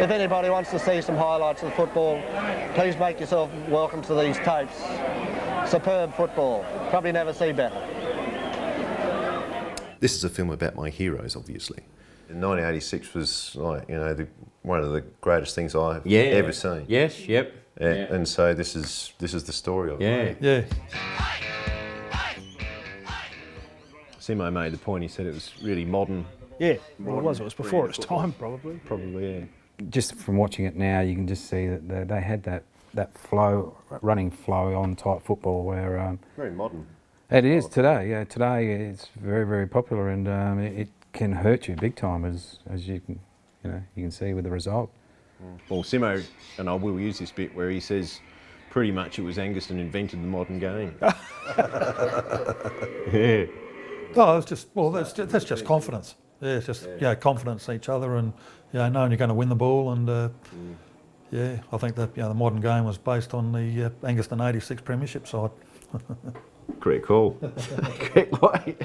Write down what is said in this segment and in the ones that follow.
If anybody wants to see some highlights of football, please make yourself welcome to these tapes. Superb football. Probably never see better. This is a film about my heroes, obviously. 1986 was, like, you know, one of the greatest things I've ever seen. Yes, yep. And so this is the story of it. Yeah. Simo made the point, he said it was really modern. Yeah, well, it was before its time, probably. Probably, yeah. Just from watching it now, you can just see that they had that flow, running flow on type football where... very modern. It is today, yeah. Today it's very, very popular, and it can hurt you big time, as you can see with the result. Well, Simo and I will use this bit where he says pretty much it was Angaston invented the modern game. Yeah. Oh, it's just, well, that's just confidence. Yeah, it's just confidence in each other, and knowing you're going to win the ball, and I think that the modern game was based on the Angaston '86 premiership side. Great call. Great way.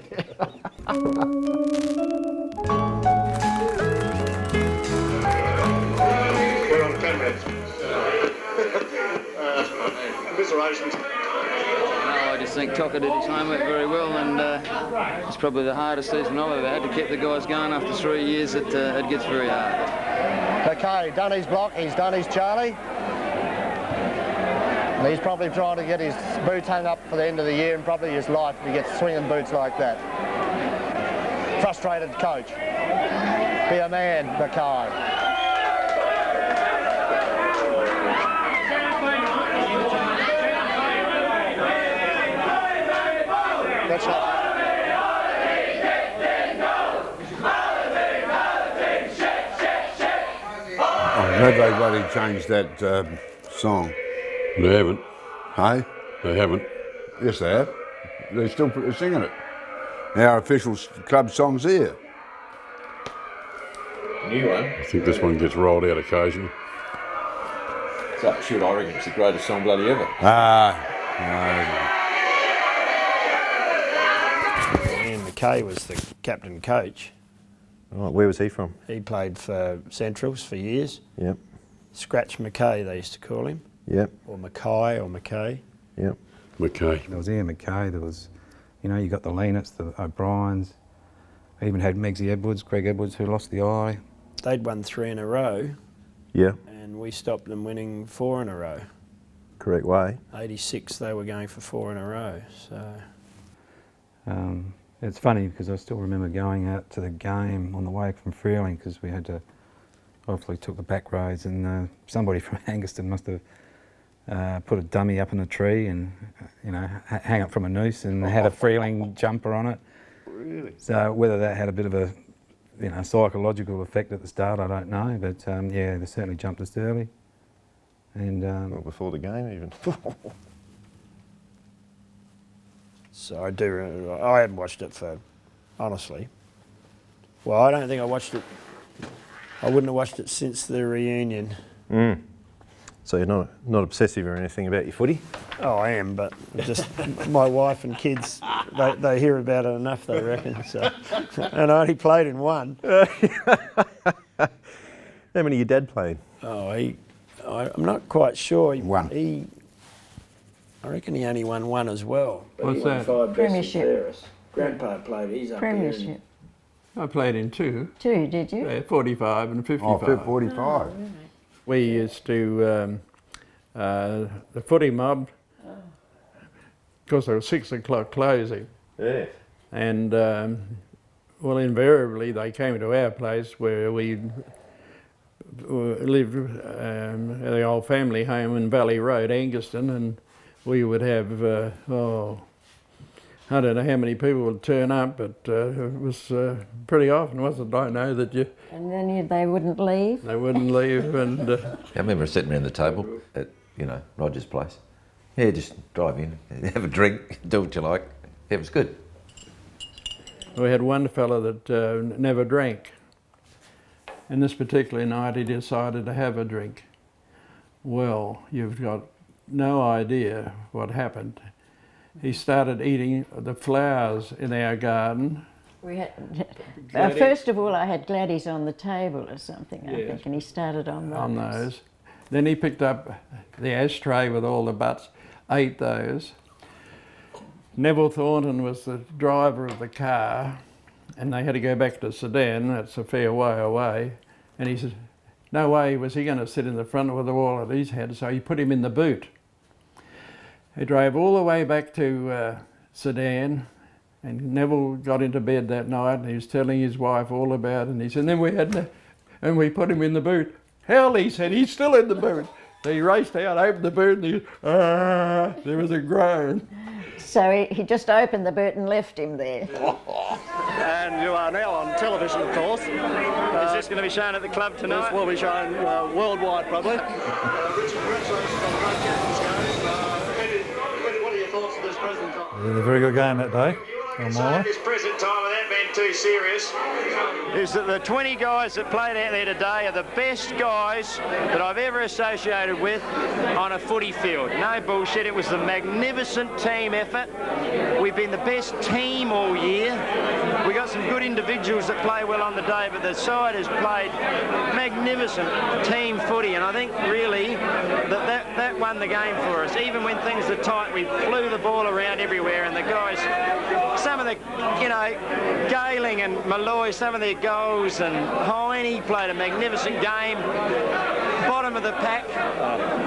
We're on 10 minutes. Commiserations. No, I just think Tocker did his homework very well, and it's probably the hardest season I've ever had to keep the guys going. After 3 years, it gets very hard. Okay, done his block, he's done his Charlie. And he's probably trying to get his boots hung up for the end of the year, and probably his life if he gets swinging boots like that. Frustrated coach. Be a man, Mackay. That's right. I'm glad they bloody changed that song. They haven't. Hey? They haven't. Yes, they have. They're still singing it. Our official club song's here. New one. I think this one gets rolled out occasionally. So, shoot, I reckon it's the greatest song bloody ever. Ian McKay was the captain coach. Right, where was he from? He played for Centrals for years. Yep. Scratch McKay, they used to call him. Yep. Or Mackay or McKay. Yep. McKay. There was Ian McKay, there was, you got the Leanets, the O'Briens. I even had Meggsy Edwards, Greg Edwards, who lost the eye. They'd won 3 in a row. Yeah. And we stopped them winning 4 in a row. Correct way. 86, they were going for 4 in a row, so... It's funny because I still remember going out to the game on the way from Freeling, because we had to, obviously took the back roads, and somebody from Angaston must have put a dummy up in a tree and, hang up from a noose and had a Freeling jumper on it. Really? So whether that had a bit of a, psychological effect at the start, I don't know, but they certainly jumped us early. And well, before the game even. So I do remember, I haven't watched it for, honestly. Well, I don't think I watched it, I wouldn't have watched it since the reunion. So you're not obsessive or anything about your footy? Oh, I am, but just my wife and kids, they hear about it enough, they reckon. So, and I only played in one. How many your dad played? Oh, I'm not quite sure. One. I reckon he only won 1 as well. But What's he won that? 5 Premiership. best Grandpa played, he's up Premiership. I played in 2. 2, did you? Yeah, 45 and 55. Oh, 45. Oh, really? We used to, the footy mob, because they were 6 o'clock closing. Yeah. And, well, invariably they came to our place where we lived at the old family home in Valley Road, Angaston, and we would have, I don't know how many people would turn up, but it was pretty often, wasn't it? I know that you... And then they wouldn't leave? They wouldn't leave, and... I remember sitting around the table at, Roger's place. Yeah, just drive in, have a drink, do what you like. It was good. We had one fella that never drank. And this particular night he decided to have a drink. Well, you've got no idea what happened. He started eating the flowers in our garden We had, first of all, I had Gladys on the table or something, I think, and he started on those. On those. Then he picked up the ashtray with all the butts, ate those. Neville Thornton was the driver of the car, and they had to go back to Sudan. That's a fair way away. And he said, no way was he going to sit in the front with all of his head, so he put him in the boot. He drove all the way back to Sudan, and Neville got into bed that night, and he was telling his wife all about it, and he said, and we put him in the boot. Hell, he said, he's still in the boot. So he raced out, opened the boot, and there was a groan. So he just opened the boot and left him there. And you are now on television, of course. Is this going to be shown at the club tonight? This will be shown worldwide, probably. Richard, congratulations on the great game this game. What are your thoughts at this present time? It was a very good game that day. At this present time, without being too serious, is that the 20 guys that played out there today are the best guys that I've ever associated with on a footy field. No bullshit, it was a magnificent team effort. We've been the best team all year. We got some good individuals that play well on the day, but the side has played magnificent team footy, and I think really that won the game for us. Even when things are tight, we flew the ball around everywhere, and the guys, some of the, you know, Gayling and Malloy, some of their goals, and Heine played a magnificent game. Bottom of the pack,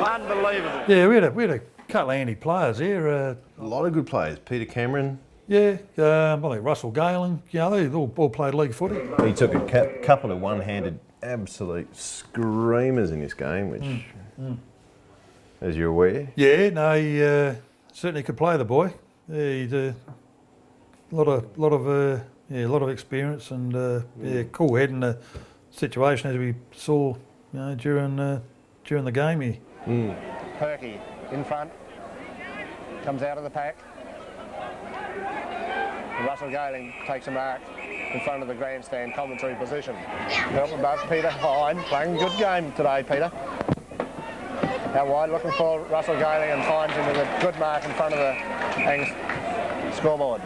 unbelievable. Yeah, we had a couple of handy players here. A lot of good players. Peter Cameron. Yeah, I think Russell Gayling. You know, they all played league footy. He took a couple of one-handed absolute screamers in this game, which, as you're aware. Yeah, no, he certainly could play, the boy. Yeah, he's a lot of experience and cool head in the situation, as we saw, you know, during the game here. Perky in front, comes out of the pack. And Russell Gayling takes a mark in front of the grandstand commentary position. Help above Peter Hine, playing a good game today, Peter. Out wide, looking for Russell Gayling, and finds him with a good mark in front of the scoreboard.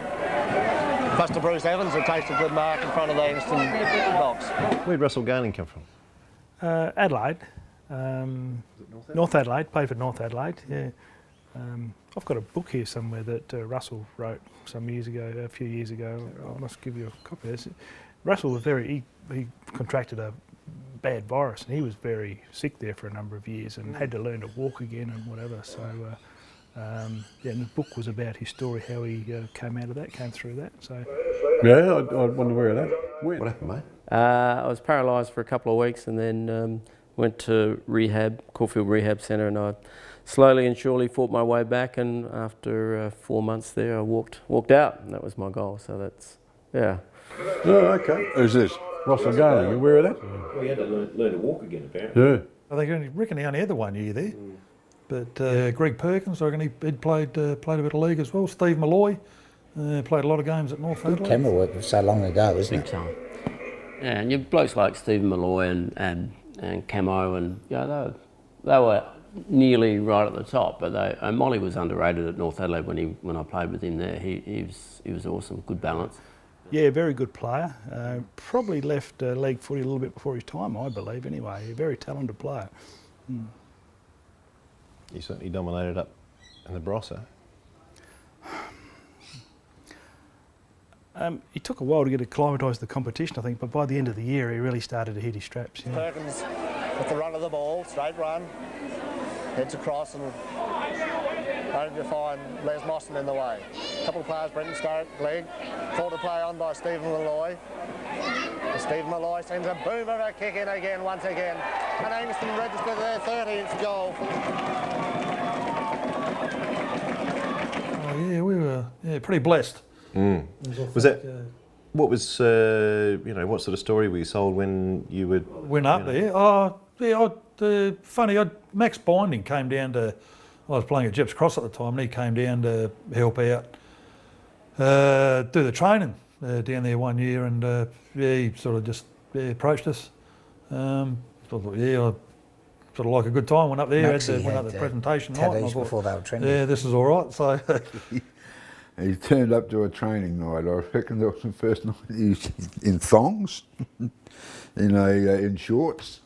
Plus to Bruce Evans, who takes a good mark in front of the Angaston box. Where'd Russell Gayling come from? Adelaide. North Adelaide, played for North Adelaide, yeah. I've got a book here somewhere that Russell wrote a few years ago. I must give you a copy of this. Russell was he contracted a bad virus, and he was very sick there for a number of years and had to learn to walk again and whatever. So, and the book was about his story, how he came through that. So. Yeah, I wonder where that. What happened, mate? I was paralysed for a couple of weeks, and then went to rehab, Caulfield Rehab Centre, and I slowly and surely fought my way back, and after 4 months there I walked out, and that was my goal. So that's, yeah. Oh, okay. Who's this? Russell Gayling, you aware of that? Well, he had to learn to walk again, apparently. Yeah. I reckon he only had the 1 year there. But Greg Perkins, I reckon he'd played a bit of league as well. Steve Malloy played a lot of games at North Adelaide. Camera work was so long ago, isn't it? Big time. Yeah, and you blokes like Stephen Malloy and Camo, and they were nearly right at the top, but Molly was underrated at North Adelaide when I played with him there. He was awesome, good balance. Yeah, very good player. Probably left league footy a little bit before his time, I believe. Anyway, a very talented player. He certainly dominated up in the Barossa. It took a while to get acclimatised to the competition, I think, but by the end of the year he really started to hit his straps. Yeah. Perkins with the run of the ball, straight run, heads across, and only to find Les Moston in the way. A couple of players, Brenton Starrett, Glegg, called to play on by Stephen Malloy. Stephen Malloy sends a boom of a kick in again, once again, and Angaston registered their 13th goal. Oh yeah, we were pretty blessed. Was that? What was what sort of story were you sold when you went up there? Oh yeah, funny. Max Binding came down to. I was playing at Jeps Cross at the time, and he came down to help out, do the training down there 1 year, and he sort of just approached us. I thought, I sort of like a good time. Went up there, went up the presentation night, and I thought, before they were trending. Yeah, this is all right. So. He turned up to a training night. I reckon that was the first night he was in thongs, in shorts.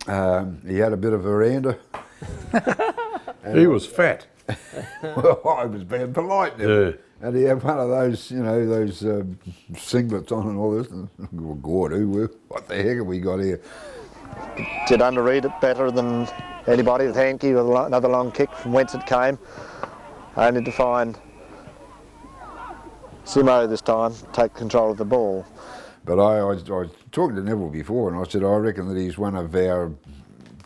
He had a bit of veranda. He was fat. Well, I was being polite now. Yeah. And he had one of those, those singlets on and all this. And, oh, God, what the heck have we got here? Did underread it better than anybody with Hankey with another long kick from whence it came. Only to find Simo this time take control of the ball. But I was talking to Neville before, and I said I reckon that he's one of our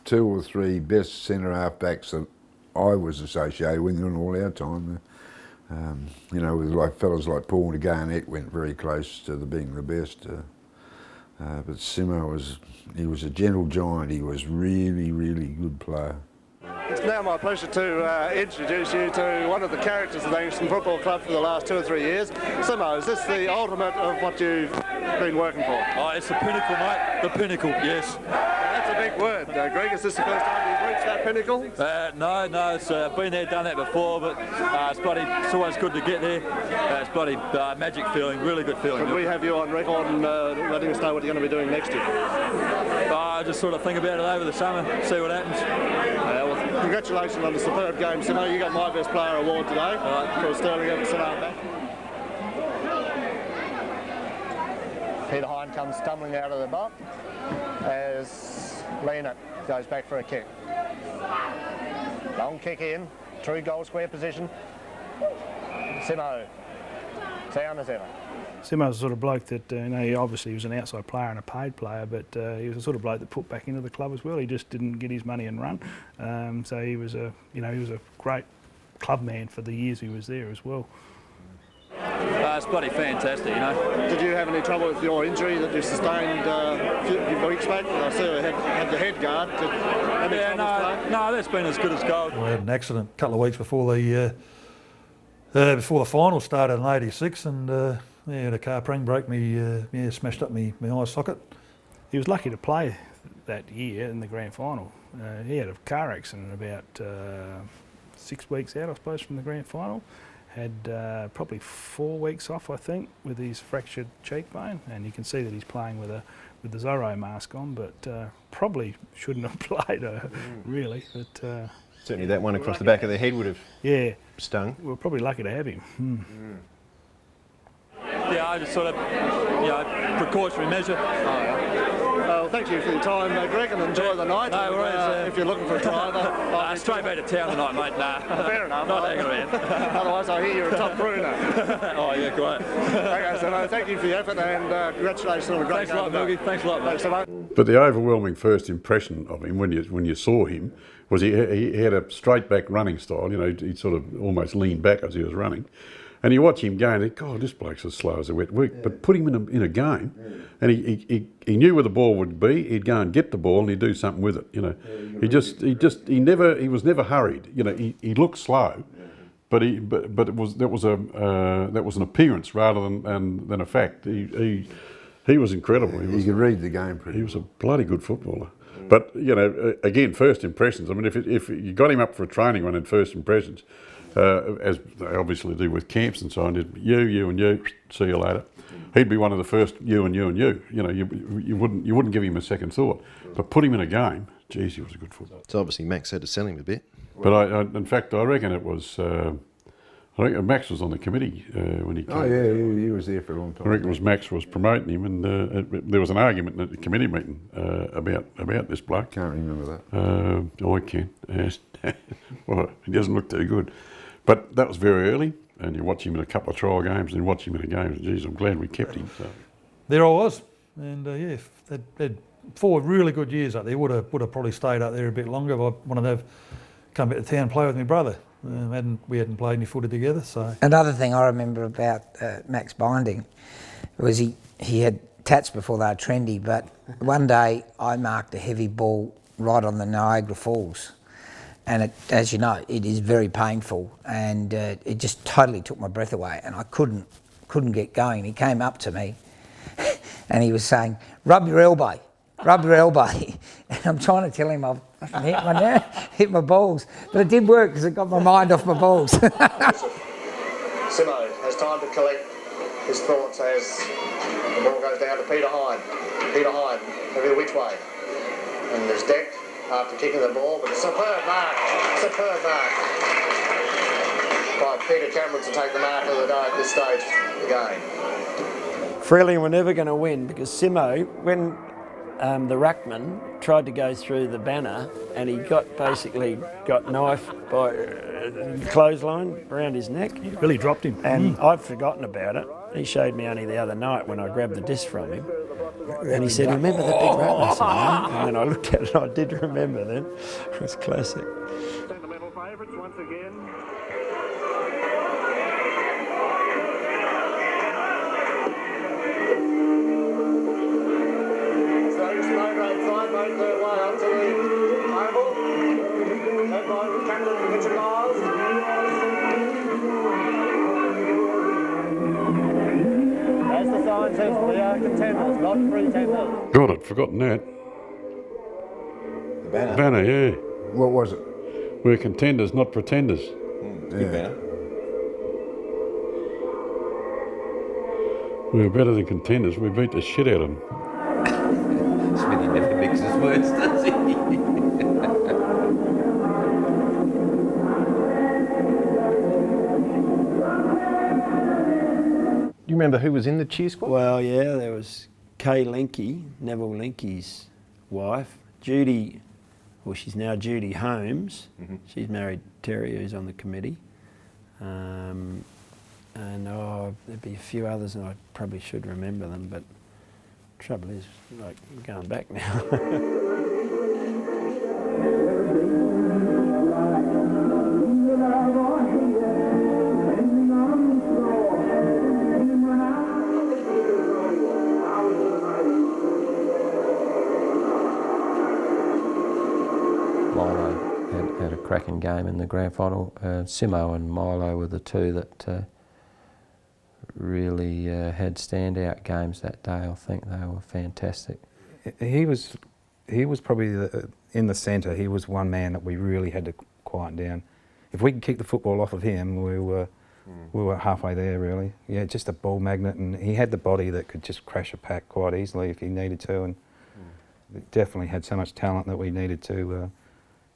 2 or 3 best centre half backs that I was associated with in all our time. With like fellas like Paul Garnett went very close to being the best. But Simo was a gentle giant. He was really, really good player. It's now my pleasure to introduce you to one of the characters of the Angaston Football Club for the last 2 or 3 years. Simo, is this the ultimate of what you've been working for? Oh, it's the pinnacle, mate. The pinnacle, yes. That's a big word, Greg. Is this the first time you've reached that pinnacle? No, it's been there, done that before, but it's always good to get there. It's bloody magic feeling, really good feeling. Can we have you on record and letting us know what you're going to be doing next year? I just sort of think about it over the summer, see what happens. Well, congratulations on the superb game, Simo. You got my best player award today for Sterling Everton back. Peter Hine comes stumbling out of the box as Lena goes back for a kick. Long kick in, true goal square position. Simo, sound as ever. Simo's the sort of bloke that, he obviously was an outside player and a paid player, but he was the sort of bloke that put back into the club as well. He just didn't get his money and run. So he was a great club man for the years he was there as well. It's bloody fantastic, Did you have any trouble with your injury that you sustained a few weeks back? I see you had the head guard. No, that's been as good as gold. I had an accident a couple of weeks before the final started in '86, and had a car pring broke me, smashed up my eye socket. He was lucky to play that year in the grand final. He had a car accident about 6 weeks out, I suppose, from the grand final. Had probably 4 weeks off, I think, with his fractured cheekbone, and you can see that he's playing with the Zorro mask on, but probably shouldn't have played really. But certainly that one across the back of the head would have stung. We're probably lucky to have him. Yeah, I just sort of, precautionary measure. Well, thank you for your time, Greg, and enjoy the night. No worries. If you're looking for a driver. Straight back to town tonight, mate. Nah. Fair enough. Not hanging around. Otherwise, I hear you're a top crooner. Oh, yeah, great. Okay, so no, thank you for your effort, and congratulations on a great game. Thanks a lot, Milky. Thanks a lot, mate. Thanks so much. But the overwhelming first impression of him when you saw him was he had a straight back running style. He'd sort of almost leaned back as he was running. And you watch him go and think, God, this bloke's as slow as a wet week. But put him in a game, and he knew where the ball would be. He'd go and get the ball and he'd do something with it. He was never hurried. He looked slow, but that was an appearance rather than a fact. He was incredible. He could read the game pretty. He was a bloody good footballer. But again, first impressions. I mean, if you got him up for a training run in first impressions. As they obviously do with camps and so on, you and you, see you later. He'd be one of the first you and you and you. You wouldn't give him a second thought. But put him in a game, geez, he was a good footballer. So obviously Max had to sell him a bit. But in fact, I reckon it was. I think Max was on the committee when he came. Oh yeah, he was there for a long time. I reckon it was Max was promoting him, and there was an argument at the committee meeting about this bloke. Can't remember that. I can. Well, he doesn't look too good. But that was very early, and you watch him in a couple of trial games, and you watch him in a game. Geez, I'm glad we kept him. So. There I was, and they'd 4 really good years up there. Would have probably stayed up there a bit longer. I wanted to have come back to town and play with my brother. We hadn't played any footy together. So another thing I remember about Max Binding was he had tats before they were trendy. But one day I marked a heavy ball right on the Niagara Falls. And as you know, it is very painful, and it just totally took my breath away, and I couldn't get going. He came up to me, and he was saying, "Rub your elbow," and I'm trying to tell him I've hit my balls, but it did work because it got my mind off my balls. Simo Simo has time to collect his thoughts as the ball goes down to Peter Hine. Peter Hine, every which way. And there's decked after kicking the ball, but a superb mark by Peter Cameron to take the mark of the day at this stage of the game. Freeling were never going to win because Simo, when the ruckman tried to go through the banner and he basically got knifed by clothesline around his neck. He really dropped him. And I'd forgotten about it. He showed me only the other night when I grabbed the disc from him. And he said, remember that big ruckman sign? And when I looked at it, I did remember then. It was classic. Sentimental favourites once again. Make their way up to the oval, led by Captain Richard Miles. As the sign says, we are contenders, not pretenders. God, I'd forgotten that. The banner? Banner, yeah. What was it? We're contenders, not pretenders. Good banner. We were better than contenders. We beat the shit out of them. Smithy never mixes words, does he? Do you remember who was in the cheer squad? Well, yeah, there was Kay Linky, Neville Linky's wife, Judy, well, she's now Judy Holmes. She's married Terry, who's on the committee. And there'd be a few others, and I probably should remember them, but trouble is, like, going back now. Milo had a cracking game in the grand final. Simo and Milo were the two that really had standout games that day. I think they were fantastic. He was probably in the centre. He was one man that we really had to quieten down. If we could kick the football off of him, we were halfway there really. Yeah, just a ball magnet, and he had the body that could just crash a pack quite easily if he needed to, and definitely had so much talent that we needed to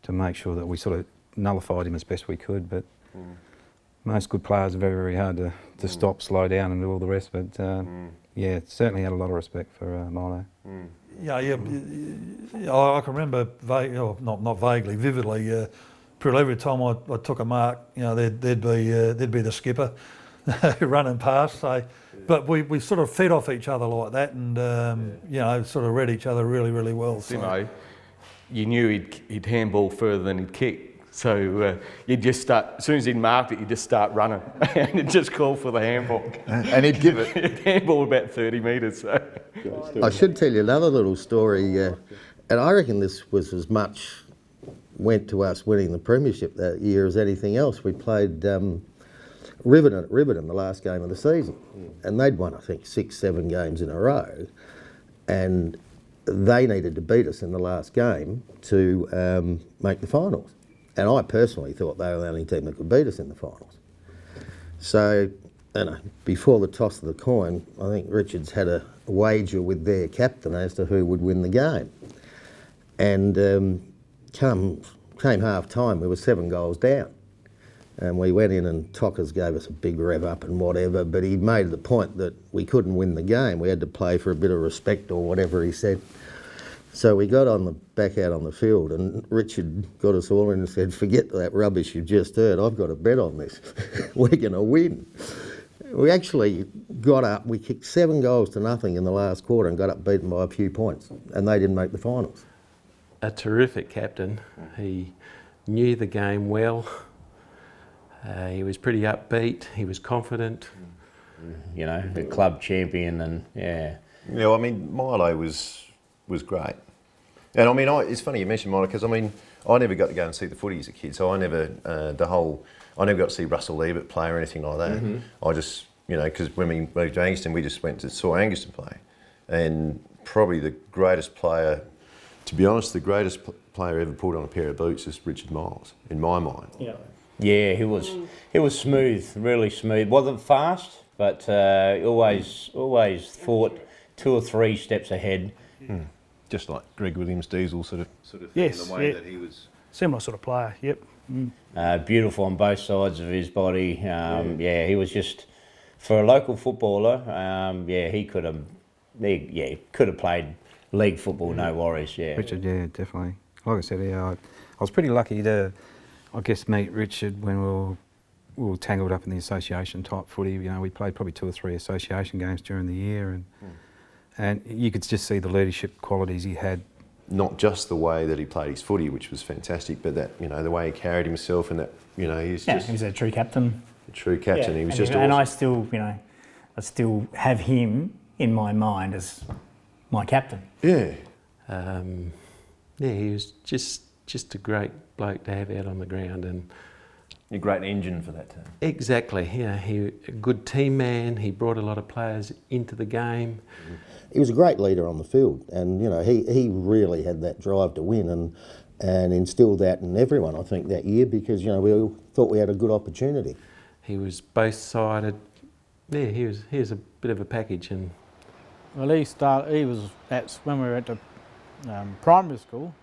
make sure that we sort of nullified him as best we could. But most good players are very, very hard to stop, slow down and do all the rest, but yeah, certainly had a lot of respect for Milo. Yeah, I can remember, not vaguely, vividly, pretty every time I took a mark, you know, there'd be the skipper running past, so, but we sort of fed off each other like that, and you know, sort of read each other really, really well. Simo, you knew he'd handball further than he'd kick. So you'd just start, as soon as he'd marked it, you'd just start running and he'd just call for the handball. And he'd give it. He'd handball about 30 metres. So. I should tell you another little story, and I reckon this was as much went to us winning the premiership that year as anything else. We played Riverton at Riverton the last game of the season, and they'd won, I think, 6-7 games in a row, and they needed to beat us in the last game to make the finals. And I personally thought they were the only team that could beat us in the finals. So, before the toss of the coin, I think Richards had a wager with their captain as to who would win the game. And came half time, we were 7 goals down. And we went in and Tockers gave us a big rev up and whatever, but he made the point that we couldn't win the game. We had to play for a bit of respect or whatever he said. So we got on the back out on the field, and Richard got us all in and said, forget that rubbish you've just heard, I've got a bet on this. We're going to win. We actually got up, we kicked 7 goals to nothing in the last quarter and got up beaten by a few points, and they didn't make the finals. A terrific captain. He knew the game well. He was pretty upbeat, he was confident. You know, the club champion, and yeah. Yeah, I mean, Milo was great. And I mean, it's funny you mentioned Milo, because I mean, I never got to go and see the footy as a kid, so I never, I never got to see Russell Ebert play or anything like that. I just, you know, because when we moved to Angaston, we just went to saw Angaston play. And probably the greatest player, to be honest, the greatest player ever pulled on a pair of boots is Richard Miles, in my mind. Yeah. Yeah, he was smooth, really smooth. Wasn't fast, but always thought 2 or 3 steps ahead. Just like Greg Williams Diesel sort of Yes, in the way that he was. Similar sort of player, yep. Beautiful on both sides of his body. Yeah, he was just, for a local footballer, yeah, he could have played league football, no worries, yeah. Richard, yeah, definitely. Like I said, yeah, I was pretty lucky to, I guess, meet Richard when we were tangled up in the association type footy. You know, we played probably 2 or 3 association games during the year, and you could just see the leadership qualities he had. Not just the way that he played his footy, which was fantastic, but that, you know, the way he carried himself and that, you know, he's just... he was a true captain. A true captain, he was just And awesome. I still, you know, I still have him in my mind as my captain. Yeah. Yeah, he was just a great bloke to have out on the ground, and a great engine for that team. Exactly, yeah, he a good team man. He brought a lot of players into the game. He was a great leader on the field, and you know he really had that drive to win and instilled that in everyone, I think, that year, because you know we all thought we had a good opportunity. He was both-sided. Yeah, he was a bit of a package. And well, he was when we were at the primary school.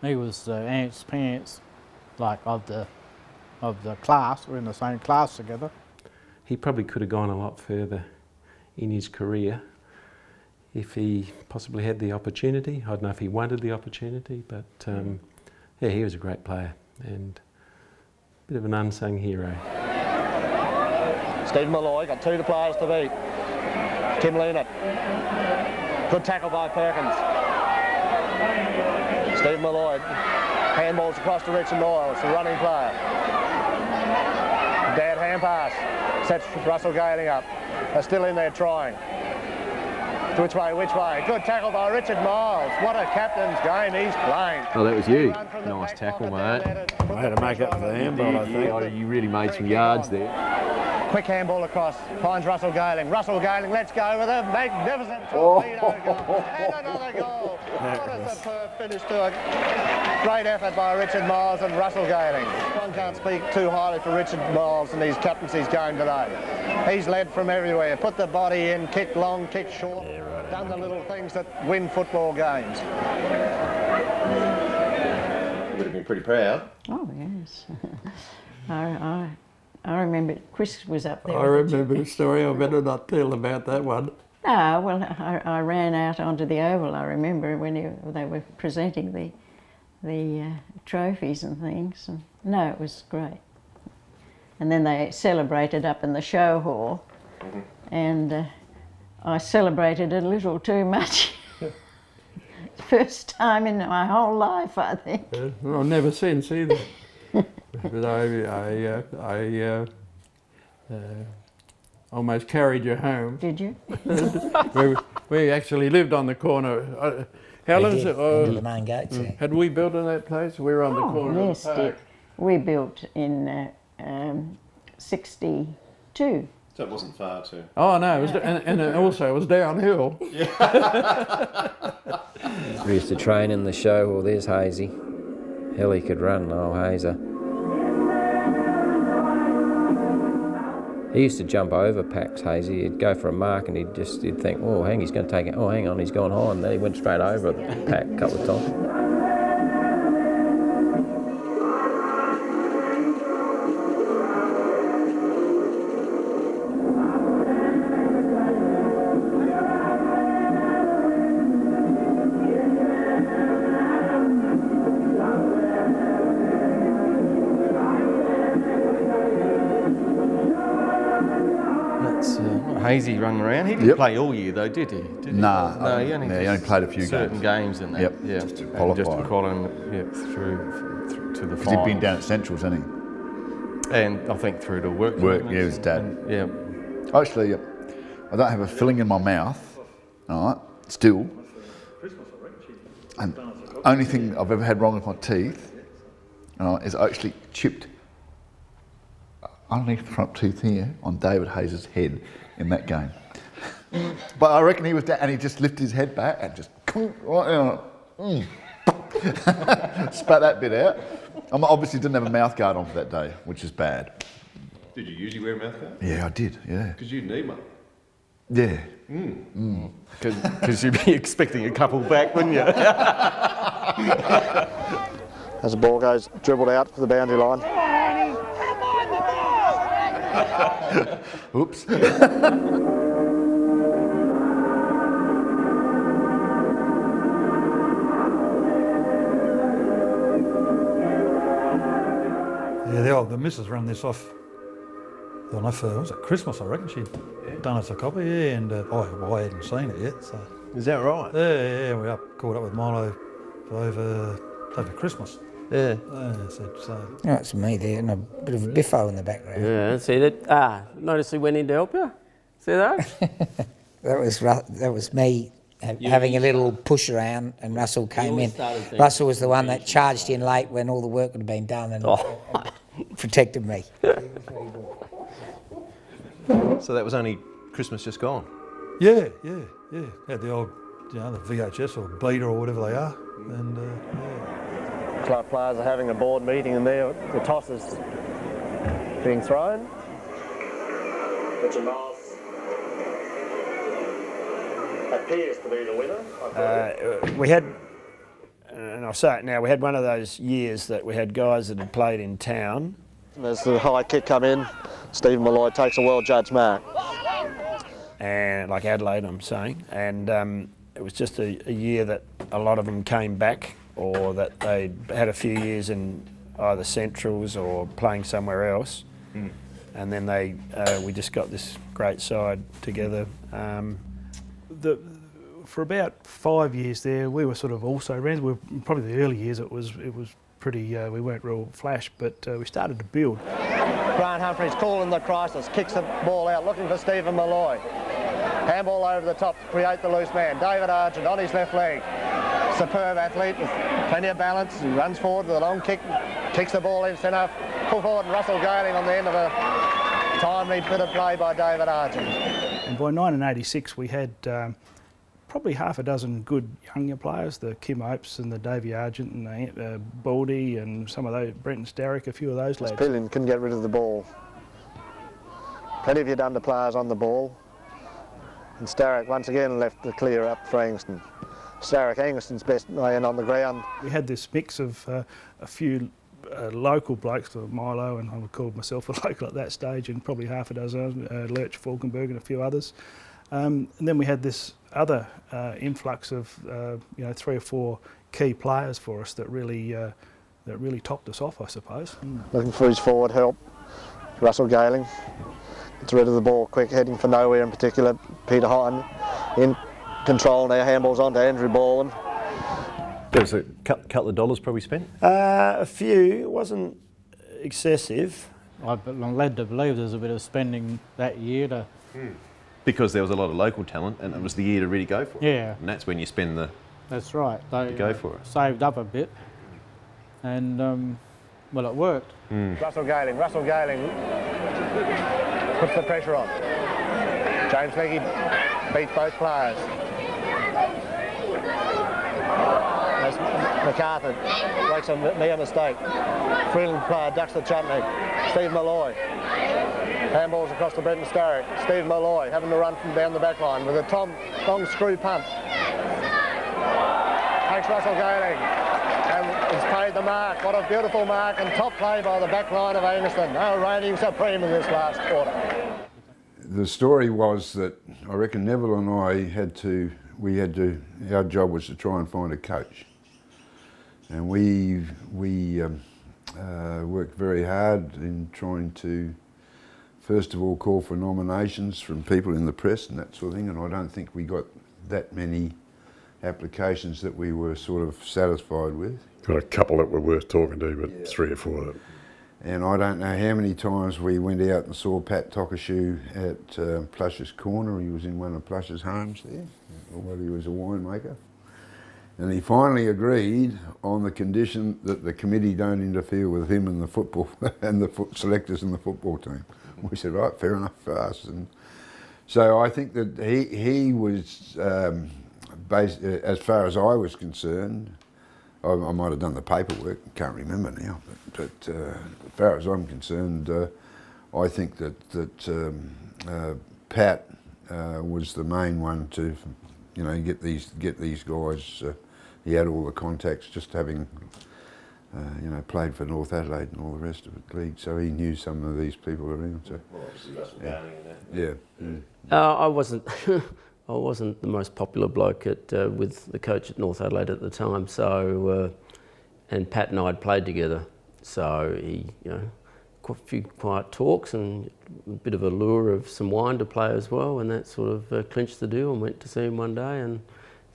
He was Ant's pants, like of the class. We're in the same class together. He probably could have gone a lot further in his career if he possibly had the opportunity. I don't know if he wanted the opportunity, but yeah, he was a great player and a bit of an unsung hero. Stephen Malloy got 2 players to beat. Tim Leonard. Good tackle by Perkins. Stephen Malloy. Handballs across to Richard Niles, the running player. Dad hand pass. Sets Russell Galing up. They're still in there trying. Which way, which way? Good tackle by Richard Miles. What a captain's game he's playing. Oh, that was you. Nice tackle, mate. I had to make up for the handball, I think. You really made some yards there. Quick handball across, finds Russell Galing. Russell Galing, let's go with a magnificent torpedo goal. And another goal. What a superb finish to a great effort by Richard Miles and Russell Galing. One can't speak too highly for Richard Miles and his captaincy's game today. He's led from everywhere, put the body in, kicked long, kicked short, done the little things that win football games. You would have been pretty proud. Oh, yes. I remember Chris was up there. I remember the story. I better not tell about that one. No, well, I ran out onto the oval, I remember, when they were presenting the trophies and things. And, no, it was great. And then they celebrated up in the show hall, and I celebrated a little too much. First time in my whole life, I think. Well, never since either. But I almost carried you home. Did you? we actually lived on the corner. Helen's, into the main gates there. Had we built in that place? We were on the corner yes, of the park. we built in 62. So it wasn't far too. Oh no, it was, and also it was downhill. We used to train in the show hall. There's Hazy. Hell, he could run, old Hazer. He used to jump over packs, Hazy. He'd go for a mark and he'd think, oh, he's going to take it. Oh, hang on, he's gone high. And then he went straight over the pack a couple of times. Hazy running around. He didn't play all year though, did he? Nah, No, he only played a few certain games and that. Yep, Yeah, just to and qualify. just to qualify through to the Because final. he'd been down at Centrals, hadn't he? And I think through to work. Yeah, his dad. Yeah. Actually, I don't have a filling in my mouth, all right, still. And only thing I've ever had wrong with my teeth, all right, is actually chipped underneath the front tooth here on David Hayes' head in that game. But I reckon he was down and he just lifted his head back and just spat that bit out. I obviously didn't have a mouth guard on for that day, which is bad. Did you usually wear a mouth guard? Yeah, I did, yeah. Because you need one. Yeah. Because you'd be expecting a couple back, wouldn't you? As the ball goes dribbled out for the boundary line. Oops. Yeah, the missus ran this off. I don't know if was it Christmas, I reckon she'd done us a copy, yeah, and I hadn't seen it yet. So. Is that right? Yeah, we caught up with Milo over Christmas. Yeah. Oh, it's me there, and a bit of a biffo in the background. Yeah, see that? Notice he went in to help you? See that? That was me having a little push around, and Russell came in. Russell was the one that charged in late when all the work would have been done and protected me. So that was only Christmas just gone? Yeah. Had the old, the VHS or Beta or whatever they are, and Club players are having a board meeting and there the toss is being thrown. Richard Miles appears to be the winner. We had, and I'll say it now, we had one of those years that we had guys that had played in town. As the high kick come in, Stephen Malloy takes a well-judged mark. And like Adelaide, I'm saying, and it was just a year that a lot of them came back, or that they had a few years in either Centrals or playing somewhere else, and then we just got this great side together. For about 5 years there, we were sort of also ran. Probably the early years it was pretty. We weren't real flash, but we started to build. Grant Humphries calling the crisis, kicks the ball out, looking for Stephen Malloy. Handball over the top to create the loose man. David Argent on his left leg. Superb athlete with plenty of balance. He runs forward with a long kick, kicks the ball in centre. Pull forward and Russell Galing on the end of a timely bit of play by David Argent. And by 1986 we had probably half a dozen good younger players, the Kim Opes and the Davey Argent and the Baldy and some of those, Brenton Starrick, a few of those lads. Pillion couldn't get rid of the ball. Plenty of your under players on the ball. And Starrick once again left the clear up for Angaston. Starrick, Angaston's best man on the ground. We had this mix of a few local blokes, Milo, and I would call myself a local at that stage, and probably half a dozen, Lurch, Falkenberg and a few others. And then we had this other influx of 3 or 4 key players for us that really topped us off, I suppose. Looking for his forward help, Russell Galing. Gets rid of the ball quick, heading for nowhere in particular. Peter Hine in control now, handballs on to Andrew Baldwin. There was a couple of dollars probably spent? A few, it wasn't excessive. I'm led to believe there's a bit of spending that year to... Because there was a lot of local talent and it was the year to really go for it. Yeah. And that's when you spend the... That's right. They go for it. Saved up a bit and, well, it worked. Russell Galing puts the pressure on. James Legge beats both players. As MacArthur makes a mere mistake. Freeland player ducks the chutney. Steve Malloy. Handballs across to Brenton Starrick. Steve Malloy having to run from down the back line with a long screw pump. Takes Russell Galing and he's paid the mark. What a beautiful mark and top play by the back line of Angaston. Oh, reigning supreme in this last quarter. The story was that I reckon Neville and I our job was to try and find a coach. And we worked very hard in trying to, first of all, call for nominations from people in the press and that sort of thing, and I don't think we got that many applications that we were sort of satisfied with. Got a couple that were worth talking to, but 3 or 4 that... And I don't know how many times we went out and saw Pat Tokashu at Plush's Corner. He was in one of Plush's homes there, although he was a winemaker. And he finally agreed on the condition that the committee don't interfere with him and the football and the selectors in the football team. We said, right, fair enough for us. And so I think that he was, as far as I was concerned, I might have done the paperwork, can't remember now, but as far as I'm concerned, I think that Pat was the main one to, you know, get these guys. He had all the contacts, just having, you know, played for North Adelaide and all the rest of the league, so he knew some of these people around. So, well, obviously Russell Downing and that. Yeah. Mm. I wasn't. I wasn't the most popular bloke with the coach at North Adelaide at the time. So, and Pat and I had played together. So he, you know, a few quiet talks and a bit of a lure of some wine to play as well, and that sort of clinched the deal. And went to see him one day, and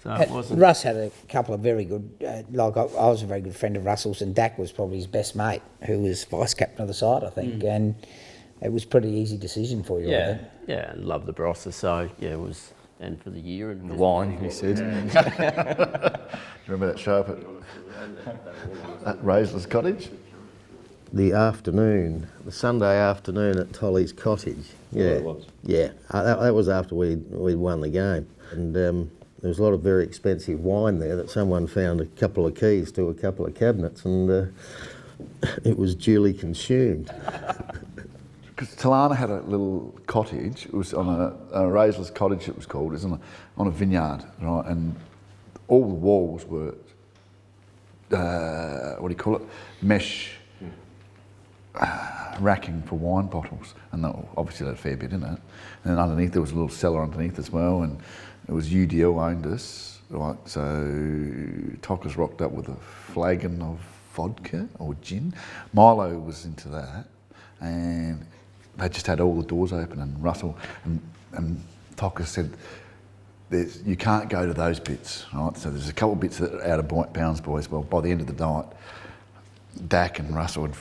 so it wasn't. Russ had a couple of very good. Like I was a very good friend of Russell's, and Dak was probably his best mate, who was vice captain of the side, I think, and it was a pretty easy decision for you. Yeah, I think. yeah, and loved the Barossa. So yeah, it was. And for the year and the wine, he said. Remember that show up at Raislers Cottage? The afternoon, the Sunday afternoon at Tolly's cottage. Yeah, it was. Yeah. That was after we won the game, and there was a lot of very expensive wine there that someone found a couple of keys to a couple of cabinets, and it was duly consumed. Because Talana had a little cottage. It was on a Raislers Cottage. It was called. It was on a vineyard, right? And all the walls were what do you call it? Mesh racking for wine bottles, and obviously had a fair bit in it. And then underneath there was a little cellar underneath as well, and it was UDL owned us, right? So Tockers rocked up with a flagon of vodka or gin. Milo was into that, and they just had all the doors open, and Russell and Tocker said, you can't go to those bits, right? So there's a couple of bits that are out of bounds, boys. Well, by the end of the night, Dak and Russell and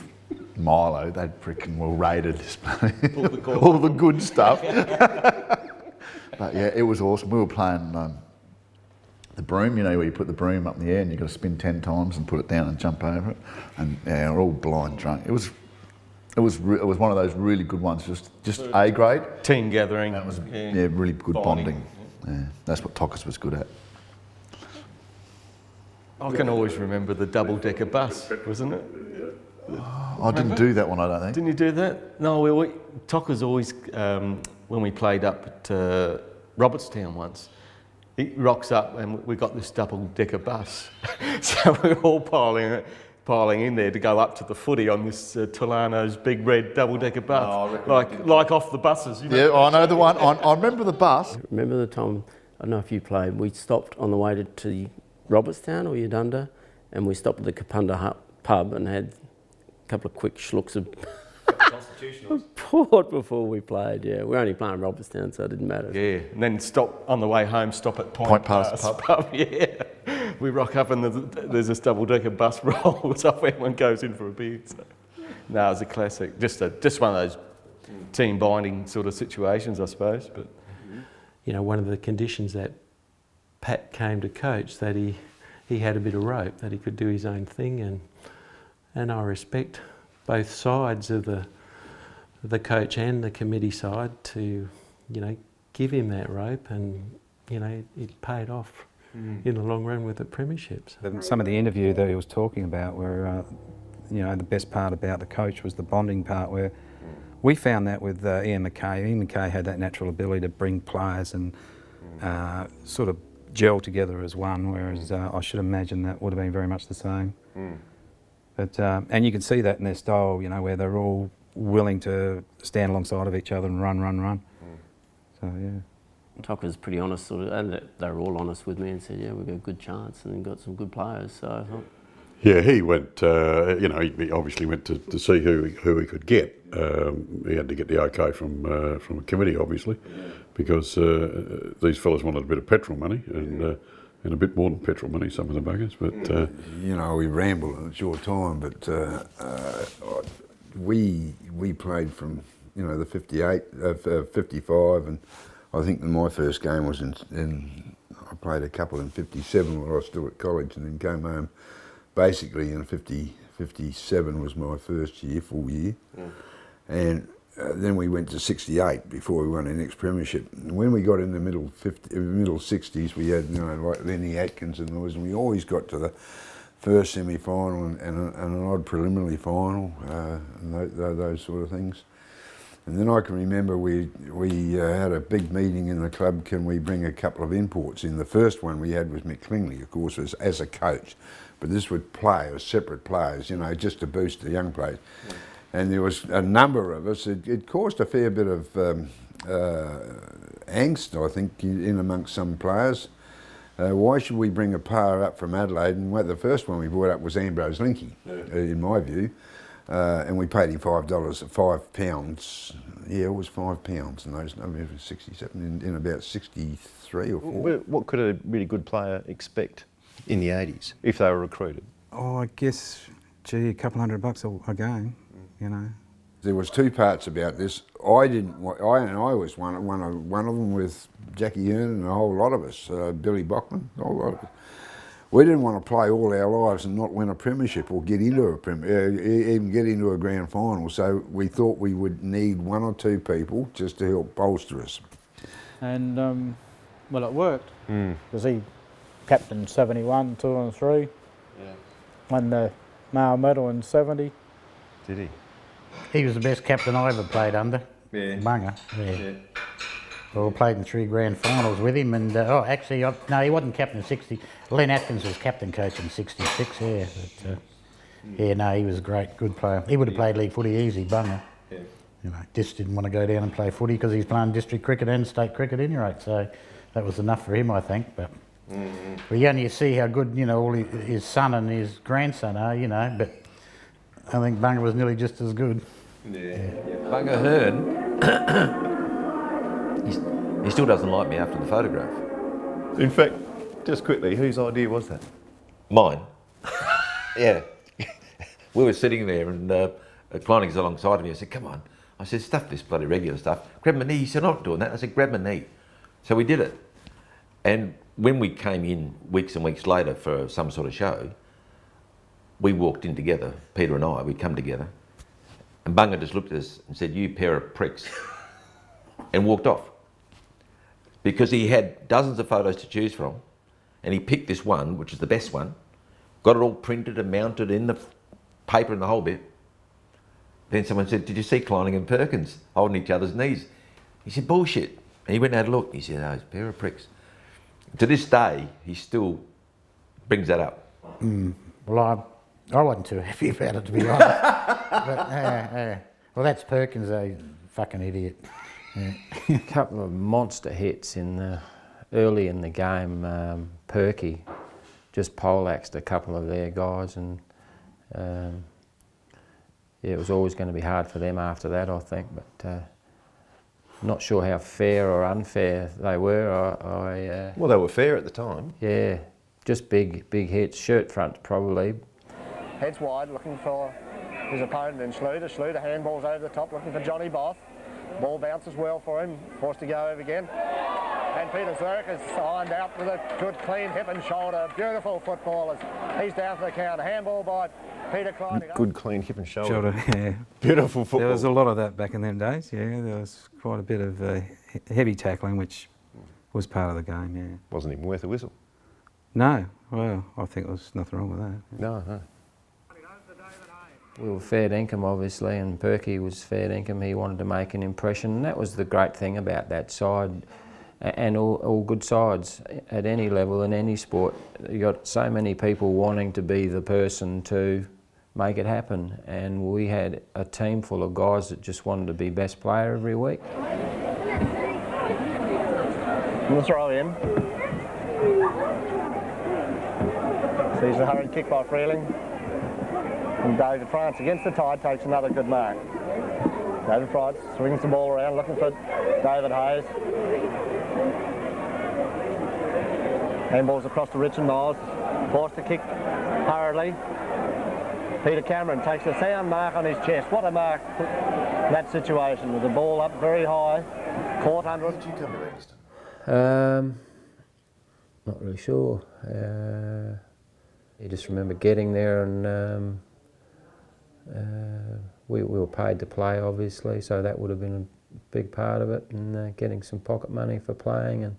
Milo, they'd freaking well raided all the good stuff. But yeah, it was awesome. We were playing the broom, you know, where you put the broom up in the air and you've got to spin 10 times and put it down and jump over it. And yeah, we're all blind drunk. It was one of those really good ones, just A grade. Team gathering. That was really good bonding. Yeah, that's what Tockers was good at. I can always remember the double-decker bus, wasn't it? I didn't do that one, I don't think. Didn't you do that? No, Tockers always, when we played up at Robertstown once, he rocks up and we got this double-decker bus. So we're all piling in there to go up to the footy on this Tolano's big red double-decker bus, like off the buses. You know? Yeah, I know the one. I remember the bus. Remember the time, I don't know if you played, we stopped on the way to Robertstown or Udunda, and we stopped at the Kapunda pub and had a couple of quick schlucks of port before we played. Yeah, we were only playing Robertstown, so it didn't matter. Yeah, and then stop on the way home. Stop at Point Pass pub. Yeah, we rock up and there's this double-decker bus rolls up. Everyone goes in for a beer. So. No, it was a classic. Just one of those team binding sort of situations, I suppose. But you know, one of the conditions that Pat came to coach, that he had a bit of rope, that he could do his own thing, and I respect both sides of the coach and the committee side to, you know, give him that rope, and you know, it paid off in the long run with the premierships. Some of the interview that he was talking about were, you know, the best part about the coach was the bonding part, where we found that with Ian McKay. Ian McKay had that natural ability to bring players and sort of gel together as one, whereas I should imagine that would have been very much the same. But and you can see that in their style, you know, where they're all willing to stand alongside of each other and run. So yeah. Tocker's pretty honest, sort of, and they were all honest with me and said, yeah, we've got a good chance and got some good players. So I thought. Yeah, he went. You know, he obviously went to see who he could get. He had to get the okay from a committee, obviously, because these fellas wanted a bit of petrol money and a bit more than petrol money, some of the buggers. But you know, we ramble and it's your time, but we played from, you know, the 55, and I think my first game was in I played a couple in 57 when I was still at college, and then came home basically in 57 was my first year, full year. And then we went to 68 before we won the next premiership. And when we got in the middle 60s, we had, you know, like Lenny Atkins and those, and we always got to the first semi-final and an odd preliminary final, and those sort of things. And then I can remember we had a big meeting in the club, can we bring a couple of imports in? The first one we had was Mick Klingley, of course, as a coach. But this would players, separate players, you know, just to boost the young players. Yeah. And there was a number of us. It caused a fair bit of angst, I think, in amongst some players. Why should we bring a player up from Adelaide? And the first one we brought up was Ambrose Linky, in my view. And we paid him £5. Yeah, it was £5 in those. I mean, it was 67 in about 63 or 4. What could a really good player expect in the 80s if they were recruited? Oh, I guess, gee, a couple $100 a game, you know. There was two parts about this. I was one of them with Jackie Hearn and a whole lot of us, Billy Bockman, a whole lot of us. We didn't want to play all our lives and not win a premiership or get into even get into a grand final. So we thought we would need one or two people just to help bolster us. And well, it worked because he captained 71, 2 and 3. Yeah. Won the Male Medal in 70. Did he? He was the best captain I ever played under. Yeah. Bunga. Yeah. Well, we played in 3 grand finals with him, and no, he wasn't captain in 60. Len Atkins was captain coach in 66. Yeah, but, yeah, no, he was a great, good player. He would have played league footy easy, Bunga. Yeah. You know, just didn't want to go down and play footy because he's playing district cricket and state cricket anyway. So that was enough for him, I think. But you only see how good, you know, all his son and his grandson are, you know. But I think Bunga was nearly just as good. Yeah. Bunga Hearn. He still doesn't like me after the photograph. In fact, just quickly, whose idea was that? Mine. Yeah. We were sitting there and Kleining's alongside of me. I said, come on. I said, stuff this bloody regular stuff. Grab my knee. He said, I'm not doing that. I said, grab my knee. So we did it. And when we came in weeks and weeks later for some sort of show, we walked in together, Peter and I, we'd come together. And Bunga just looked at us and said, you pair of pricks, and walked off. Because he had dozens of photos to choose from, and he picked this one, which is the best one, got it all printed and mounted in the paper and the whole bit. Then someone said, did you see Kleining and Perkins holding each other's knees? He said, bullshit. And he went and had a look. He said, oh, it's a pair of pricks. To this day, he still brings that up. Well, I wasn't too happy about it, to be honest. But, well, that's Perkins, a fucking idiot. Yeah. A couple of monster hits early in the game. Perky just poleaxed a couple of their guys, and yeah, it was always going to be hard for them after that, I think. But not sure how fair or unfair they were. Well, they were fair at the time. Yeah, just big hits. Shirt front probably. Heads wide, looking for his opponent in Schluter. Schluter handballs over the top, looking for Johnny Boff. Ball bounces well for him, forced to go over again. And Peter Zurich is signed out with a good clean hip and shoulder. Beautiful footballers. He's down for the count. Handball by Peter Kleining. Good clean hip and shoulder. Yeah. Beautiful football. There was a lot of that back in them days, yeah. There was quite a bit of heavy tackling, which was part of the game, yeah. Wasn't even worth a whistle. No, well, I think there was nothing wrong with that. No. We were fair dinkum, obviously, and Perky was fair dinkum. He wanted to make an impression, and that was the great thing about that side, and all good sides at any level in any sport. You got so many people wanting to be the person to make it happen, and we had a team full of guys that just wanted to be best player every week. We'll throw in. Sees the hurried kick by Freeling. And David France against the tide takes another good mark. David France swings the ball around looking for David Hayes. Handballs across to Richard Miles. Forced to kick hurriedly. Peter Cameron takes a sound mark on his chest. What a mark that situation with the ball up very high. Caught under it. Did you come to Angaston? Not really sure. I just remember getting there and we were paid to play, obviously, so that would have been a big part of it, and getting some pocket money for playing, and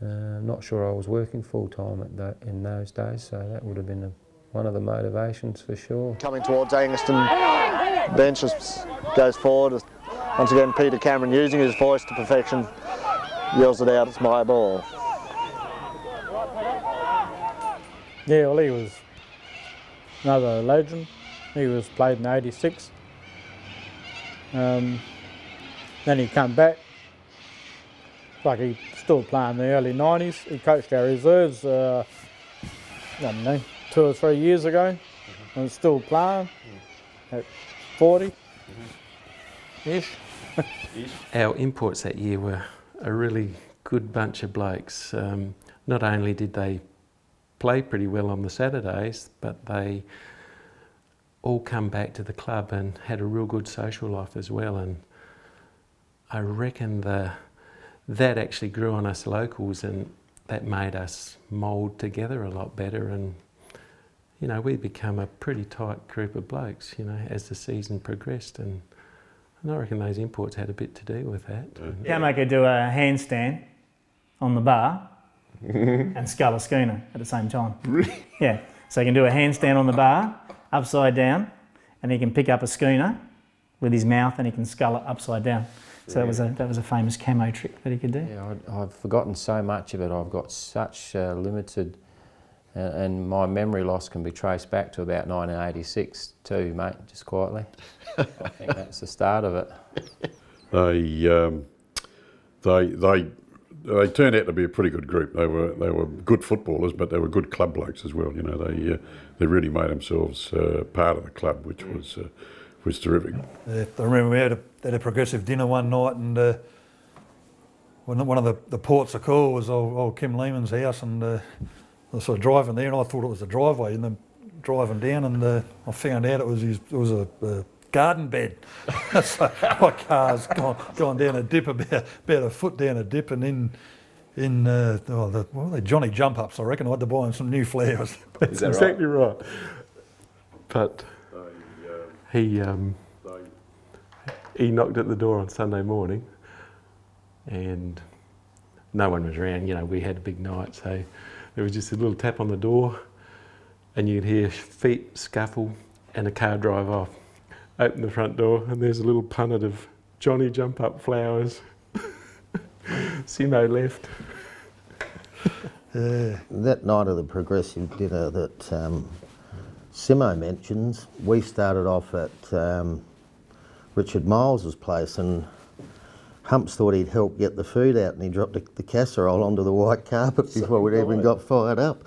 I'm not sure I was working full time in those days, so that would have been one of the motivations for sure. Coming towards Angaston, bench goes forward. Once again, Peter Cameron using his voice to perfection, yells it out, it's my ball. Yeah, well, he was another legend. He was played in '86. Then he come back. Like he still playing in the early '90s. He coached our reserves, I don't know, 2 or 3 years ago, and still playing at 40-ish. Our imports that year were a really good bunch of blokes. Not only did they play pretty well on the Saturdays, but they all come back to the club and had a real good social life as well. And I reckon that actually grew on us locals, and that made us mould together a lot better. And you know, we become a pretty tight group of blokes, you know, as the season progressed. And I reckon those imports had a bit to do with that. Camo could do a handstand on the bar and scull a schooner at the same time. Really? Yeah. So he can do a handstand on the bar, upside down, and he can pick up a schooner with his mouth and he can scull it upside down. So that was a famous camo trick that he could do. Yeah, I've forgotten so much of it. I've got such limited, and my memory loss can be traced back to about 1986 too, mate, just quietly. I think that's the start of it. They turned out to be a pretty good group. They were good footballers, but they were good club blokes as well. You know, they really made themselves part of the club, which was terrific. Yeah, I remember we had a progressive dinner one night, and one of the ports of call was old Kim Lehman's house, and I was sort of driving there, and I thought it was the driveway, and then driving down, and I found out it was a garden bed. So my car's gone down a dip, about a foot down a dip, and the Johnny jump ups, I reckon. I had to buy him some new flowers. That's exactly right. But he knocked at the door on Sunday morning, and no one was around. You know, we had a big night, so there was just a little tap on the door, and you'd hear feet scuffle and a car drive off. Open the front door, and there's a little punnet of Johnny jump up flowers. Simo left. That night of the progressive dinner that Simo mentions, we started off at Richard Miles's place, and Humps thought he'd help get the food out, and he dropped the casserole onto the white carpet before we'd even got fired up.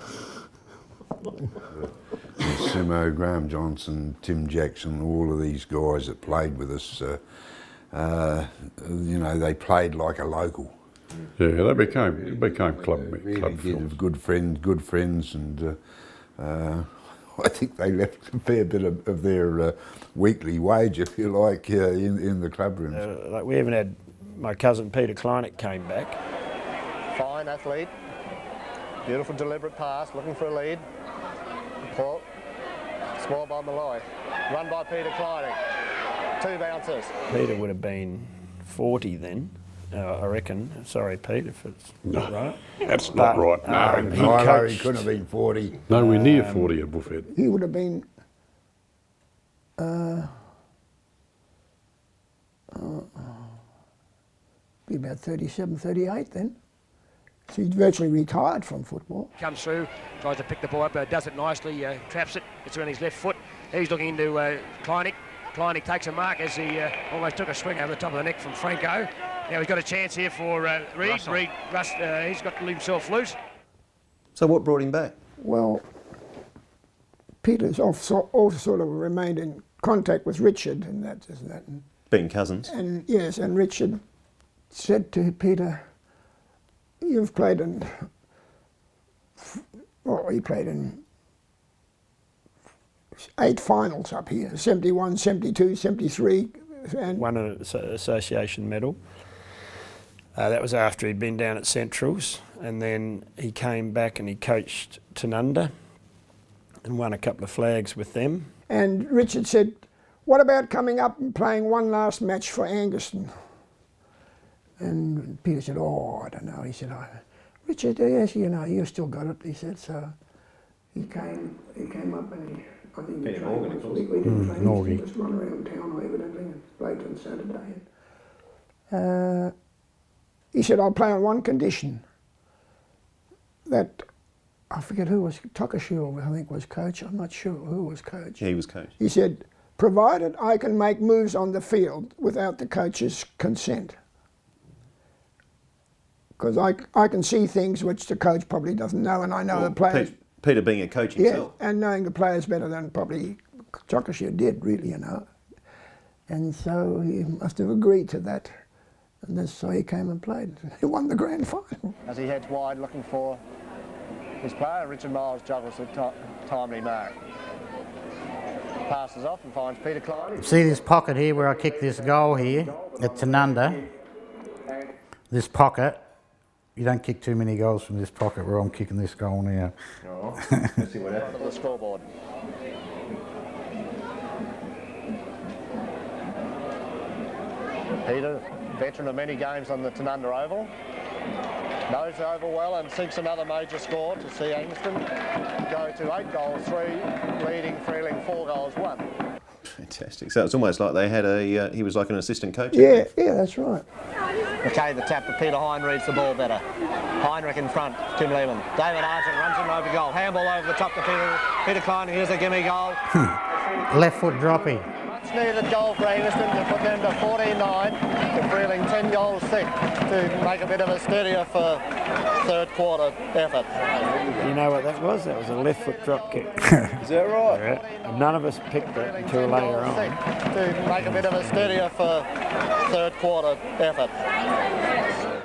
Simo, Graham Johnson, Tim Jackson, all of these guys that played with us, you know, they played like a local. Yeah, they became club Really good friends, and I think they left a fair bit of their weekly wage, if you like, in the club rooms. Like we even had my cousin Peter Kleinek came back. Fine athlete, beautiful deliberate pass, looking for a lead. Pull. Small by Malloy. Run by Peter Kleinek. 2 bounces. Peter would have been 40 then, I reckon. Sorry, Pete, if it's not right. That's not right. No, he couldn't have been 40. Nowhere near 40 at Buffett. He would have been be about 37, 38 then. So he'd virtually retired from football. Comes through, tries to pick the ball up, does it nicely, traps it, it's around his left foot. He's looking into Kleinek. Kleinek takes a mark as he almost took a swing over the top of the neck from Franco. Now he's got a chance here for Reid. Russell. Reid, he's got to leave himself loose. So what brought him back? Well, Peter's also sort of remained in contact with Richard and that. And, Being cousins. and yes, and Richard said to Peter, "You've played in," well, he played in 8 finals up here, 71, 72, 73. And won an association medal. That was after he'd been down at Centrals, and then he came back and he coached Tanunda and won a couple of flags with them. And Richard said, "What about coming up and playing one last match for Angaston?" And Peter said, "Oh, I don't know." He said, "Richard, yes, you know, you still got it." He said, so he came came up and I think he Peter trained Morgan, once of a week. We course. didn't train, Morgan. he just run around town evidently and played on Saturday. He said, I'll play on one condition, that, I forget who was, Takashiro I think was coach, I'm not sure who was coach. Yeah, he was coach. He said, provided I can make moves on the field without the coach's consent. Because I can see things which the coach probably doesn't know, and I know the players. Peter being a coach himself. Yeah, and knowing the players better than probably Takashiro did, really, you know. And so he must have agreed to that. And that's so he came and played. He won the grand final. As he heads wide looking for his player, Richard Miles juggles a timely mark. Passes off and finds Peter Klein. See this pocket here where I kicked this goal here at Tanunda? This pocket, you don't kick too many goals from this pocket where I'm kicking this goal now. Oh, let's see what happens. On the scoreboard. Peter, veteran of many games on the Tanunda Oval, knows the Oval well and seeks another major score to see Angaston go to 8 goals 3, leading Freeling 4 goals 1. Fantastic. So it's almost like they had a, he was like an assistant coach. Yeah, that's right. Okay, the tap for Peter Hine reads the ball better. Heinrich in front, Tim Lehman. David Argent runs him over goal. Handball over the top to Peter Klein. Here's a gimme goal. Left foot droppy. Much needed goal for Angaston to put them to 14-9, to Freeling 10 goals 6 to make a bit of a steadier for third quarter effort. You know what that was? That was a left foot drop kick. Is that right? Yeah. And none of us picked it until later on. To make a bit of a steadier for third quarter effort.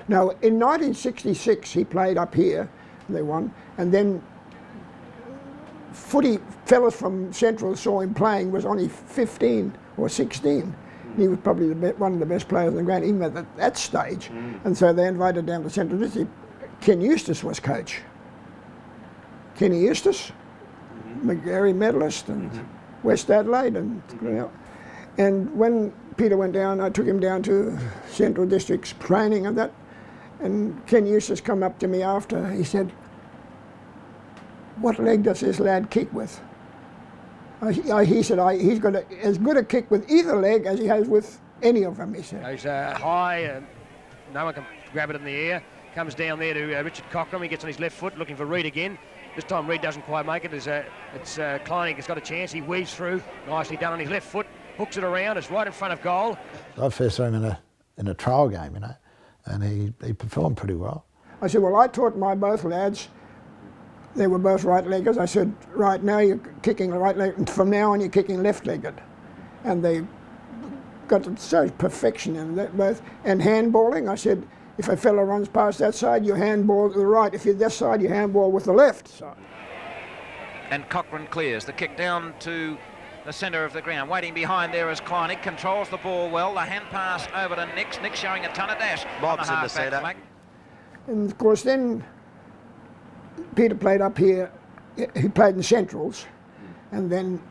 Now, in 1966, he played up here, and they won, and then footy fellas from Central saw him playing, was only 15 or 16. He was probably one of the best players in the ground, even at that stage. And so they invited down to Central District. Ken Eustace was coach. Kenny Eustace, McGarry medalist, and West Adelaide. And, you know. And when Peter went down, I took him down to Central District's training and that. And Ken Eustace come up to me after. He said, "What leg does this lad kick with?" He said, he's got as good a kick with either leg as he has with any of them, he said. Goes high, no one can grab it in the air. Comes down there to Richard Cockram. He gets on his left foot, looking for Reed again. This time Reed doesn't quite make it. It's Kleinig has got a chance. He weaves through, nicely done on his left foot, hooks it around. It's right in front of goal. I first saw him in a trial game, you know, and he performed pretty well. I said, well, I taught my both lads. They were both right-leggers. I said, right now you're kicking the right leg, and from now on you're kicking left-legged. And they got to such perfection in that both. And handballing, I said, if a fellow runs past that side, you handball to the right. If you're this side, you handball with the left side. And Cochrane clears the kick down to the centre of the ground. Waiting behind there is Kleinig, controls the ball well. The hand pass over to Nix. Nix showing a ton of dash. Bob's in the centre. And of course then Peter played up here. He played in Centrals, and then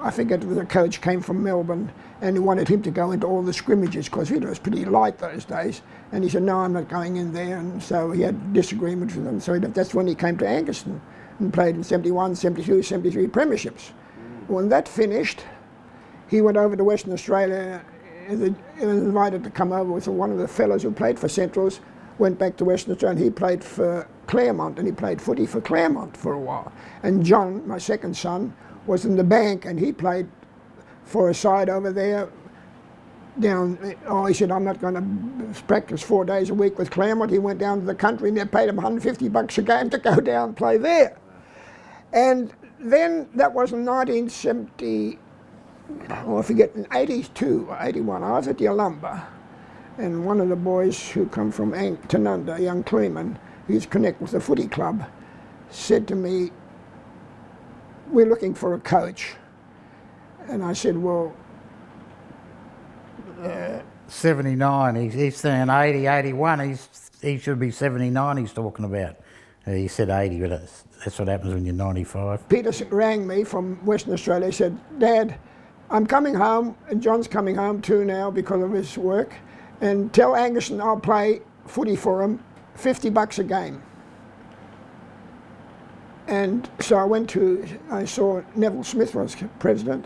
I forget the coach came from Melbourne and he wanted him to go into all the scrimmages because Peter was pretty light those days, and he said, no, I'm not going in there, and so he had disagreements with them. So that's when he came to Angaston and played in 71, 72, 73 premierships. When that finished, he went over to Western Australia. He was invited to come over with one of the fellows who played for Centrals, went back to Western Australia, and he played for Claremont, and he played footy for Claremont for a while. And John, my second son, was in the bank, and he played for a side over there down, he said, I'm not going to practice 4 days a week with Claremont. He went down to the country, and they paid him $150 a game to go down and play there. And then that was in 1970, I forget, in 82 or 81, I was at Yalumba, and one of the boys who come from Tanunda, a young Kleeman, who's connected with the footy club, said to me, we're looking for a coach. And I said, well... 79, he's saying 80, 81, he should be 79 he's talking about. He said 80, but that's what happens when you're 95. Peter rang me from Western Australia. He said, Dad, I'm coming home, and John's coming home too now because of his work, and tell Angaston I'll play footy for him, $50 a game. And so I saw Neville Smith was president.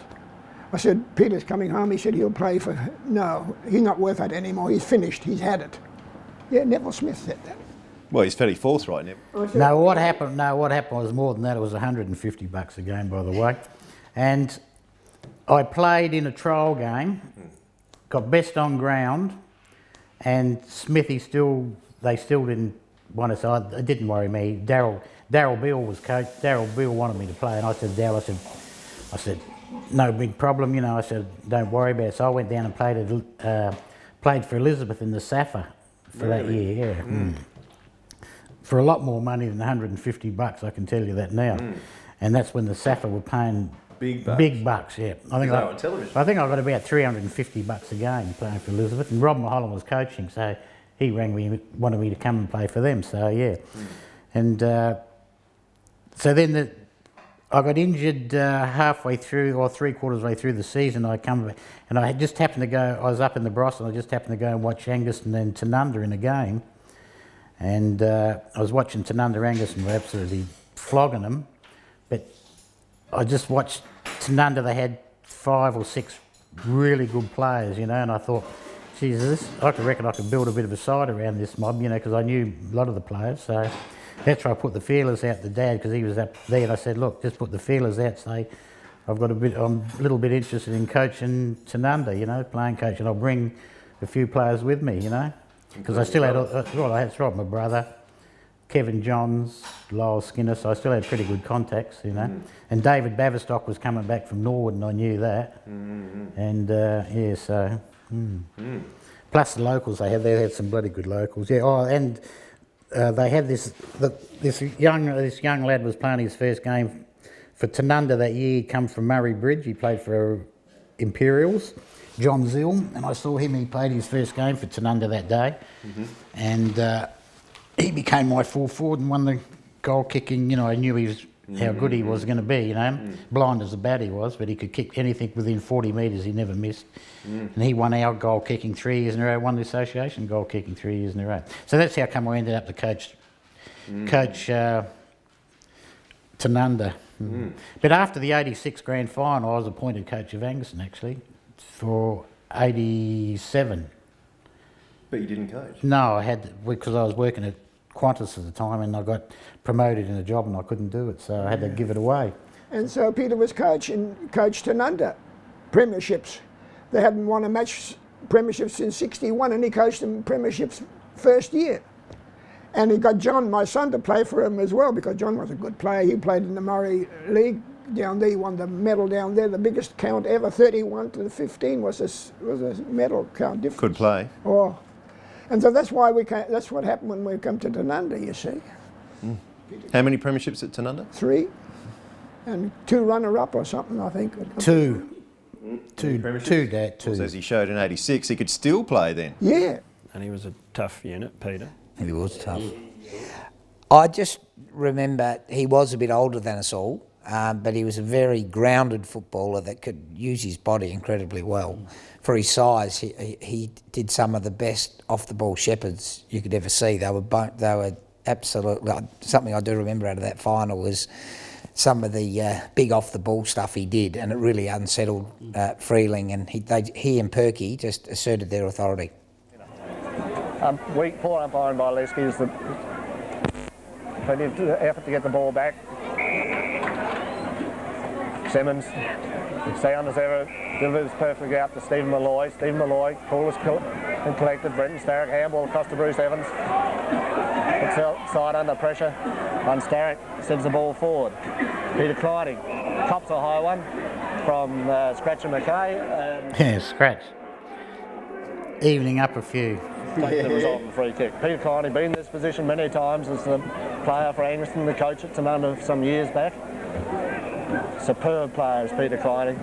I said, Peter's coming home. He said he'll play for, no, he's not worth it anymore. He's finished, he's had it. Yeah, Neville Smith said that. Well, he's fairly forthright, Neville. No, what happened was more than that. It was $150 a game, by the way. And I played in a trial game, got best on ground, and Smithy they still didn't want us. It didn't worry me. Darryl Beale was coach. Darryl Beale wanted me to play, and I said, Darryl, I said, no big problem, you know. I said, don't worry about it. So I went down and played for Elizabeth in the SAFA for that year. Yeah. For a lot more money than $150, I can tell you that now. And that's when the SAFA were paying big bucks. Yeah. I think I got about $350 a game playing for Elizabeth, and Rob Mulholland was coaching, so he rang me, wanted me to come and play for them. So yeah, and so then I got injured halfway through or 3/4 way through the season. I come back, and I just happened to go. I was up in the Bros, and I just happened to go and watch Angaston and Tanunda in a game. And I was watching Tanunda Angaston were absolutely flogging them, but I just watched Tanunda. They had 5 or 6 really good players, you know, and I thought, Jesus, I reckon I could build a bit of a side around this mob, you know, because I knew a lot of the players. So that's why I put the feelers out to Dad, because he was up there, and I said, look, just put the feelers out, say, I'm a little bit interested in coaching Tanunda, you know, playing coach, and I'll bring a few players with me, you know. Because I still had, I had my brother, Kevin Johns, Lyle Skinner, so I still had pretty good contacts, you know. And David Baverstock was coming back from Norwood, and I knew that. And yeah, so. Plus the locals they had some bloody good locals. Yeah. Oh, and they had this young lad was playing his first game for Tanunda that year. He'd come from Murray Bridge. He played for Imperials. John Zill, and I saw him, he played his first game for Tanunda that day, and he became my full forward and won the goal kicking. You know, I knew how good he was going to be, you know, blind as a bat he was, but he could kick anything within 40 metres, he never missed. And he won our goal kicking 3 years in a row, won the association goal kicking 3 years in a row. So that's how come I ended up to coach Tanunda. But after the 86 grand final, I was appointed coach of Angaston actually, for 87. But you didn't coach? No, I had, because I was working at Qantas at the time, and I got promoted in a job and I couldn't do it, so I had to give it away. And so Peter was coached Tanunda premierships. They hadn't won a match premiership since '61, and he coached them premierships first year. And he got John, my son, to play for him as well, because John was a good player. He played in the Murray League down there. He won the medal down there, the biggest count ever. 31 to 15 was a medal count difference. Could play. Oh, and so that's why that's what happened when we come to Tanunda, you see. How many premierships at Tanunda? 3, and 2 runner-up or something, I think. 2. Two, Dad. Well, as he showed in '86, he could still play then. Yeah. And he was a tough unit, Peter. He was tough. I just remember he was a bit older than us all, but he was a very grounded footballer that could use his body incredibly well. For his size, he did some of the best off-the-ball shepherds you could ever see. They were absolutely, something I do remember out of that final was some of the big off-the-ball stuff he did, and it really unsettled Freeling, and he and Perky just asserted their authority. Weak, poor umpiring by Leskies. Plenty of effort to get the ball back. Simmons, sound as ever, delivers perfectly out to Stephen Malloy. Stephen Malloy, cool and collected. Brenton Starrick, handball across to Bruce Evans. Puts outside under pressure on Starrick, sends the ball forward. Peter Clining cops a high one from Scratch and McKay. Yeah, Scratch. Evening up a few. Take the result in the free kick. Peter Clining been in this position many times as the player for Angaston, the coach at Tanunda some years back. Superb player is Peter Clining.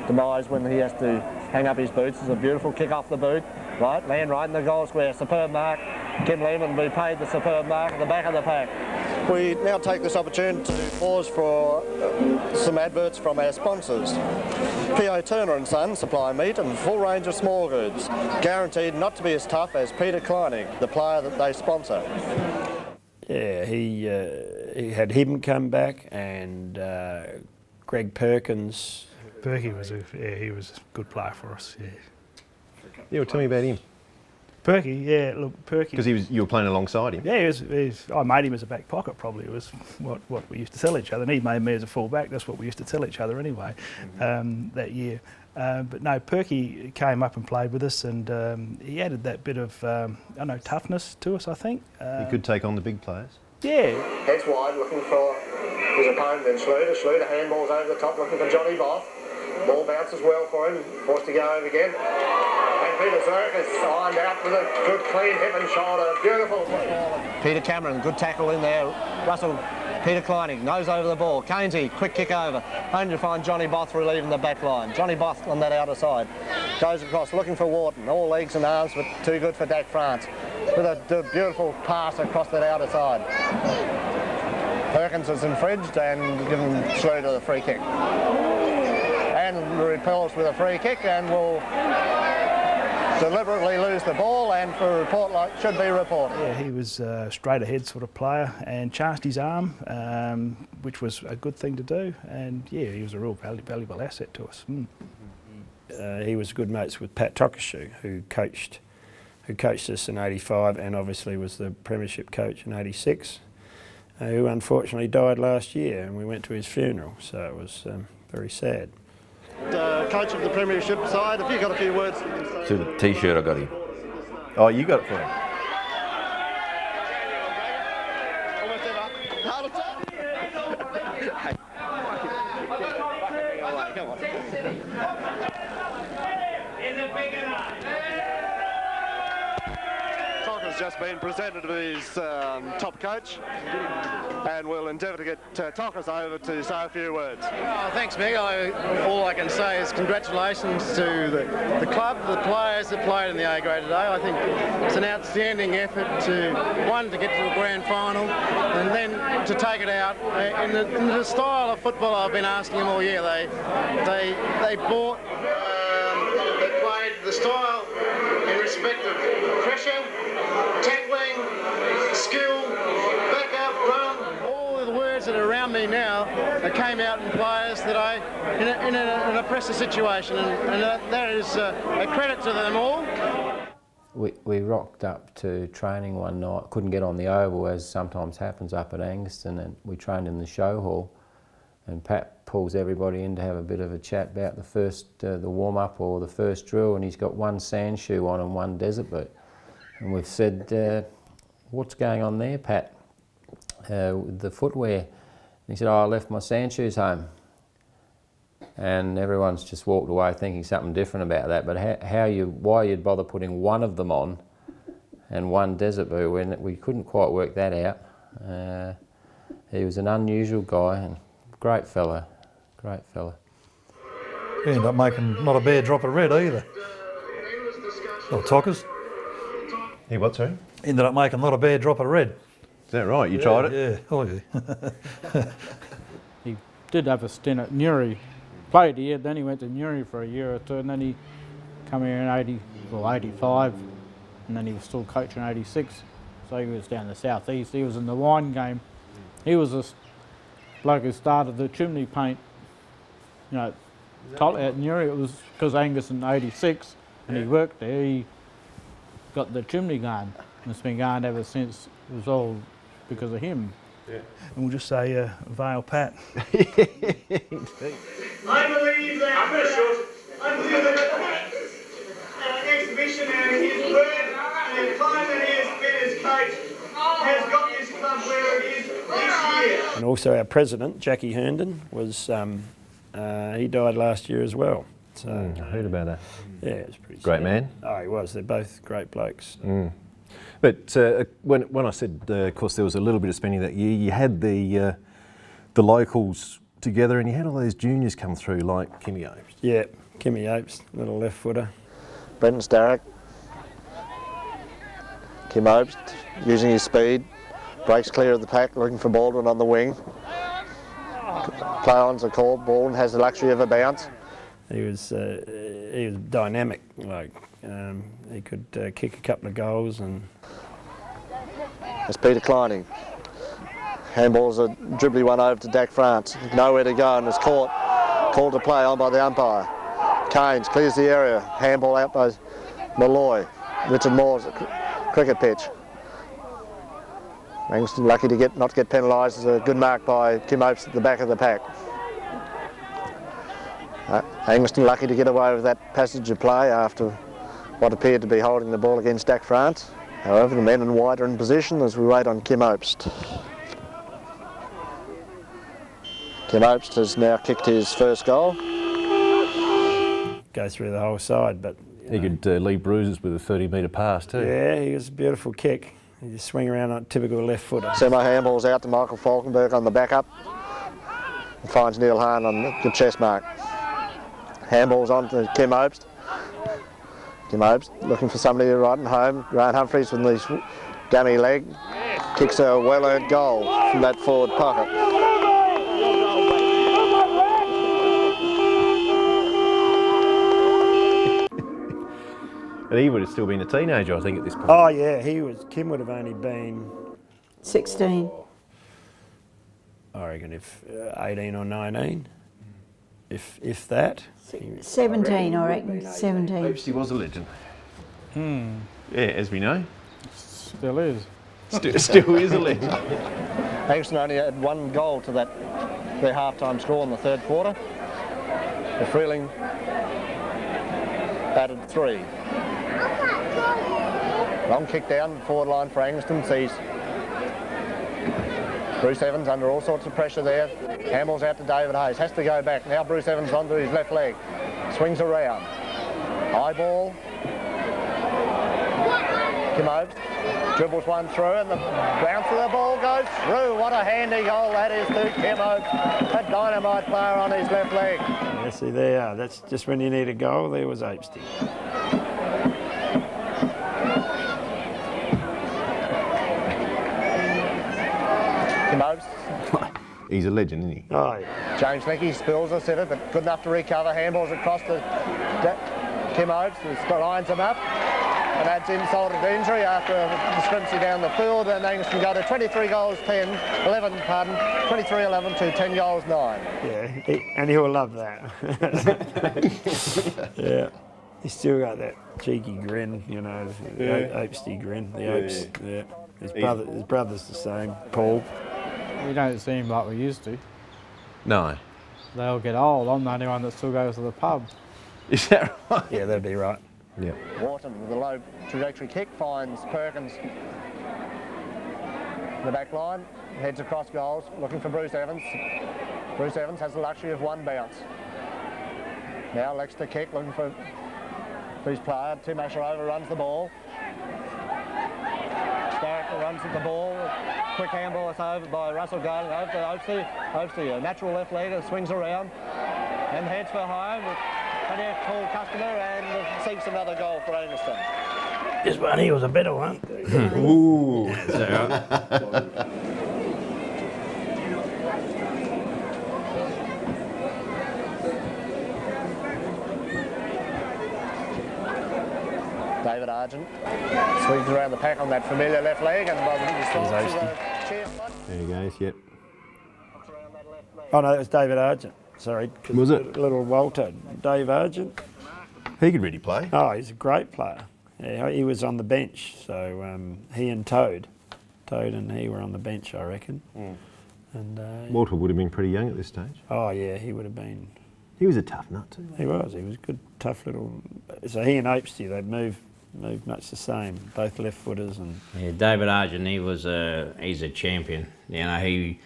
Demise when he has to hang up his boots. It's a beautiful kick off the boot. Right, land right in the goal square. Superb mark. Kim Lehman will be paid the superb mark at the back of the pack. We now take this opportunity to pause for some adverts from our sponsors. P.O. Turner and Son supply meat and a full range of small goods, guaranteed not to be as tough as Peter Clining, the player that they sponsor. Yeah, he had him come back, and Greg Perkins. Perky was he was a good player for us. Yeah. Yeah, well, tell me about him. Perky, yeah, look, Perky. Because you were playing alongside him. Yeah, I made him as a back pocket. Probably was what we used to tell each other, and he made me as a full back. That's what we used to tell each other anyway. That year. But no, Perky came up and played with us, and he added that bit of toughness to us, I think. He could take on the big players. Yeah. Heads wide, looking for his opponent in Schluter. Schluter handballs over the top, looking for Johnny Both. Ball bounces well for him, forced to go over again. And Peter Zerk is signed out with a good clean hip and shoulder. Beautiful football. Peter Cameron, good tackle in there. Peter Kleinig, nose over the ball. Keynesy, quick kick over. Only to find Johnny Both relieving the back line. Johnny Both on that outer side. Goes across, looking for Wharton. All legs and arms, but too good for Dak France. With a beautiful pass across that outer side. Perkins is infringed and given Schluter the free kick. And repels with a free kick and will deliberately lose the ball, and for a report like should be reported. Yeah, he was a straight ahead sort of player and charged his arm, which was a good thing to do, and yeah, he was a real valuable asset to us. He was good mates with Pat Tokashu, who coached us in '85 and obviously was the premiership coach in '86, who unfortunately died last year, and we went to his funeral, so it was very sad. Coach of the premiership side, have you got a few words? To the T-shirt I got him. Oh, you got it for him? Has just been presented to his top coach, and we'll endeavour to get Tockers over to say a few words. Oh, thanks, Meg. All I can say is congratulations to the club, the players that played in the A grade today. I think it's an outstanding effort to get to the grand final, and then to take it out in the style of football I've been asking them all year. They bought, they played the style in respect of pressure, tackling, skill, backup, run, all the words that are around me now that came out in players that in a pressure situation, and that is a credit to them all. We rocked up to training one night, couldn't get on the oval as sometimes happens up at Angaston, and we trained in the show hall, and Pat pulls everybody in to have a bit of a chat about the warm-up or the first drill, and he's got one sand shoe on and one desert boot. And we've said, what's going on there, Pat, with the footwear? And he said, oh, I left my sand shoes home. And everyone's just walked away thinking something different about that. But why you'd bother putting one of them on and one desert boot when we couldn't quite work that out. He was an unusual guy and great fella, great fella. He ended up making not a bad drop of red either. Or Tockers. He what, sorry? Ended up making not a bad drop of red. Is that right? You tried it? Yeah, oh yeah. He did have a stint at Newry. Played here, then he went to Newry for a year or two, and then he come here in 85, and then he was still coaching in 86. So he was down the southeast. He was in the wine game. He was a bloke who started the chimney paint. You know, at Newry it was because Angus in 86, and he worked there. He got the chimney going, and it's been going ever since. It was all because of him. Yeah. And we'll just say, Vale Pat. I believe that exhibition and his work and the time that he has been as coach has got this club where it is this year. And also our president, Jackie Herndon, was he died last year as well. So, I heard about that. Yeah, it was pretty great sad. man. Oh, he was. They're both great blokes. But when I said, of course, there was a little bit of spending that year, you had the locals together, and you had all those juniors come through, like Kimmy Opes. Yeah, Kimmy Opes, little left footer. Brenton Starrick, Kim Opes, using his speed, breaks clear of the pack, looking for Baldwin on the wing. Play on's a call. Baldwin has the luxury of a bounce. He was dynamic. Like he could kick a couple of goals. And it's Peter Kleining, Handball's a dribbly one over to Dak France. Nowhere to go and is caught. Called to play on by the umpire. Keynes clears the area. Handball out by Malloy. Richard Moore's cricket pitch. Angaston lucky to not get penalised. It's a good mark by Kim Opes at the back of the pack. Angaston lucky to get away with that passage of play after what appeared to be holding the ball against Dak France. However, the men in white are in position as we wait on Kim Opes. Kim Opes has now kicked his first goal. Go through the whole side, but he could leave bruises with a 30-metre pass too. Yeah, he was a beautiful kick. He just swing around on typical left footer. Semi-handball's out to Michael Falkenberg on the backup. And finds Neil Hahn on the chest mark. Handball's on to Kim Opes. Kim Opes looking for somebody right at home. Grant Humphreys with his dummy leg kicks a well-earned goal from that forward pocket. And he would have still been a teenager, I think, at this point. Oh yeah, Kim would have only been 16. I reckon if 18 or 19, if that. 17, I reckon. 17. He was a legend. Hmm. Yeah, as we know. Still is. Still is a legend. Angaston only had one goal to their half-time score in the third quarter. The Freeling batted 3. Long kick down, forward line for Angaston, sees Bruce Evans under all sorts of pressure there. Handball's out to David Hayes, has to go back. Now Bruce Evans onto his left leg, swings around. High ball. Kim Opes dribbles one through and the bounce of the ball goes through. What a handy goal that is to Kim Opes. A dynamite player on his left leg. Yeah, see there you are. That's just when you need a goal, there was Opesty. Kim Opes. He's a legend, isn't he? Oh, yeah. James Leckie spills a sitter, but good enough to recover. Handballs across to Kim Opes, who lines him up and adds insult to injury after a discrepancy down the field, and Angaston go to 23 goals 10, 23-11 to 10 goals 9. Yeah, and he'll love that. Yeah, he's still got that cheeky grin, you know, the Opesty grin, the Opes. Yeah. His brother's the same, Paul. We don't seem like we used to. No. They all get old. I'm the only one that still goes to the pub. Is that right? Yeah, that'd be right. Yeah. Wharton with a low trajectory kick finds Perkins in the back line, heads across goals, looking for Bruce Evans. Bruce Evans has the luxury of one bounce. Now Lex to kick, looking for his player. Timasher overruns the ball. Starrick runs at the ball. Quick handball is over by Russell Garden over to Opesty, a natural left legger, swings around and heads for home. Plenty of tall customer and seeks another goal for Angaston. This one here was a better one. Ooh. David Argent swings around the pack on that familiar left leg and by the chair spot. There he goes, yep. Oh no, that was David Argent. Sorry. Was it? Little Walter. Dave Argent. He could really play. Oh, he's a great player. Yeah, he was on the bench, so he and Toad and he were on the bench, I reckon. Mm. And Walter would have been pretty young at this stage. oh yeah, he would have been. He was a tough nut too. He was good, tough little. So he and Opesty, they moved much the same, both left footers and. Yeah, David Argent, he's a champion. You know, he.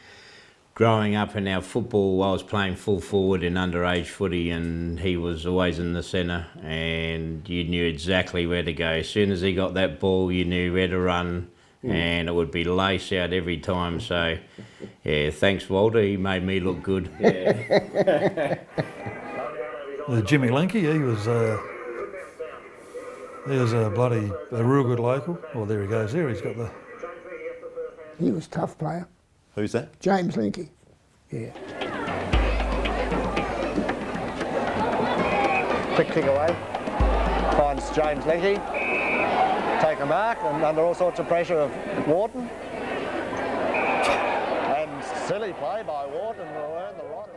Growing up in our football, I was playing full forward in underage footy and he was always in the centre and you knew exactly where to go. As soon as he got that ball, you knew where to run and it would be lace out every time. So, yeah, thanks Walter, he made me look good. Yeah. Jimmy Linky, he was a real good local. Oh, there he goes there, he's got the... He was a tough player. Who's that? James Linky. Yeah. Quick kick away. Finds James Linky. Take a mark and under all sorts of pressure of Wharton. And Silly play by Wharton to earn the right.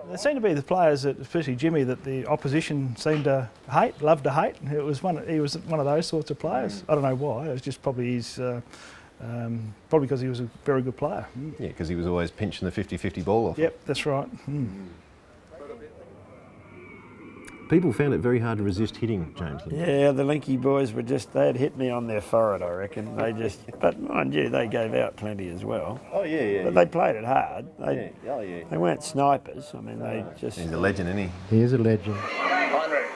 There seemed to be the players, that, especially Jimmy, that the opposition seemed to hate, loved to hate. He was one of those sorts of players. I don't know why. It was just probably his, probably because he was a very good player. Yeah, because he was always pinching the 50-50 ball off. Yep, that's right. People found it very hard to resist hitting James Linky. Yeah, the Linky boys were they'd hit me on their forehead, I reckon. But mind you, they gave out plenty as well. Oh, yeah. But they played it hard. Yeah. They weren't snipers. I mean, they just... He's a legend, isn't he? He is a legend. Heinrich,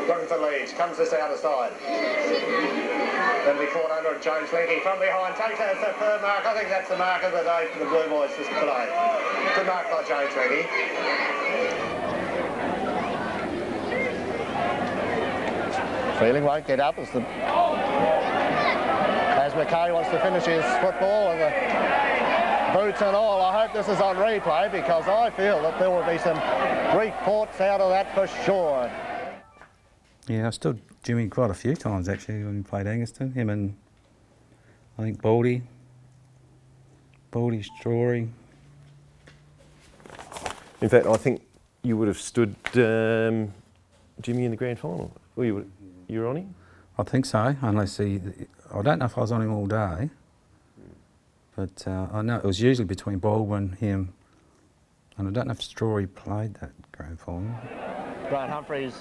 looking for leads, comes this outer side. Then be caught under James Linky from behind, takes out the third mark. I think that's the mark of the day for the Blue Boys this today. Good mark by James Linky. Feeling won't get up as McKay wants to finish his football and the boots and all. I hope this is on replay because I feel that there will be some reports out of that for sure. Yeah, I stood Jimmy quite a few times actually when he played Angaston. Him and I think Baldy, Strawry. In fact, I think you would have stood Jimmy in the grand final. Well, you were on him? I think so, unless I don't know if I was on him all day, but I know it was usually between Baldwin, him, and I don't know if Strawry played that grand final. Grant Humphreys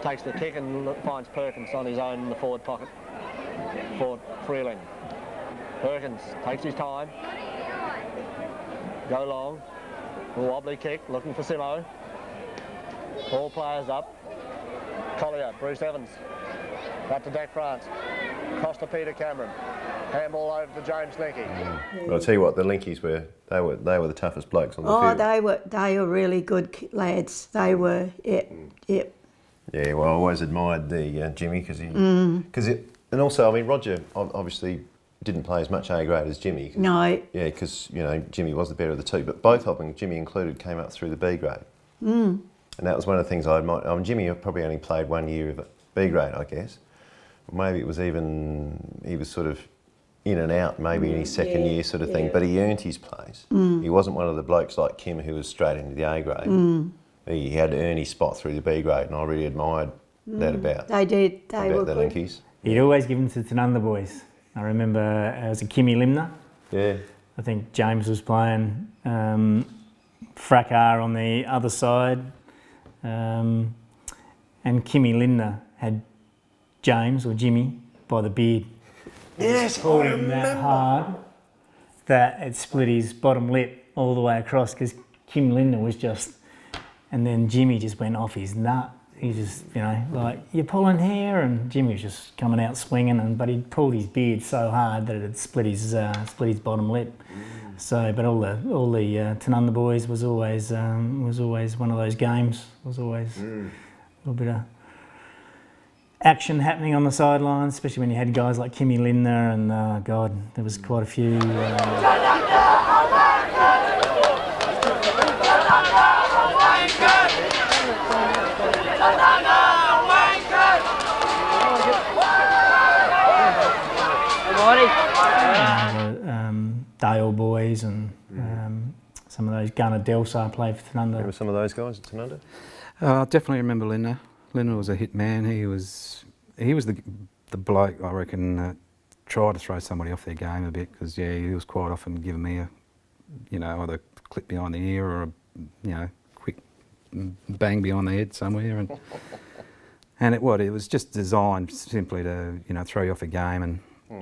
takes the kick and finds Perkins on his own in the forward pocket for Freeling. Perkins takes his time, go long, a wobbly kick, looking for Simo. All players up. Collier, Bruce Evans, back to Dak France, cross to Peter Cameron, handball over to James Linky. Well, I'll tell you what, the Linkies they were the toughest blokes on the field. They were really good lads. They were, yep. Yeah, well, I always admired the Jimmy because and also, I mean, Roger obviously didn't play as much A grade as Jimmy. No. Yeah, because Jimmy was the better of the two, but both of them, Jimmy included, came up through the B grade. And that was one of the things I admired. I mean, Jimmy probably only played 1 year of B grade, I guess. Maybe it was he was sort of in and out, maybe in his second year sort of thing, but he earned his place. He wasn't one of the blokes like Kim who was straight into the A grade. He had to earn his spot through the B grade, and I really admired that about They did. They were the Linkies. He'd always give them to the Tanunda boys. I remember it was a Kimmy Limner. Yeah. I think James was playing Fraccar on the other side. And Kimmy Lindner had James or Jimmy by the beard. Yes, pulled him that hard that it split his bottom lip all the way across because Kim Lindner was just, and then Jimmy just went off his nut. He just, like, you're pulling hair, and Jimmy was just coming out swinging, but he'd pulled his beard so hard that it had split his bottom lip. So, but all the Tanunda boys was always one of those games. It was always a little bit of action happening on the sidelines, especially when you had guys like Kimmy Lindner and God, there was quite a few. Dale boys and some of those Gunnar Delsar played for Tanunda. Remember some of those guys at Tanunda? I definitely remember Lindner. Lindner was a hit man. He was the bloke, I reckon, tried to throw somebody off their game a bit because he was quite often giving me a, either clip behind the ear or a, quick bang behind the head somewhere, and it was just designed simply to throw you off a game and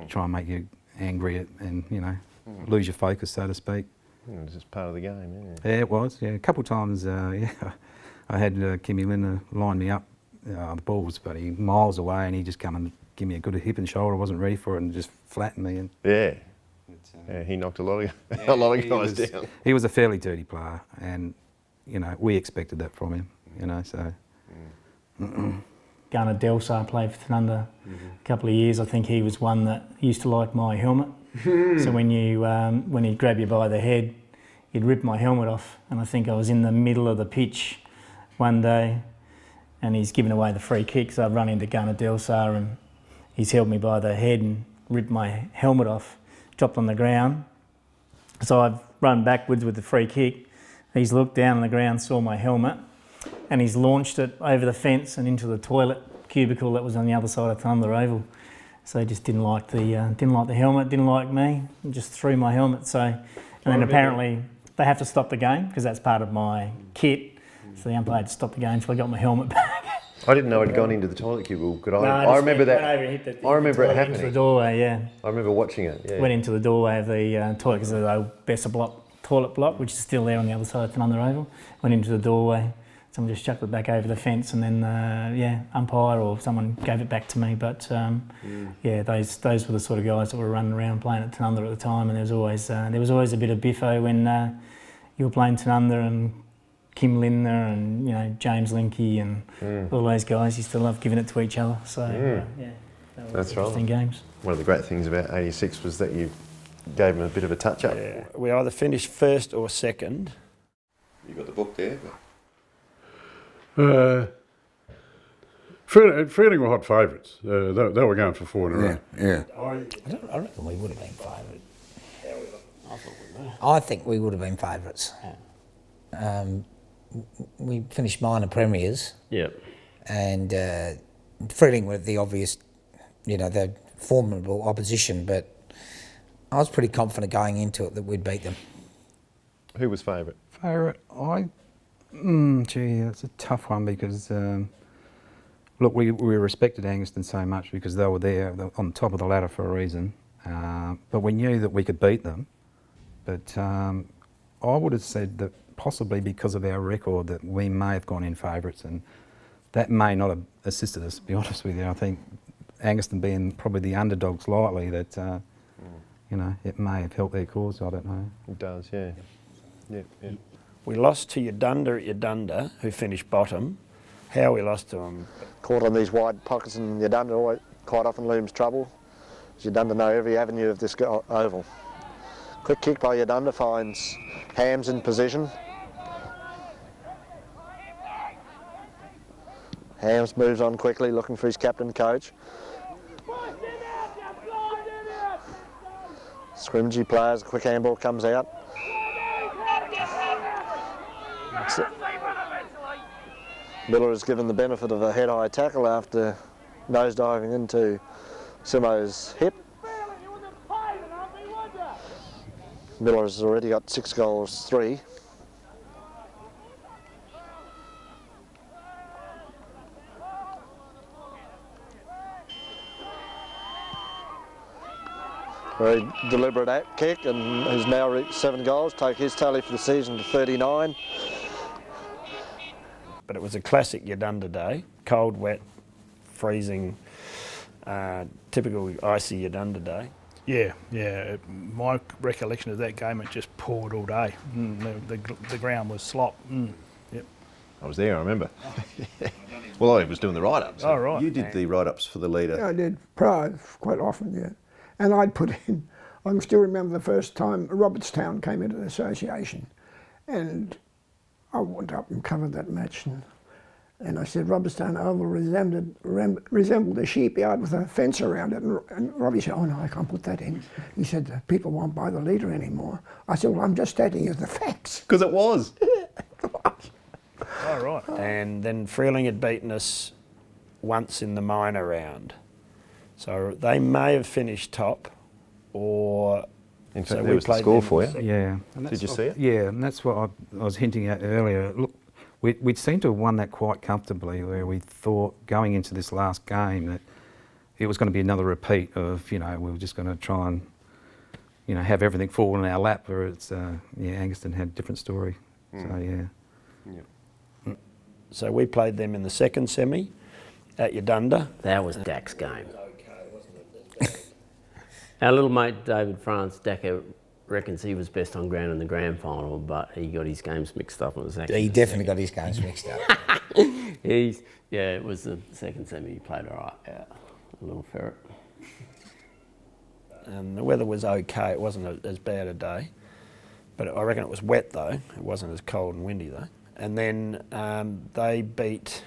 try and make you angry and lose your focus, so to speak. It was just part of the game, Yeah, it was. Yeah, a couple of times. I had Kimmy Lindner line me up the balls, but he miles away, and he just come and give me a good hip and shoulder. I wasn't ready for it, and just flattened me. And yeah, he knocked a lot of guys down. He was a fairly dirty player, and we expected that from him. So. Gunnar Delsar played for Tanunda a couple of years. I think he was one that used to like my helmet. So when he'd grab you by the head, he'd rip my helmet off. And I think I was in the middle of the pitch one day, and he's given away the free kick. So I've run into Gunnar Delsar, and he's held me by the head and ripped my helmet off, dropped on the ground. So I've run backwards with the free kick. He's looked down on the ground, saw my helmet, and he's launched it over the fence and into the toilet cubicle that was on the other side of Tanunda Oval. So he just didn't like the helmet, didn't like me, and just threw my helmet. So, and then apparently they have to stop the game because that's part of my kit. So the umpire had to stop the game until I got my helmet back. I didn't know it had gone into the toilet cubicle. I remember that. Went over and hit I remember it happening. Into the doorway, yeah. I remember watching it. Yeah. Went into the doorway of the toilet because of the old Besser toilet block, which is still there on the other side of Tanunda Oval. Went into the doorway. Someone just chucked it back over the fence, and then umpire or someone gave it back to me. But yeah, those were the sort of guys that were running around playing at Tanunda at the time, and there was always a bit of biffo when you were playing Tanunda, and Kim Lindner and James Linke and all those guys used to love giving it to each other. So yeah, that's interesting right. games. One of the great things about '86 was that you gave them a bit of a touch up. Yeah. We either finished first or second. You got the book there. Feeling were hot favourites. They were going for 4 in a row. Yeah. I reckon we would have been favourite. I think we would have been favourites. We finished minor premiers. Yep. And Freeling were the obvious, the formidable opposition, but I was pretty confident going into it that we'd beat them. Who was favourite? Favourite? Gee, that's a tough one because, look, we respected Angaston so much because they were there on top of the ladder for a reason. But we knew that we could beat them. But I would have said that possibly because of our record that we may have gone in favourites, and that may not have assisted us, to be honest with you. I think Angaston being probably the underdog slightly, that it may have helped their cause. I don't know. It does, yeah. Yeah. We lost to Yadunda at Yadunda, who finished bottom. How we lost to them? Caught on these wide pockets, and Yadunda quite often looms trouble. Yadunda know every avenue of this oval. Quick kick by Yadunda finds Hams in position. Hams moves on quickly, looking for his captain coach. Scrimgy players, a quick handball comes out. Miller is given the benefit of a head-high tackle after nosediving into Simo's hip. Miller has already got 6 goals, 3. Very deliberate kick, and has now reached 7 goals, take his tally for the season to 39. But it was a classic Yadunda day, cold, wet, freezing, typical icy Yadunda day. Yeah. My recollection of that game, it just poured all day. The ground was slop. Yep. I was there, I remember. Well, I was doing the write-ups. Oh, right. You did the write-ups for the leader. Yeah, I did prize quite often, yeah. And I'd put in, I can still remember the first time Robertstown came into the association, and I went up and covered that match, and I said Robertstown Oval resembled a sheepyard with a fence around it, and Robbie said, oh no, I can't put that in. He said, people won't buy the leader anymore. I said, well, I'm just stating you the facts. Because it was. Oh, right. And then Freeling had beaten us once in the minor round. So they may have finished top, or... In fact, there was the score for you. Yeah. Did you see it? Yeah, and that's what I was hinting at earlier. Look, we'd seemed to have won that quite comfortably, where we thought going into this last game that it was going to be another repeat of, we were just going to try and, have everything fall in our lap, where it's, Angaston had a different story. So, yeah. So we played them in the second semi at Yadunda. That was Dak's game. Our little mate David France, Daka, reckons he was best on ground in the grand final, but he got his games mixed up. It was actually He definitely got his games mixed up. It was the second semi. He played all right. Yeah, a little ferret. And the weather was okay. It wasn't as bad a day, but I reckon it was wet though. It wasn't as cold and windy though. And then they beat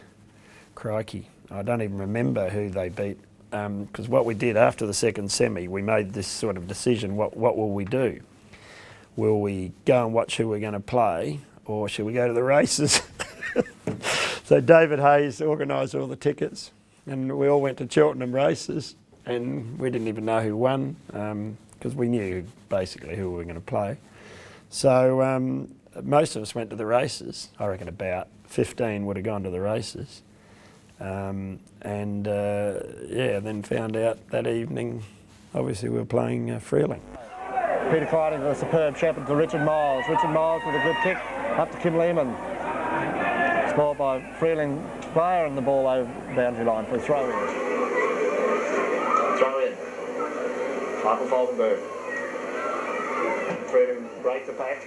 Crikey. I don't even remember who they beat. Because what we did after the second semi, we made this sort of decision, what will we do? will we go and watch who we're going to play, or should we go to the races? So David Hayes organised all the tickets, and we all went to Cheltenham races, and we didn't even know who won, because we knew basically who we were going to play. So most of us went to the races. I reckon about 15 would have gone to the races. Yeah, then found out that evening, obviously we were playing Freeling. Peter Clyde with a superb shepherd to Richard Miles. Richard Miles with a good kick up to Kim Lehman. Scored by Freeling player, and the ball over the boundary line for a throw in. Throw in. Michael Falkenberg. Freeling break the pack.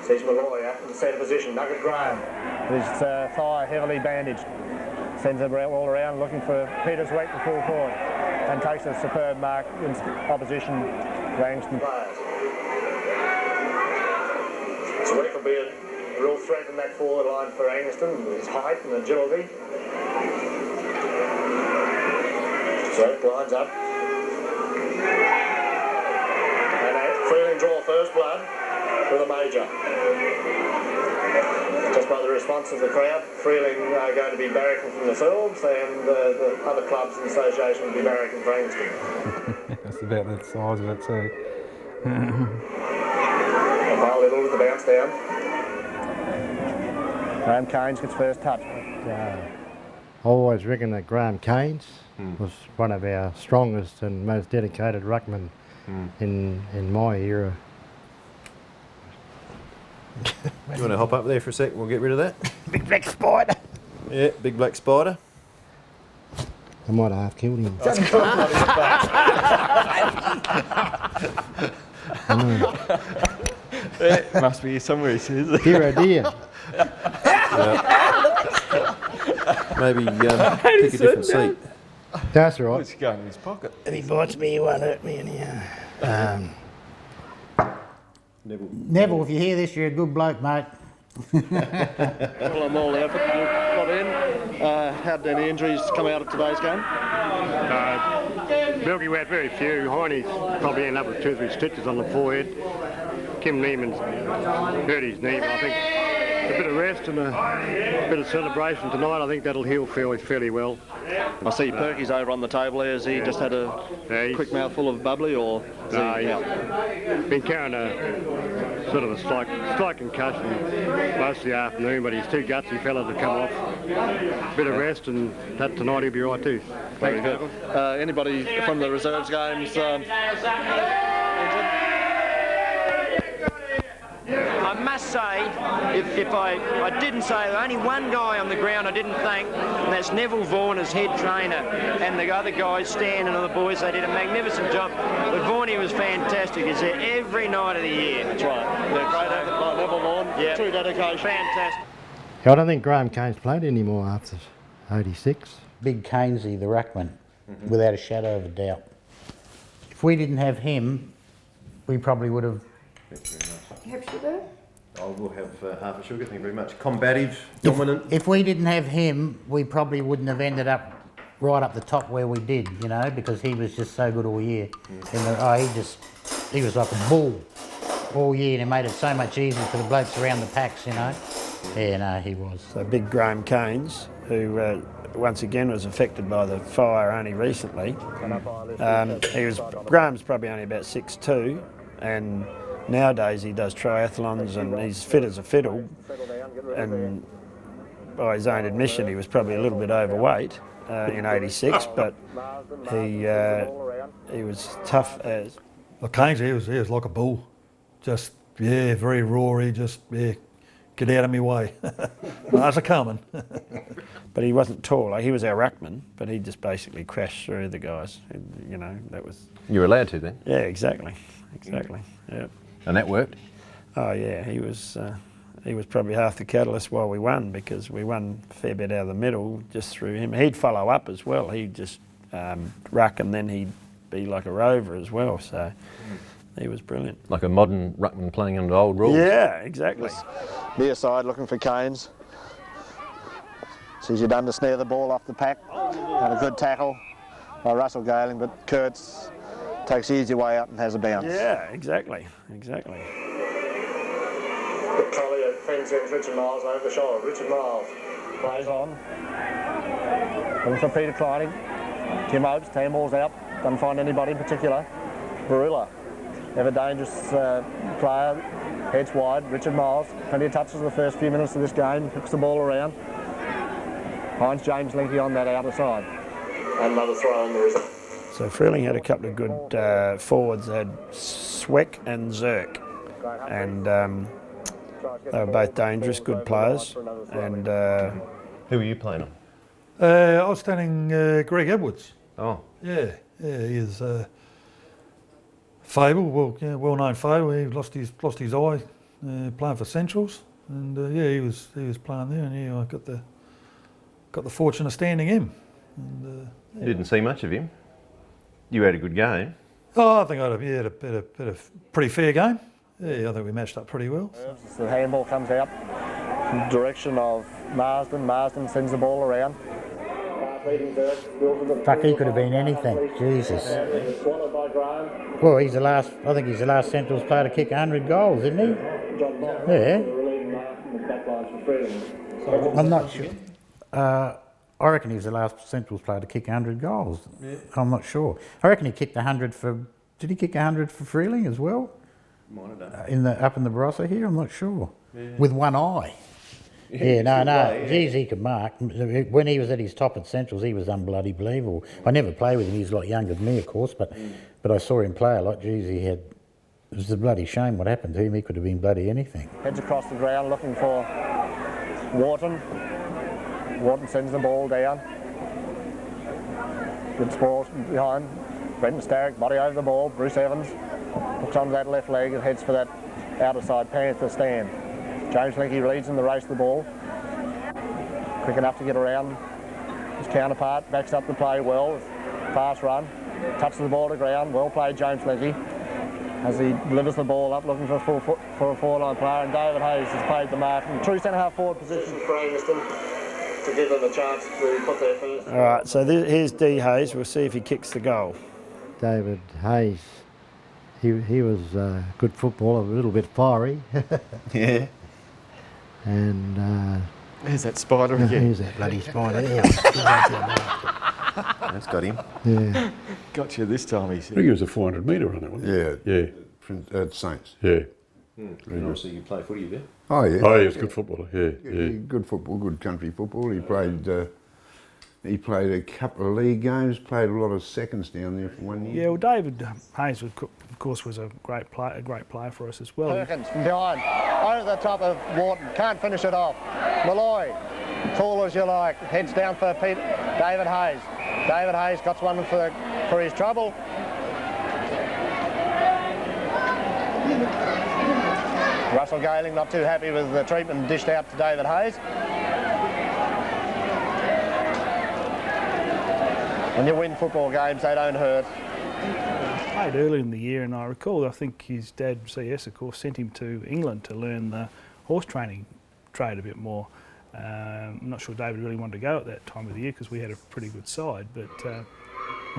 Sees Malloy out in the centre position. Nugget Graham. His thigh heavily bandaged. Sends him all around looking for Peter's weight to full court, and takes a superb mark in opposition to Angaston players. So Rick will be a real threat in that forward line for Angaston with his height and agility. So lines up. And Freeling draw first blood with a major. Just by the response of the crowd, Freeling are going to be barracking from themselves, and the other clubs in the association will be barracking for Angaston. That's about the size of it too. A little with the bounce down. Graham Caines gets first touch. I always reckon that Graham Caines was one of our strongest and most dedicated ruckmen in my era. Do you want to hop up there for a sec? We'll get rid of that. Big black spider. Yeah, big black spider. I might have half killed him. It must be somewhere, he says. Dear, oh dear. Maybe pick a different seat. That's right. It's going in his pocket. If he bites me, he won't hurt me anyhow. Neville, if you hear this, you're a good bloke, mate. Well, I'm all effort you got in. How did any injuries come out of today's game? Milky we had very few. Heine's probably ended up with 2 or 3 stitches on the forehead. Kim Neiman's hurt his knee, but I think a bit of rest and a bit of celebration tonight, I think that'll heal fairly well. I see Perky's over on the table there. Has he just had a quick mouthful of bubbly, or is he out? Been carrying a sort of a slight concussion most of the afternoon, but he's too gutsy fella to come off. A bit of rest, and that tonight he'll be right too. Very good. Anybody from the reserves games injured? I must say, if I didn't say, there was only one guy on the ground I didn't thank, and that's Neville Vaughan as head trainer, and the other guys, Stan and the boys, they did a magnificent job. But Vaughanie was fantastic. He's there every night of the year. That's right. Yeah, great effort by Neville Vaughan. Yeah. True dedication. Fantastic. I don't think Graham Caines played anymore after '86. Big Cainesy, the ruckman, without a shadow of a doubt. If we didn't have him, we probably would have... Have sugar? I will have half a sugar, thank you very much. Combative, dominant. If we didn't have him, we probably wouldn't have ended up right up the top where we did, you know, because he was just so good all year. He was like a bull all year, and he made it so much easier for the blokes around the packs, you know. Yeah, no, he was. So big Graham Caines, who once again was affected by the fire only recently. Graham's probably only about 6'2", and nowadays he does triathlons and he's fit as a fiddle, and by his own admission he was probably a little bit overweight in '86, but he was tough as... Well, Caines, he was like a bull. Just, yeah, very roary, just, yeah, get out of my way. That's a coming. But he wasn't tall. Like, he was our ruckman, but he just basically crashed through the guys. You know, that was... You were allowed to then? Yeah, exactly, yeah. And that worked? Oh yeah, he was probably half the catalyst why we won, because we won a fair bit out of the middle just through him. He'd follow up as well. He'd just ruck, and then he'd be like a rover as well. So he was brilliant. Like a modern ruckman playing under old rules. Yeah, exactly. Near side looking for Caines. Sees you done to snare the ball off the pack. Had a good tackle by Russell Galing, but Kurtz takes the easy way out and has a bounce. Yeah, exactly. Collier fends in Richard Miles over the shoulder. Richard Miles plays on. Looking for Peter Kleining. Tim Oates, 10 balls out. Doesn't find anybody in particular. Barilla, ever dangerous player, heads wide. Richard Miles, plenty of touches in the first few minutes of this game. Hooks the ball around. Finds James Linky on that outer side. And another throw in the result. So Freeling had a couple of good forwards. They had Sweck and Zirk. And they were both dangerous, good players. And who were you playing on? I was standing Greg Edwards. Oh. Yeah, he is Fable, well-known Fable. He lost his eye playing for Centrals, and he was playing there, and I got the fortune of standing him. And, You didn't see much of him. You had a good game. Oh, I think I had a pretty fair game. Yeah, I think we matched up pretty well. So the handball comes out in the direction of Marsden. Marsden sends the ball around. Fuck, he could have been anything. Jesus. Well, I think he's the last Centrals player to kick 100 goals, isn't he? Yeah. I'm not sure. I reckon he was the last Centrals player to kick 100 goals. Yeah. I'm not sure. I reckon he kicked 100 for... Did he kick 100 for Freeling as well? Might have done. Up in the Barossa here? I'm not sure. Yeah. With one eye. Yeah, no. Geez, he could mark. When he was at his top at Centrals, he was unbloody believable. I never played with him. He was a lot younger than me, of course, but I saw him play a lot. Geez, it was a bloody shame what happened to him. He could have been bloody anything. Heads across the ground looking for Wharton. Wharton sends the ball down. Good sport behind. Brenton Starrick, body over the ball. Bruce Evans hooks onto that left leg and heads for that outer side Panther stand. James Linky leads in the race the ball. Quick enough to get around his counterpart. Backs up the play well. Fast run. Touches the ball to ground. Well played, James Linky. As he delivers the ball up, looking for a four-line player, and David Hayes has played the mark in true centre-half forward position for Angaston to give them a chance to put their first. all right, so here's D Hayes. We'll see if he kicks the goal. David Hayes, he was a good footballer, a little bit fiery. Yeah. And there's that spider again. Here's that bloody spider there. That's got him. Yeah. Got you this time, he I said. think he was a 400 metre runner, wasn't he? Yeah. At Saints. Yeah. And obviously you play footy there. Oh, yeah. Oh, he was a good footballer, yeah. Good football, good country football. He played a couple of league games, played a lot of seconds down there for 1 year. Yeah, well, David Hayes, of course, was a great player for us as well. Perkins from behind, over the top of Wharton, can't finish it off. Malloy, tall as you like, heads down for David Hayes. David Hayes got one for his trouble. Russell Galing not too happy with the treatment dished out to David Hayes. When you win football games, they don't hurt. Played early in the year, and I recall, I think his dad, CS, of course, sent him to England to learn the horse training trade a bit more. I'm not sure David really wanted to go at that time of the year because we had a pretty good side, but... well,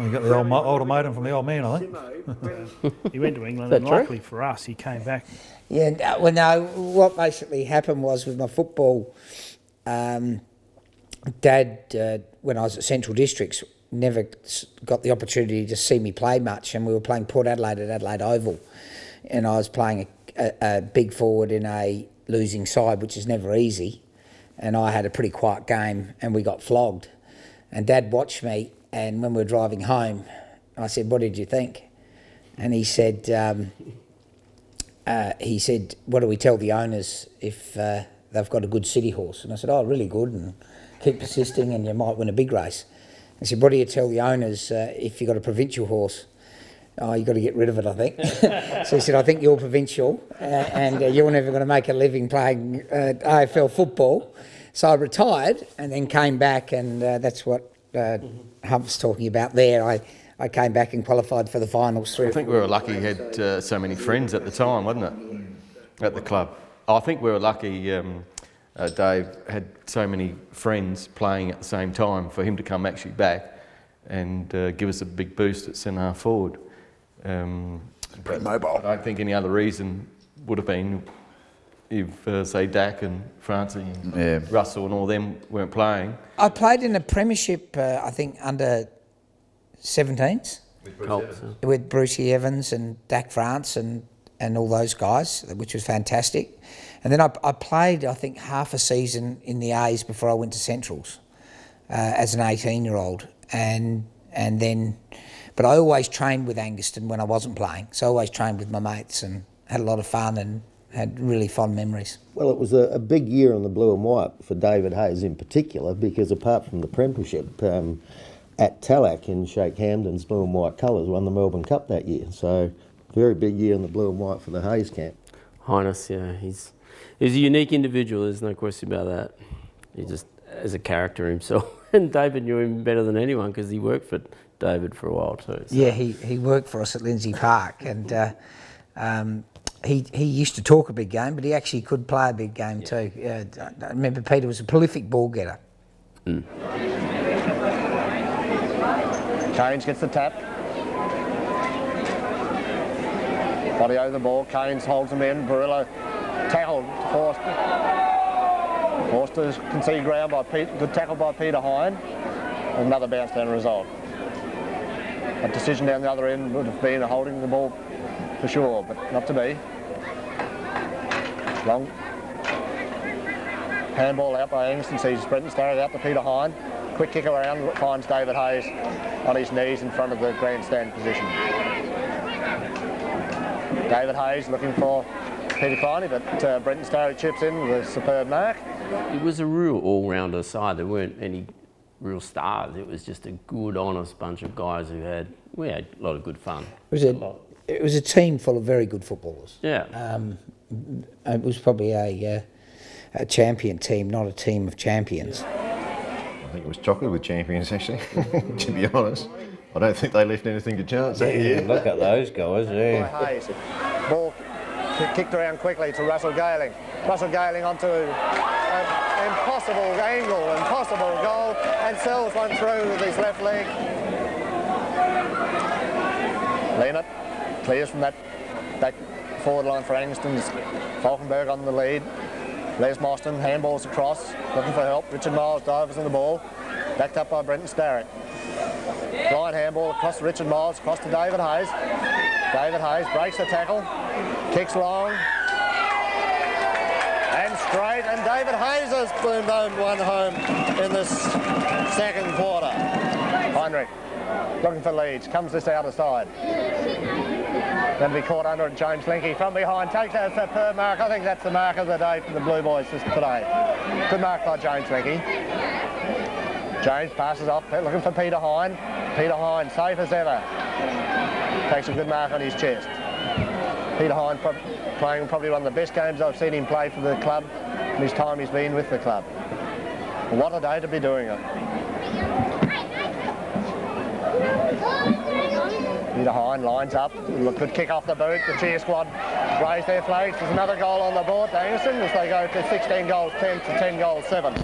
you got the old ultimatum from the old man, I think. He went to England, and luckily for us, he came back. Yeah, well, no, what basically happened was with my football, Dad, when I was at Central Districts, never got the opportunity to see me play much, and we were playing Port Adelaide at Adelaide Oval, and I was playing a big forward in a losing side, which is never easy, and I had a pretty quiet game, and we got flogged. And Dad watched me, and when we were driving home, I said, "What did you think?" And he said, "What do we tell the owners if they've got a good city horse?" And I said, "Oh, really good, and keep persisting, and you might win a big race." I said, "What do you tell the owners if you've got a provincial horse?" "Oh, you've got to get rid of it, I think." So he said, "I think you're provincial, and you're never going to make a living playing AFL football." So I retired and then came back, and that's what Hump's talking about there. I came back and qualified for the finals. I think we were lucky he had so many friends at the time, wasn't it, at the club? I think we were lucky Dave had so many friends playing at the same time for him to come actually back and give us a big boost at centre half forward. Pretty mobile. I don't think any other reason would have been if, say, Dak and Francie and Russell and all them weren't playing. I played in a premiership, I think, under 17s. With Brucey Evans and Dak France and all those guys, which was fantastic. And then I played, I think, half a season in the A's before I went to Centrals as an 18-year-old. And then, but I always trained with Angaston when I wasn't playing. So I always trained with my mates and had a lot of fun and had really fond memories. Well, it was a big year on the blue and white for David Hayes in particular, because apart from the premiership, at Tallack in Sheikh Hamdan's blue and white colours won the Melbourne Cup that year. So very big year on the blue and white for the Hayes camp. Highness, yeah, he's a unique individual, there's no question about that. He just, as a character himself, and David knew him better than anyone because he worked for David for a while too. So. Yeah, he worked for us at Lindsay Park, and he used to talk a big game, but he actually could play a big game too. I remember Peter was a prolific ball getter. Keynes gets the tap. Body over the ball. Keynes holds him in. Barillo tackled. Forster can see ground by Pete. Good tackle by Peter Hine. Another bounce down result. A decision down the other end would have been holding the ball for sure, but not to be. Long handball out by Angaston. Sees Brenton Starrett out to Peter Hine. Quick kick around, finds David Hayes on his knees in front of the grandstand position. David Hayes looking for Peter Kleiny, but Brenton Starrett chips in with a superb mark. It was a real all-rounder side. There weren't any real stars. It was just a good, honest bunch of guys we had a lot of good fun. It was a team full of very good footballers. Yeah. It was probably a champion team, not a team of champions. I think it was chocolate with champions, actually, to be honest. I don't think they left anything to chance that year. Look at those guys, yeah. Hayes. Ball kicked around quickly to Russell Gayling. Russell Gayling onto an impossible angle, impossible goal, and sells one through with his left leg. Leonard clears from that back forward line for Angaston's Falkenberg on the lead. Les Mostyn handballs across, looking for help. Richard Miles divers in the ball, backed up by Brenton Starrett. Blind handball across to Richard Miles, across to David Hayes. David Hayes breaks the tackle, kicks long, and straight, and David Hayes has boomed one home in this second quarter. Heinrich looking for Leeds, comes this outer side. Going to be caught under it, James Linky from behind, takes out a superb mark. I think that's the mark of the day for the Blue Boys today. Good mark by James Linky. James passes off, looking for Peter Hine. Peter Hine, safe as ever. Takes a good mark on his chest. Peter Hine playing probably one of the best games I've seen him play for the club in his time he's been with the club. What a day to be doing it. Peter Hine lines up, good kick off the boot, the cheer squad raise their flags. There's another goal on the board to Angaston as they go to 16 goals 10 to 10 goals 7.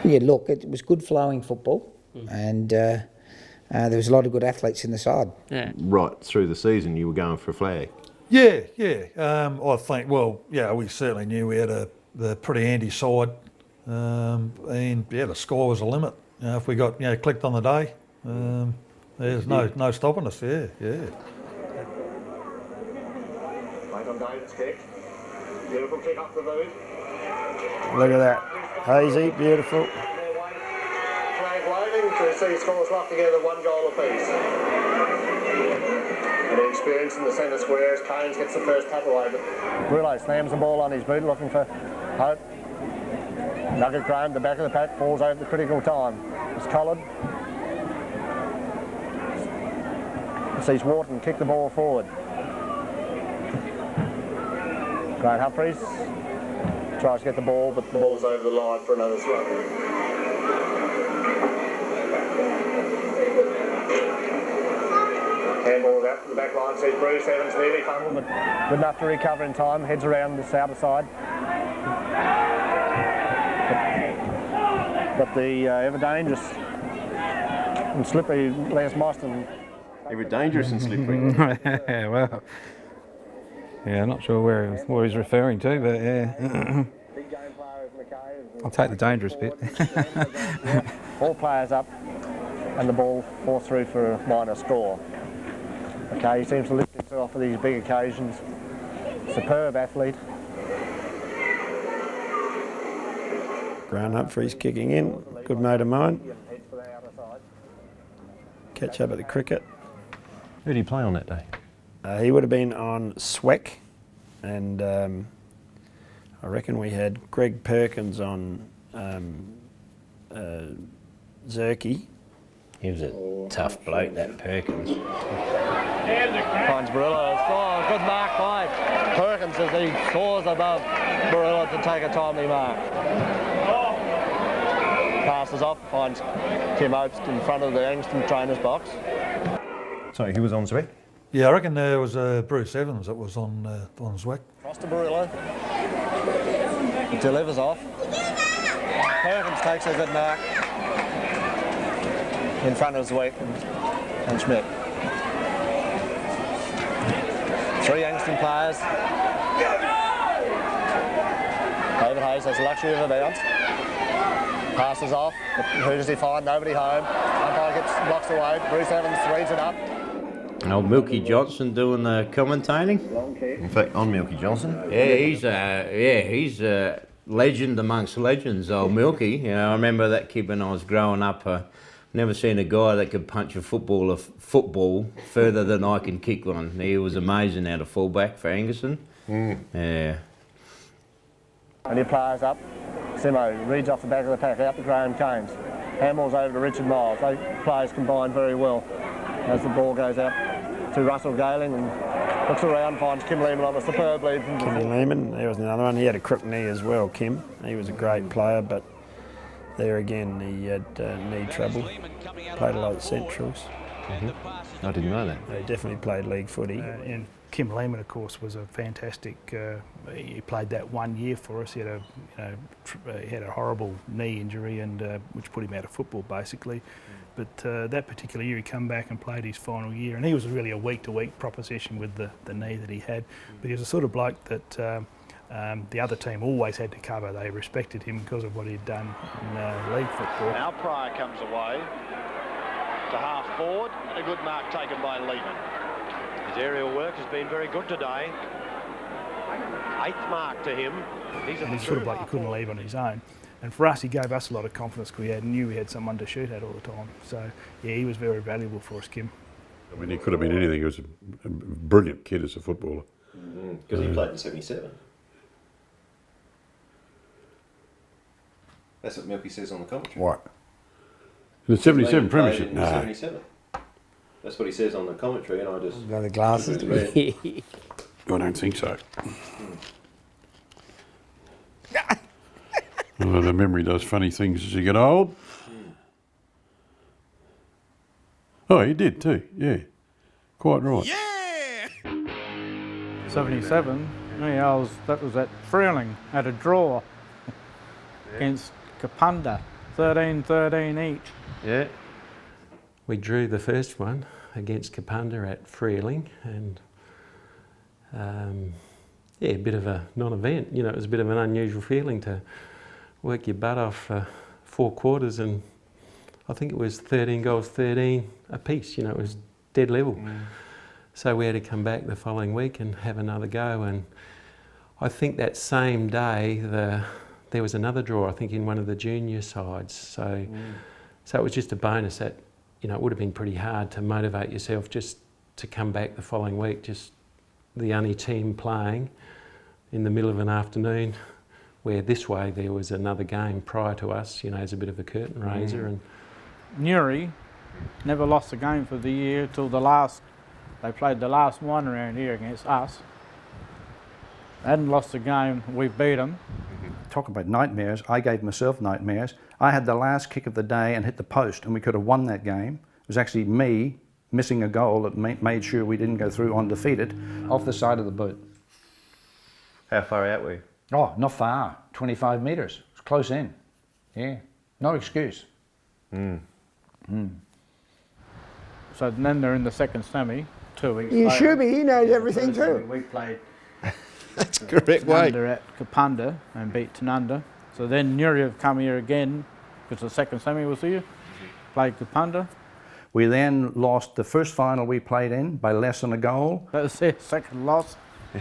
Yeah, look, it was good flowing football, and there was a lot of good athletes in the side. Yeah. Right through the season you were going for a flag? Yeah. I think, we certainly knew we had a pretty handy side, and the score was a limit. If we got clicked on the day, there's no stopping us. Yeah. Right on David's kick. Beautiful kick off the boot. Look at that. Hazy, beautiful. Flag waving to see scores locked together, 1 goal apiece. And the experience in the centre square as Keynes gets the first tap away, but Brillo slams the ball on his boot looking for Hope. Nugget Graham, the back of the pack, falls over the critical time. It's collared. Sees Wharton kick the ball forward. Grant Humphreys tries to get the ball, but the ball's over the line for another throw. Handball out to the back line, sees Bruce Evans nearly fumbled, but good enough to recover in time, heads around this outer side. But the ever dangerous and slippery Les Mostyn. You were dangerous and slippery. Yeah, well, yeah, I'm not sure what he's referring to, but yeah. I'll take the dangerous bit. All players up and the ball falls through for a minor score. Okay, he seems to lift himself for these big occasions. Superb athlete. Grant Humphreys kicking in. Good mate of mine. Catch up at the cricket. Who did he play on that day? He would have been on Sweck, and I reckon we had Greg Perkins on Zerky. He was a tough bloke, that Perkins. Finds Barilla. Oh, good mark by Perkins as he soars above Barilla to take a timely mark. Passes off, finds Tim Oates in front of the Angaston trainer's box. Sorry, who was on Zwick? Yeah, I reckon there was Bruce Evans that was on Zwick. Across to Barilla. He delivers off. Perkins takes a good mark in front of Zwick and Schmidt. 3 Angaston players. David Hayes has the luxury of a bounce. Passes off. Who does he find? Nobody home. Umpire gets blocks away. Bruce Evans reads it up. Old Milky Johnson doing the commentating. In fact, on Milky Johnson. Yeah, he's a legend amongst legends. Old Milky. You know, I remember that kid when I was growing up. Never seen a guy that could punch a football further than I can kick one. He was amazing out of fullback for Angaston. Yeah. And he plies up. Simo reads off the back of the pack out to Graham Caines. Hamill's over to Richard Miles. They players combine very well as the ball goes out to Russell Galing and looks around, finds Kim Lehman on a superb lead from Kimmy Lehman, there was another one. He had a crook knee as well, Kim. He was a great player, but there again he had knee trouble. Played a lot of Centrals. I didn't know that. He definitely played league footy. And Kim Lehman, of course, was a fantastic. He played that 1 year for us. He had he had a horrible knee injury, and which put him out of football basically. But that particular year, he come back and played his final year, and he was really a week-to-week proposition with the knee that he had. But he was a sort of bloke that the other team always had to cover. They respected him because of what he'd done in league football. Now Pryor comes away to half forward, and a good mark taken by Lehman. His aerial work has been very good today. 8th mark to him. He's sort of like you couldn't leave on his own. And for us, he gave us a lot of confidence because we knew we had someone to shoot at all the time. So, yeah, he was very valuable for us, Kim. I mean, he could have been anything. He was a brilliant kid as a footballer. Because he played in 77. That's what Milky says on the commentary. What? In the 77 premiership? In 77. That's what he says on the commentary, and I just... Got the glasses to I don't think so. Well, the memory does funny things as you get old. Oh, he did too, yeah. Quite right. 77, yeah, that was at Freeling, at a draw against Kapunda, 13-13 each. Yeah. We drew the first one against Kapunda at Freeling, and yeah, a bit of a non-event. You know, it was a bit of an unusual feeling to work your butt off for 4 quarters, and I think it was 13 goals, 13 apiece. You know, it was dead level. So we had to come back the following week and have another go. And I think that same day there was another draw, I think, in one of the junior sides. So so it was just a bonus that, you know, it would have been pretty hard to motivate yourself just to come back the following week, just the only team playing in the middle of an afternoon, where this way there was another game prior to us, you know, as a bit of a curtain raiser. And Newry never lost a game for the year till they played the last one around here against us. They hadn't lost a game, we beat them. Talk about nightmares, I gave myself nightmares. I had the last kick of the day and hit the post, and we could have won that game. It was actually me missing a goal that made sure we didn't go through undefeated off the side of the boot. How far out were you? Oh, not far, 25 metres. It was close in. Yeah, no excuse. So then they're in the second semi, 2 weeks You later. should be, he knows everything First semi, too. we played That's correct way. Tanunda at Kapunda and beat Tanunda. So then Newry have come here again, because the second semi was here, played Kapunda. We then lost the first final we played in by less than a goal. That was their second loss.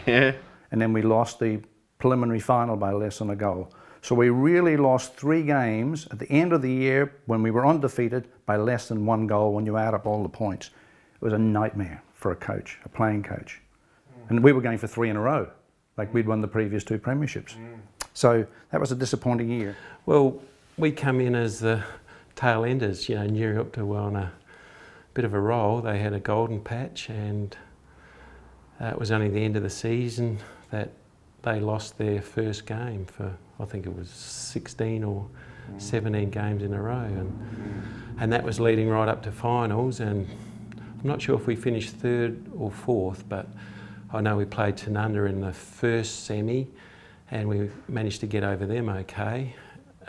Yeah. And then we lost the preliminary final by less than a goal. So we really lost 3 games at the end of the year when we were undefeated by less than 1 goal when you add up all the points. It was a nightmare for a coach, a playing coach. And we were going for 3 in a row, like we'd won the previous 2 premierships. So that was a disappointing year. Well, we come in as the tail enders, you know, Newry up to on a bit of a roll. They had a golden patch, and it was only the end of the season that they lost their first game for, I think it was 16 or 17 games in a row, and that was leading right up to finals. And I'm not sure if we finished 3rd or 4th, but I know we played Tanunda in the first semi, and we managed to get over them okay.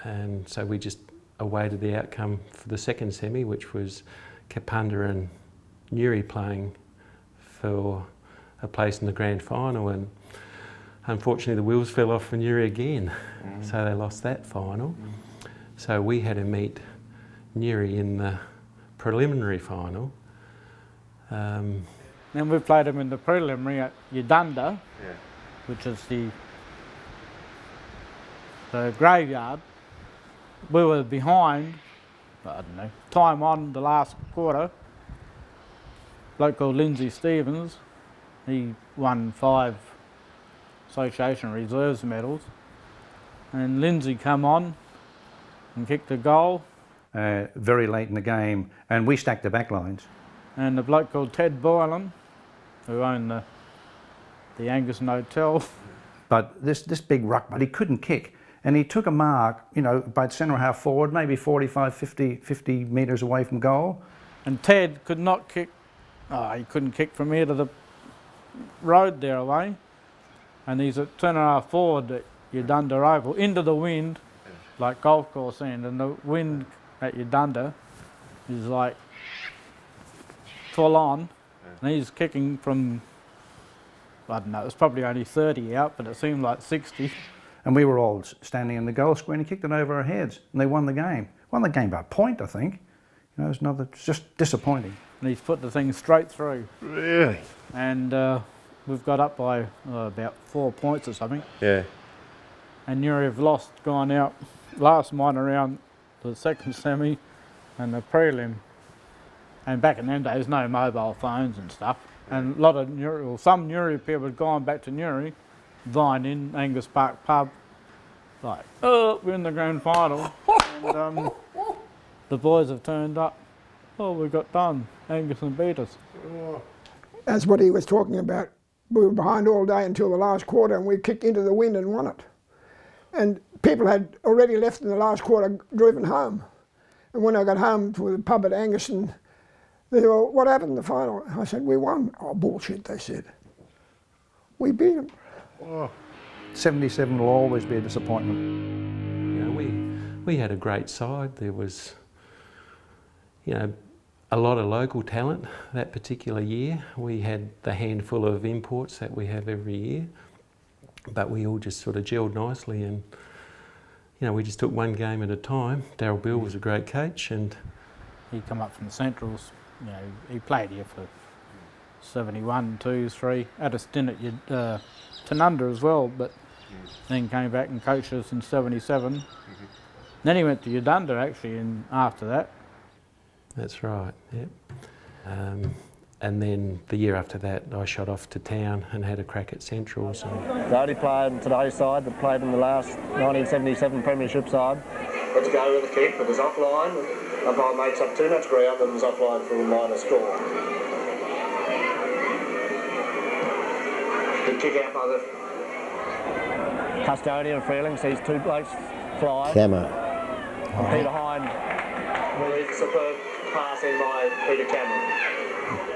And so we just awaited the outcome for the second semi, which was Kapunda and Newry playing for a place in the grand final, and unfortunately the wheels fell off for Newry again, so they lost that final. So we had to meet Newry in the preliminary final. Then we played them in the preliminary at Udunda, which is the graveyard. We were behind, I don't know, time on the last quarter. A bloke called Lindsay Stevens, he won 5 association reserves medals. And Lindsay come on and kicked a goal. Very late in the game, and we stacked the back lines. And a bloke called Ted Boylan, who owned the Angaston Hotel. But this big ruckman, he couldn't kick. And he took a mark, you know, about centre half forward, maybe 45, 50 metres away from goal. And Ted could not kick, he couldn't kick from here to the road there away. And he's at centre half forward at Udunda Oval, into the wind, like golf course end. And the wind at Udunda is like full on. And he's kicking from, I don't know, it was probably only 30 out, but it seemed like 60. And we were all standing in the goal square, and he kicked it over our heads, and they won the game. Won the game by a point, I think. You know, it's just disappointing. And he's put the thing straight through. Really? And we've got up by about 4 points or something. Yeah. And Newry have lost, gone out last minor round, the second semi, and the prelim. And back in them days, no mobile phones and stuff. And a lot of Newry, well, some Newry people had gone back to Newry, Vine in Angus Park pub, like, oh, we're in the grand final. And the boys have turned up. Oh, we got done. Angaston beat us. That's what he was talking about. We were behind all day until the last quarter, and we kicked into the wind and won it. And people had already left in the last quarter, driven home. And when I got home to the pub at Angaston, they said, well, what happened in the final? I said, we won. Oh, bullshit, they said. We beat them. 77 will always be a disappointment. You know, we had a great side. There was, you know, a lot of local talent that particular year. We had the handful of imports that we have every year, but we all just sort of gelled nicely, and you know, we just took one game at a time. Darryl Bill was a great coach, and he come up from the Centrals. You know, he played here for 71, 2, 3. Had a stint at Tanunda as well, but then came back and coached us in 77. Then he went to Udunda actually, and after that. That's right, yeah. And then the year after that, I shot off to town and had a crack at Centrals. The only player in today's side that played in the last 1977 premiership side. Let's go with the kick, but it's offline. Umpire makes up too much ground and is offline for a minor score. Good kick out by the custodian of Freeling, sees 2 blokes fly. Camo. And Peter Hine with a superb pass in by Peter Cameron.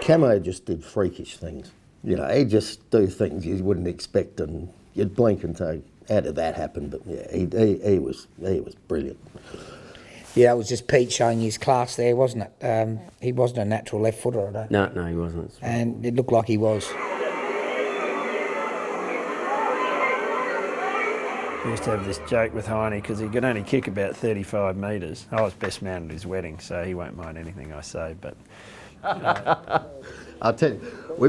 Camo just did freakish things. You know, he'd just do things you wouldn't expect, and you'd blink and say, how did that happen? But yeah, he was brilliant. Yeah, it was just Pete showing his class there, wasn't it? He wasn't a natural left footer, I don't think. No, he wasn't. And it looked like he was. We used to have this joke with Heine because he could only kick about 35 metres. I was best man at his wedding, so he won't mind anything I say. But I'll tell you, we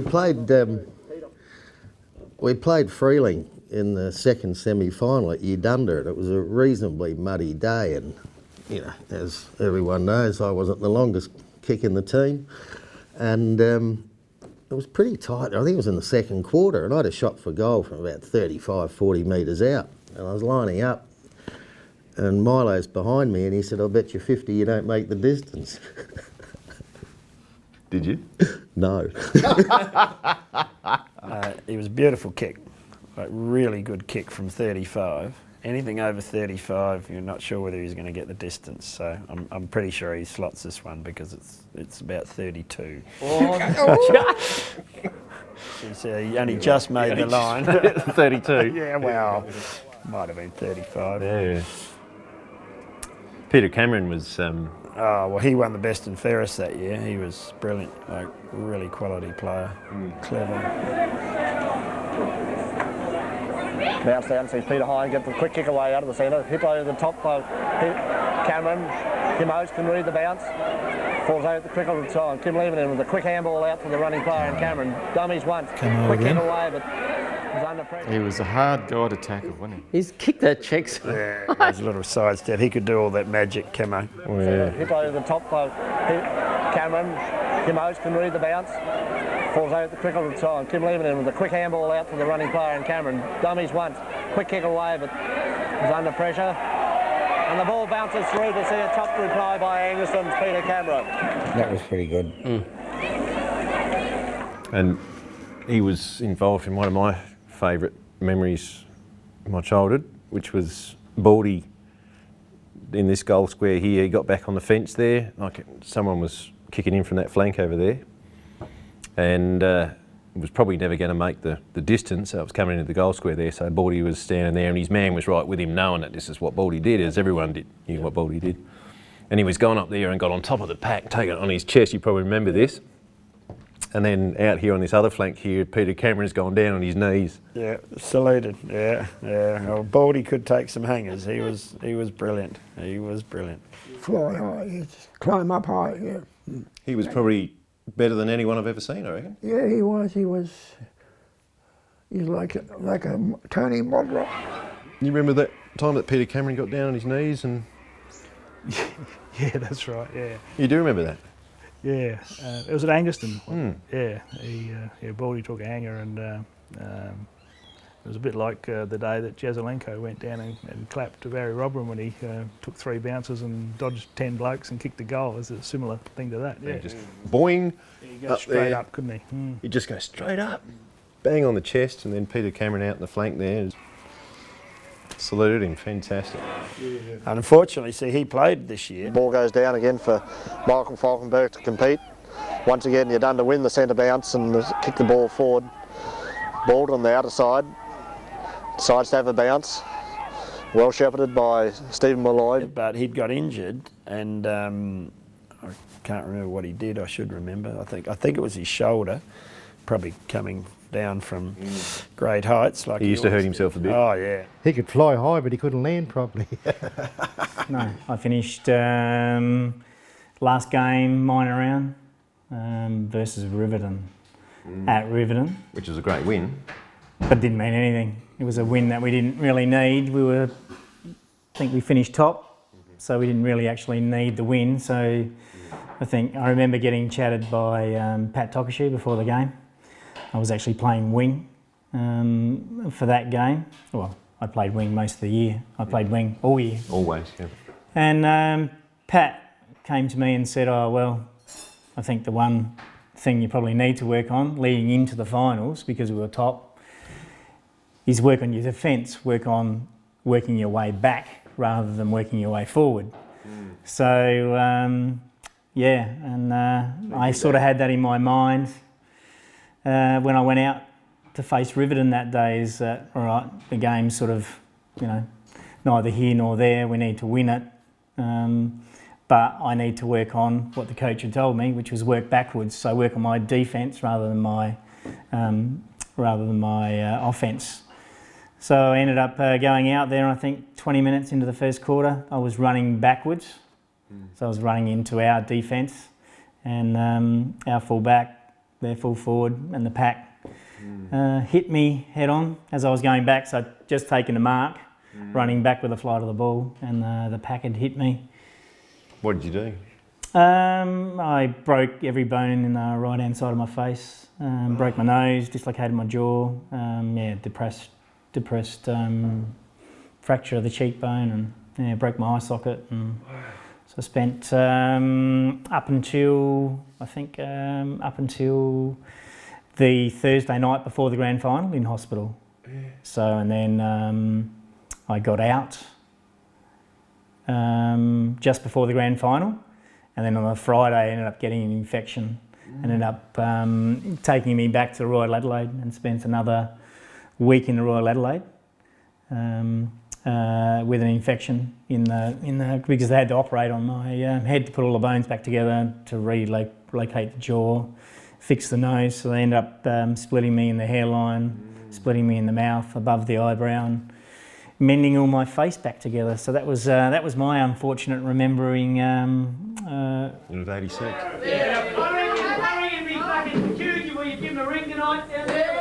played Freeling in the second semi-final at Udunda. It was a reasonably muddy day, and you know, as everyone knows, I wasn't the longest kick in the team, and it was pretty tight. I think it was in the second quarter, and I had a shot for goal from about 35, 40 metres out. And I was lining up, and Milo's behind me, and he said, "I'll bet you 50 you don't make the distance." Did you? No. It was a beautiful kick, like really good kick from 35. Anything over 35, you're not sure whether he's going to get the distance. So I'm pretty sure he slots this one because it's about 32. So he only just made the line. 32. Yeah, well, might have been 35. Yeah. Peter Cameron was... Oh, well, he won the best and fairest that year. He was brilliant, like really quality player, clever. Bounce down, sees Peter Hine get the quick kick away out of the centre. Hit over the top by Cameron. Kim Oates can read the bounce. Falls out at the crickle of the time. Kim Levenin with a quick handball out to the running player, and Cameron dummies once. Quick kick away, but was under pressure. He was a hard guy to tackle, wasn't he? He's kicked that check. Yeah, there's a little sidestep. He could do all that magic, Camo. Oh, yeah. Hit over the top by Cameron. Kim Oates can read the bounce. Falls out at the crickle of the time. Kim Levenin with a quick handball out to the running player, and Cameron dummies once. Quick kick away, but was under pressure. And the ball bounces through to see a top reply by Angaston's Peter Cameron. That was pretty good. And he was involved in one of my favourite memories of my childhood, which was Baldy in this goal square here. He got back on the fence there, like someone was kicking in from that flank over there, and was probably never going to make the distance. So it was coming into the goal square there, so Baldy was standing there, and his man was right with him, knowing that this is what Baldy did, as everyone knew what Baldy did. And he was going up there and got on top of the pack, taking it on his chest. You probably remember this. And then out here on this other flank here, Peter Cameron's gone down on his knees. Yeah, saluted. Yeah. Well, Baldy could take some hangers. He was brilliant. He was brilliant. Fly high, yeah, just climb up high, yeah. He was probably better than anyone I've ever seen, I reckon. Yeah, he was. He's like a Tony Modrock. You remember that time that Peter Cameron got down on his knees and... Yeah, that's right, yeah. You do remember that? Yeah, it was at Angaston. Yeah, Baldy took a hanger, and it was a bit like the day that Jazelenko went down and clapped to Barry Robran when he took 3 bounces and dodged 10 blokes and kicked a goal. It was a similar thing to that. Yeah, just boing. He go straight up, couldn't he? He'd just go straight up, bang on the chest, and then Peter Cameron out in the flank there. Saluted him, fantastic. Yeah. And unfortunately, see, he played this year. Ball goes down again for Michael Falkenberg to compete. Once again, you're done to win the centre bounce and kick the ball forward. Balled on the outer side. Decides to have a bounce. Well shepherded by Stephen Malloy. But he'd got injured, and I can't remember what he did. I should remember. I think it was his shoulder, probably coming down from great heights. Like he used to hurt himself a bit. Oh, yeah. He could fly high, but he couldn't land properly. No, I finished last game, minor round, versus Riverton, at Riverton. Which was a great win. But didn't mean anything. It was a win that we didn't really need. I think we finished top, so we didn't really actually need the win. So I remember getting chatted by Pat Tokashi before the game. I was actually playing wing for that game. Well, I played wing most of the year. I played wing all year. Always, yeah. And Pat came to me and said, "Oh, well, I think the one thing you probably need to work on leading into the finals, because we were top, is work on your defence, work on working your way back rather than working your way forward." So, yeah, and I sort of had that in my mind. When I went out to face Riverton that day, is that, all right, the game's sort of, neither here nor there, we need to win it. but I need to work on what the coach had told me, which was work backwards. So work on my defence rather than my offence. So I ended up going out there, and I think 20 minutes into the first quarter, I was running backwards. So I was running into our defence, and our full back, their full forward, and the pack hit me head on as I was going back. So I'd just taken a mark, running back with the flight of the ball, and the pack had hit me. What did you do? I broke every bone in the right-hand side of my face, broke my nose, dislocated my jaw, depressed fracture of the cheekbone, and broke my eye socket. And so I spent up until the Thursday night before the grand final in hospital. So, and then I got out just before the grand final, and then on the Friday I ended up getting an infection. Ended up taking me back to Royal Adelaide and spent another week in the Royal Adelaide with an infection in the because they had to operate on my head to put all the bones back together, to relocate the jaw, fix the nose. So they ended up splitting me in the hairline, splitting me in the mouth above the eyebrow, and mending all my face back together. So that was my unfortunate remembering. It was 86. Yeah, I reckon it'd be fucking huge when you give him a ring tonight down there.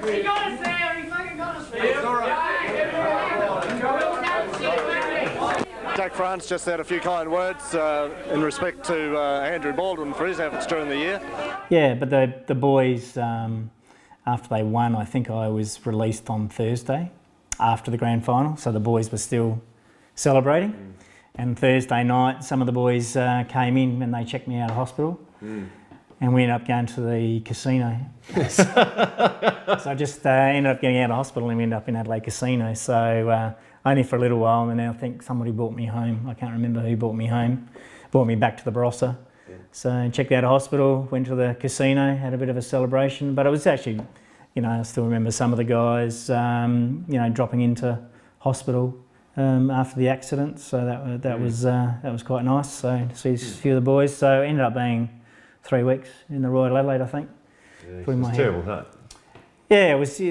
He got us there, he fucking got us there. It's all right. Jack France just said a few kind words in respect to Andrew Baldwin for his efforts during the year. Yeah, but the boys, after they won, I think I was released on Thursday after the grand final, so the boys were still celebrating. And Thursday night, some of the boys came in and they checked me out of hospital, and we ended up going to the casino. So I just ended up getting out of hospital and we ended up in Adelaide Casino. So only for a little while, and then I think somebody brought me home. I can't remember who brought me home, brought me back to the Barossa. So checked out of hospital, went to the casino, had a bit of a celebration, but it was actually, I still remember some of the guys, dropping into hospital after the accident. So that was quite nice. So to see a few of the boys. So it ended up being 3 weeks in the Royal Adelaide, I think. Yeah, it was terrible, that. Yeah, it was.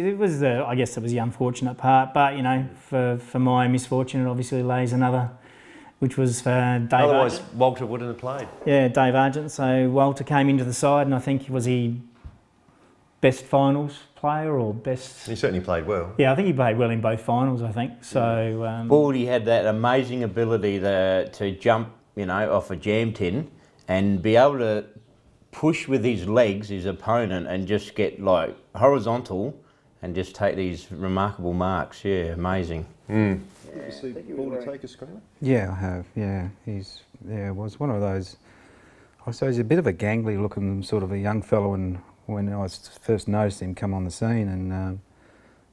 I guess it was the unfortunate part, but for my misfortune, it obviously lays another, which was for Dave. Otherwise, Argent. Walter wouldn't have played. Yeah, Dave Argent. So Walter came into the side, and I think was he best finals player or best. He certainly played well. Yeah, I think he played well in both finals. I think so. Baldy had that amazing ability to jump, off a jam tin and be able to push with his legs his opponent and just get like horizontal and just take these remarkable marks. Yeah, amazing. Did you see Baldy take a screamer? Yeah, I have. Yeah, was one of those. I suppose he's a bit of a gangly looking sort of a young fellow, and when I first noticed him come on the scene, and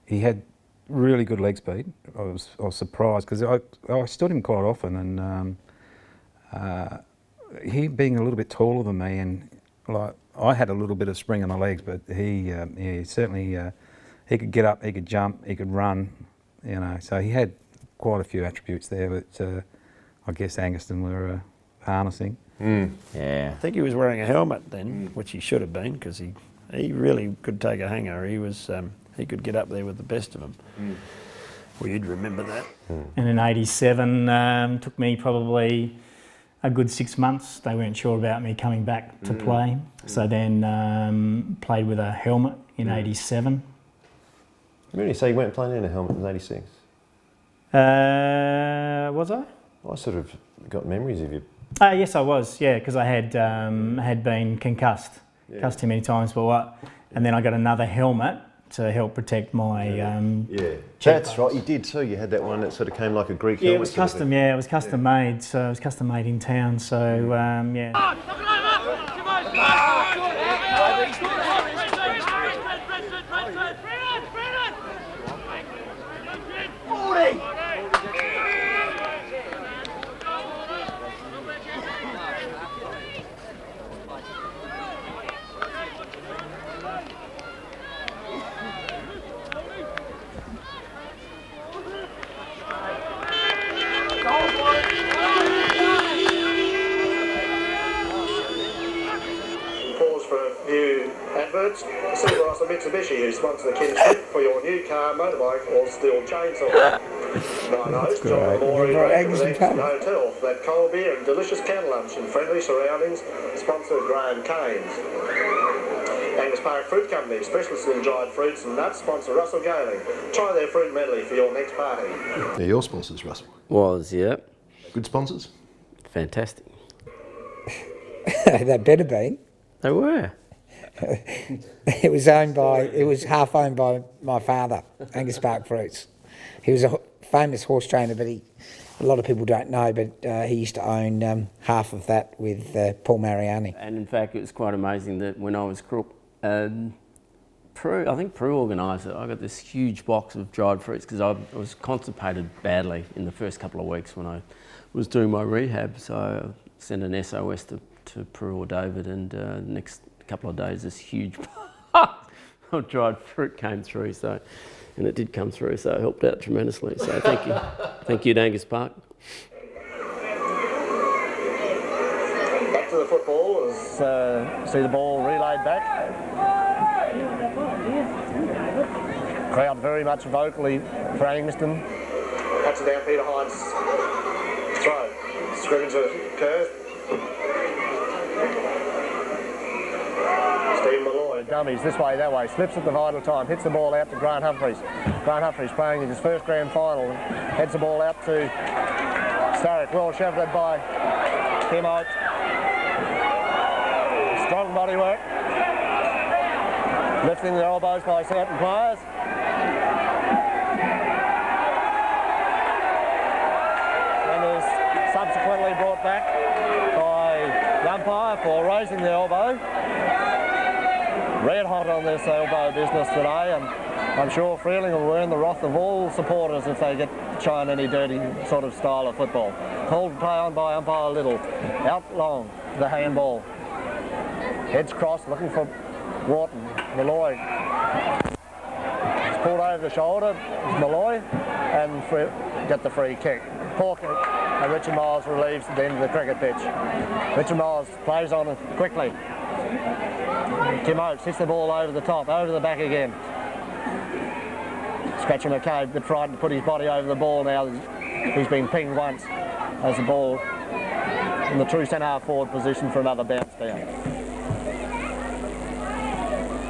he had really good leg speed. I was surprised because I stood him quite often, and he being a little bit taller than me, and like I had a little bit of spring in my legs, but he certainly he could get up, he could jump, he could run, So he had quite a few attributes there that I guess Angaston were harnessing. Yeah, I think he was wearing a helmet then, which he should have been, because he really could take a hanger. He could get up there with the best of them. Well, you'd remember that. And in '87, took me probably a good 6 months. They weren't sure about me coming back to play. So then played with a helmet in '87. Really? So you weren't playing in a helmet in '86? Was I? I sort of got memories of you. Yes, I was. Yeah, because I had been concussed too many times. And then I got another helmet to help protect my. That's right. You did too. You had that one that sort of came like a Greek helmet. Yeah, it was custom. Yeah, it was custom made. So it was custom made in town. So yeah. sponsor Mitsubishi, who sponsor the kids' trip for your new car, motorbike or steel chainsaw. Nine host John Lamore with Angaston Hotel for that cold beer and delicious can lunch in friendly surroundings. Sponsor Graham Caines. Angus Park Fruit Company, specialists in dried fruits and nuts, sponsor Russell Galing. Try their fruit medley for your next party. They're your sponsors, Russell. Was, yeah. Good sponsors? Fantastic. They better be. They were. It was half owned by my father, Angus Park Fruits. He was a famous horse trainer, but a lot of people don't know, but he used to own half of that with Paul Mariani. And in fact, it was quite amazing that when I was crook, I think Prue organised it. I got this huge box of dried fruits because I was constipated badly in the first couple of weeks when I was doing my rehab. So I sent an SOS to Prue or David, and the next couple of days this huge box of dried fruit came through. And it did come through, so it helped out tremendously. So thank you. Thank you to Angus Park. Back to the football as see the ball relayed back. Crowd very much vocally for Angaston. Cuts it down, Peter Hines. Throw. Scrimmage occurs. Stephen Malloy, dummies this way, that way, slips at the vital time, hits the ball out to Grant Humphreys. Grant Humphreys playing in his first grand final, heads the ball out to Starrick, well shepherded by Tim Oates. Strong body work, lifting the elbows by certain players. And is subsequently brought back by the umpire for raising the elbow. Red hot on this elbow business today, and I'm sure Freeling will earn the wrath of all supporters if they get trying any dirty sort of style of football. Called play on by umpire Little. Out long, the handball. Heads crossed, looking for Wharton. Malloy. It's pulled over the shoulder, it's Malloy, and get the free kick. Poor kick, and Richard Miles relieves at the end of the cricket pitch. Richard Miles plays on it quickly. Tim Oates hits the ball over the top, over the back again. Scratcher McCabe, a bit frightened to put his body over the ball now. He's been pinged once as the ball in the true centre-half forward position for another bounce down.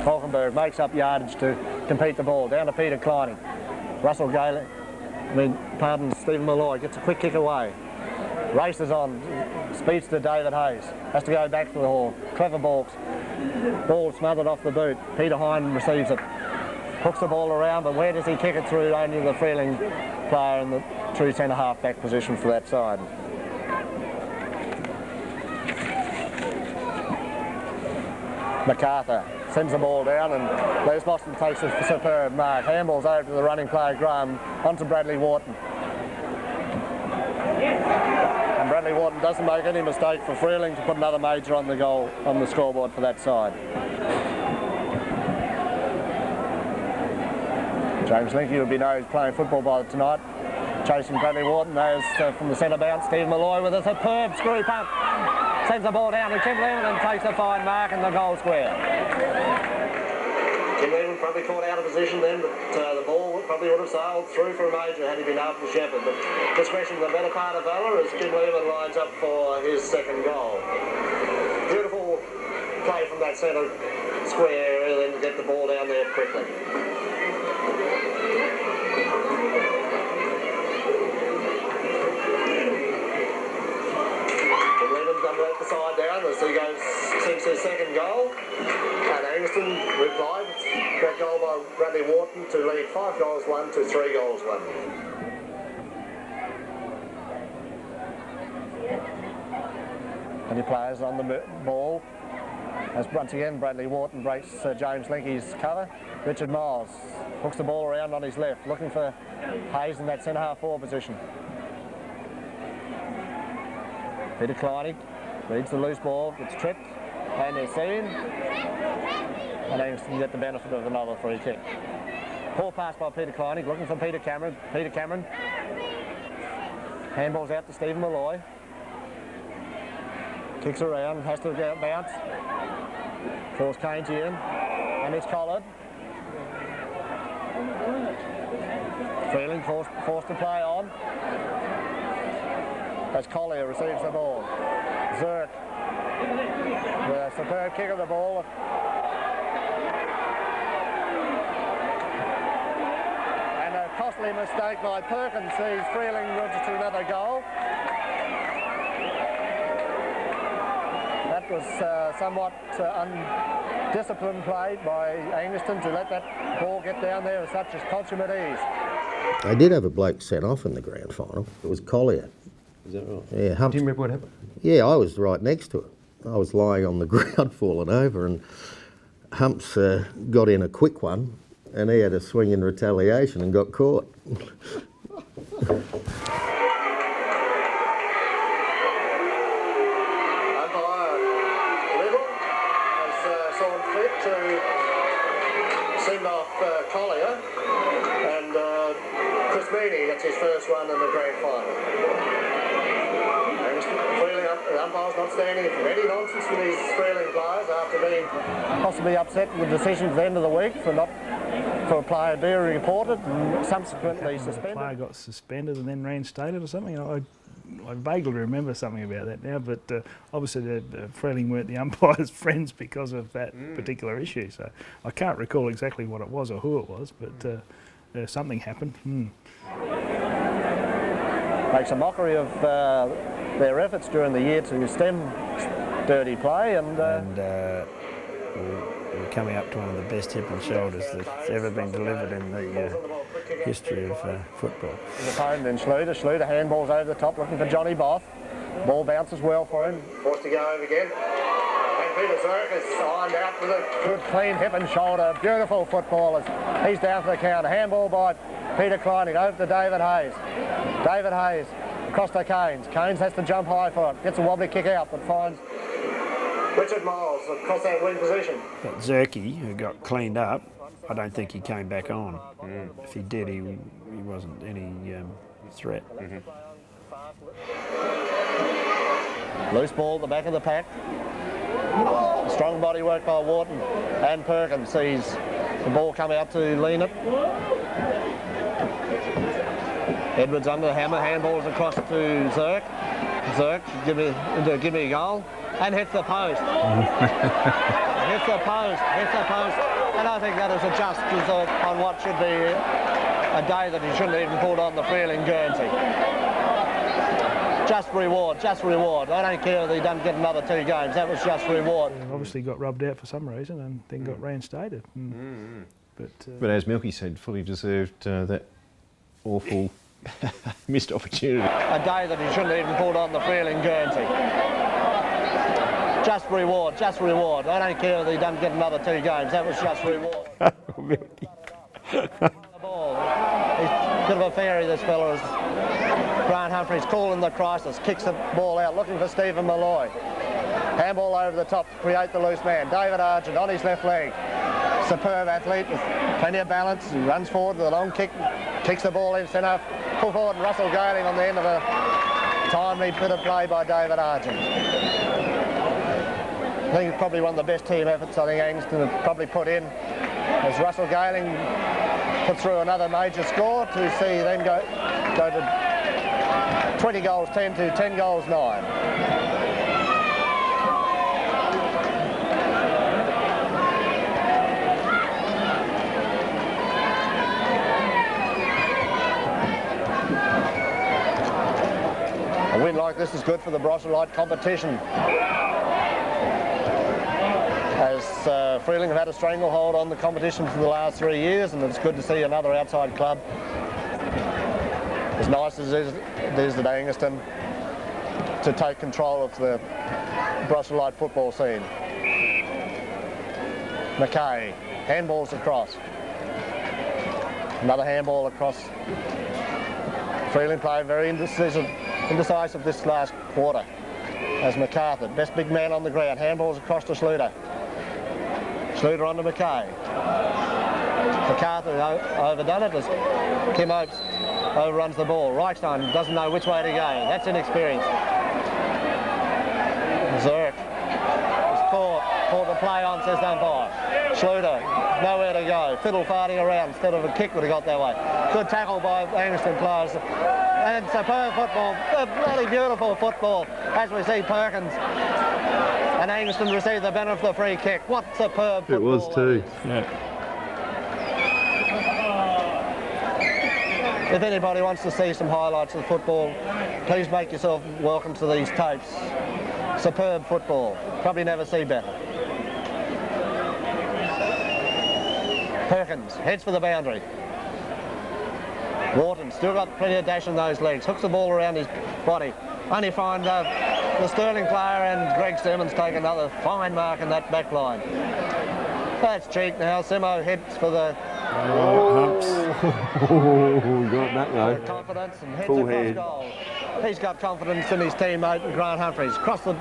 Falkenberg makes up yardage to compete the ball, down to Peter Kleining. Russell Gaylor, Stephen Malloy gets a quick kick away. Races on, speeds to David Hayes. Has to go back to the hall. Clever balks. Ball smothered off the boot. Peter Hine receives it. Hooks the ball around, but where does he kick it through? Only the Freeling player in the true centre-half back position for that side. MacArthur sends the ball down, and Les Boston takes a superb mark. Handballs over to the running player Graham, onto Bradley Wharton. And Bradley Wharton doesn't make any mistake for Freeling to put another major on the goal, on the scoreboard for that side. James Linky will be known playing football by tonight. Chasing Bradley Wharton, there's from the centre bounce, Steve Malloy with a superb screw pump. Sends the ball down to Kim Lehman and takes a fine mark in the goal square. Kim Lehman probably caught out of position then, but the ball probably would have sailed through for a major had he been able to shepherd. But discretion the better part of valour as Kim Lehman lines up for his second goal. Beautiful play from that centre square area then to get the ball down there quickly. Up the side down as he sinks his second goal, and Angaston replied that goal by Bradley Wharton to lead 5 goals 1 to 3 goals 1. Any players on the ball as once again Bradley Wharton breaks Sir James Linky's cover. Richard Miles hooks the ball around on his left, looking for Hayes in that centre half forward position. Peter Kleinig reads the loose ball, gets tripped, and they're seen. And Angaston get the benefit of another free kick. Poor pass by Peter Kleinig, looking for Peter Cameron. Peter Cameron. Handballs out to Stephen Malloy. Kicks around, has to get bounce. Force Cainty in, and it's collared. Freeling forced to play on. As Collier receives the ball. Zirk with a superb kick of the ball. And a costly mistake by Perkins sees Freeling register another goal. That was somewhat undisciplined play by Angaston to let that ball get down there with such consummate ease. They did have a bloke sent off in the grand final. It was Collier. Is that right? Yeah, Humps. Do you remember what happened? Yeah, I was right next to it. I was lying on the ground falling over, and Humps got in a quick one, and he had a swing in retaliation and got caught. Send off Collier, and Chris Meany gets his first run in the grand final. And Freeling, the umpire's not standing for any nonsense with these Freeling players after being possibly upset with decisions at the end of the week for a player being reported and subsequently suspended. The player got suspended and then reinstated or something. I vaguely remember something about that now, but obviously the Freeling weren't the umpires' friends because of that particular issue. So I can't recall exactly what it was or who it was, but something happened. Makes a mockery of their efforts during the year to stem dirty play, and we're coming up to one of the best hip and shoulders that's ever been delivered in the history of football. His opponent then Schluter. Schluter handballs over the top looking for Johnny Boff. Ball bounces well for him. Forced to go over again. And Peter Zirk is signed out with a good clean hip and shoulder. Beautiful footballers. He's down for the count. Handball by Peter Kleining over to David Hayes. David Hayes across to Keynes. Keynes has to jump high for it. Gets a wobbly kick out but finds Richard Miles across that wing position. But Zirky, who got cleaned up, I don't think he came back on. If he did, he wasn't any threat. Loose ball at the back of the pack. Strong body work by Wharton, and Perkins sees the ball come out to lean it. Edwards under the hammer, handballs across to Zirk. Zirk, give me a goal, and hits the post. hits the post. And I think that is a just result on what should be a day that he shouldn't even put on the Freeling Guernsey. Just reward. I don't care if he doesn't get another 2 games. That was just reward. Obviously got rubbed out for some reason and then got reinstated. But as Milky said, fully deserved that awful missed opportunity. A day that he shouldn't even put on the Freeling Guernsey. Just reward. I don't care if he doesn't get another 2 games. That was just reward. The ball. He's a bit of a fairy, this fellow is. Grant Humphreys calling the crisis, kicks the ball out, looking for Stephen Malloy. Handball over the top to create the loose man. David Argent on his left leg. Superb athlete with plenty of balance. He runs forward with a long kick, kicks the ball in centre. Pull forward and Russell Galing on the end of a timely bit of play by David Argent. I think it's probably one of the best team efforts I think Angaston have probably put in, as Russell Galing put through another major score to see them go to 20 goals 10 to 10 goals 9. A win like this is good for the Brosselite competition, as Freeling have had a stranglehold on the competition for the last 3 years, and it's good to see another outside club, as nice as it is at Angaston, to take control of the Brosselite football scene. McKay, handballs across. Another handball across. Freeling played very indecisive this last quarter, as MacArthur, best big man on the ground, handballs across to Schluter. Schluter on to McKay. MacArthur overdone it as Kim Oates overruns the ball. Reichstein doesn't know which way to go. That's inexperience. Zirk is caught the play on, says the umpire. Schluter, nowhere to go. Fiddle farting around instead of a kick would have got that way. Good tackle by Angaston players. And superb football, a bloody beautiful football, as we see Perkins and Angaston receive the benefit of the free kick. What superb football. It was too. Yeah. If anybody wants to see some highlights of the football, please make yourself welcome to these tapes. Superb football. Probably never see better. Perkins heads for the boundary. Wharton still got plenty of dash in those legs. Hooks the ball around his body. Only find the Sterling player and Greg Simmons take another fine mark in that back line. That's cheek now. Simo heads for the... Oh, got that though. Confidence and heads Full across head. goal. He's got confidence in his teammate Grant Humphreys. Cross the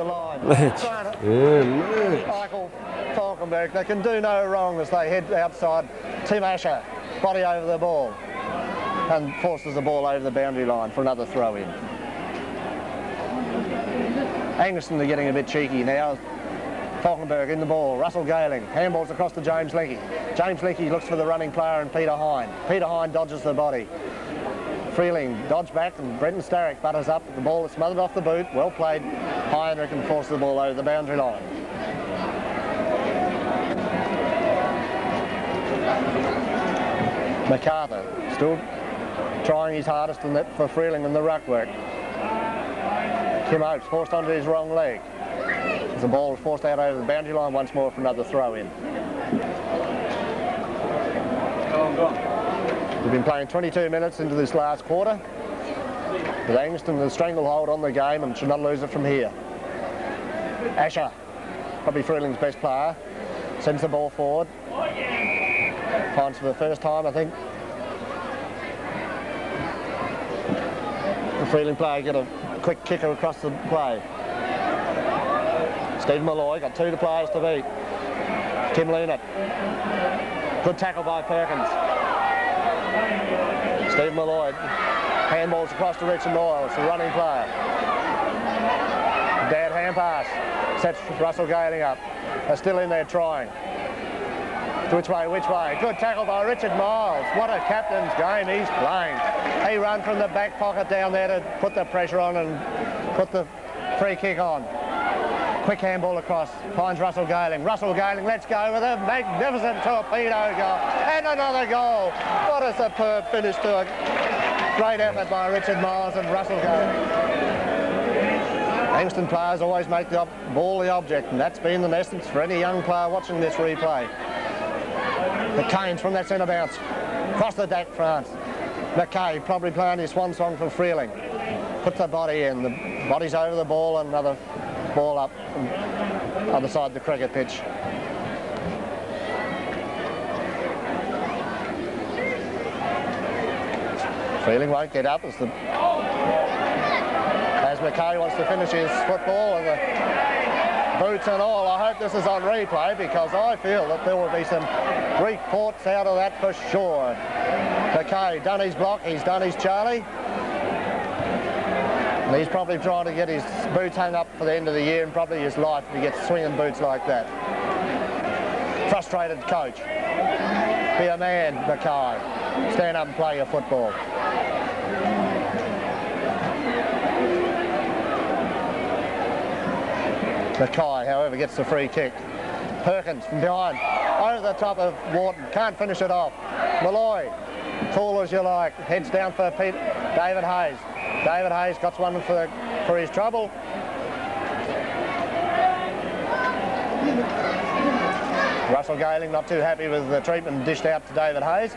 line. Let's. Grant, Yeah, Michael Falkenberg, they can do no wrong as they head outside. Tim Asher, body over the ball, and forces the ball over the boundary line for another throw-in. Angaston are getting a bit cheeky now. Falkenberg in the ball, Russell Galing, handballs across to James Linky. James Linky looks for the running player and Peter Hine. Peter Hine dodges the body. Freeling dodge back and Brenton Starrick butters up. The ball is smothered off the boot. Well played. Heinrich can force the ball over the boundary line. MacArthur still trying his hardest for Freeling in the ruck work. Kim Oakes forced onto his wrong leg. As the ball is forced out over the boundary line once more for another throw-in. We've been playing 22 minutes into this last quarter. With Angaston the stranglehold on the game and should not lose it from here. Asher, probably Freeling's best player, sends the ball forward. Finds for the first time, I think. The Freeling player get a quick kicker across the play. Stephen Malloy got 2 players to beat. Tim Leonard. Good tackle by Perkins. Stephen Malloy handballs across to Richard Noyles, the running player. Bad hand pass. Sets Russell Galing up. They're still in there trying. Which way, which way? Good tackle by Richard Miles. What a captain's game he's playing. He ran from the back pocket down there to put the pressure on and put the free kick on. Quick handball across, finds Russell Galing. Russell Galing lets go with a magnificent torpedo goal. And another goal. What a superb finish to a great effort by Richard Miles and Russell Galing. Angaston players always make the ball the object, and that's been the essence for any young player watching this replay. The Canes from that centre bounce. Across the deck, France. McKay probably playing his swan song for Freeling. Puts the body in. The body's over the ball and another ball up on the other side of the cricket pitch. Freeling won't get up as McKay wants to finish his football and the boots and all. I hope this is on replay because I feel that there will be some reports out of that for sure. McKay done his block, he's done his Charlie. And he's probably trying to get his boots hung up for the end of the year and probably his life if he gets swinging boots like that. Frustrated coach. Be a man, Mackay. Stand up and play your football. Mackay, however, gets the free kick. Perkins from behind, over the top of Wharton, can't finish it off. Malloy, tall as you like, heads down for David Hayes. David Hayes got one for his trouble. Russell Galing not too happy with the treatment dished out to David Hayes.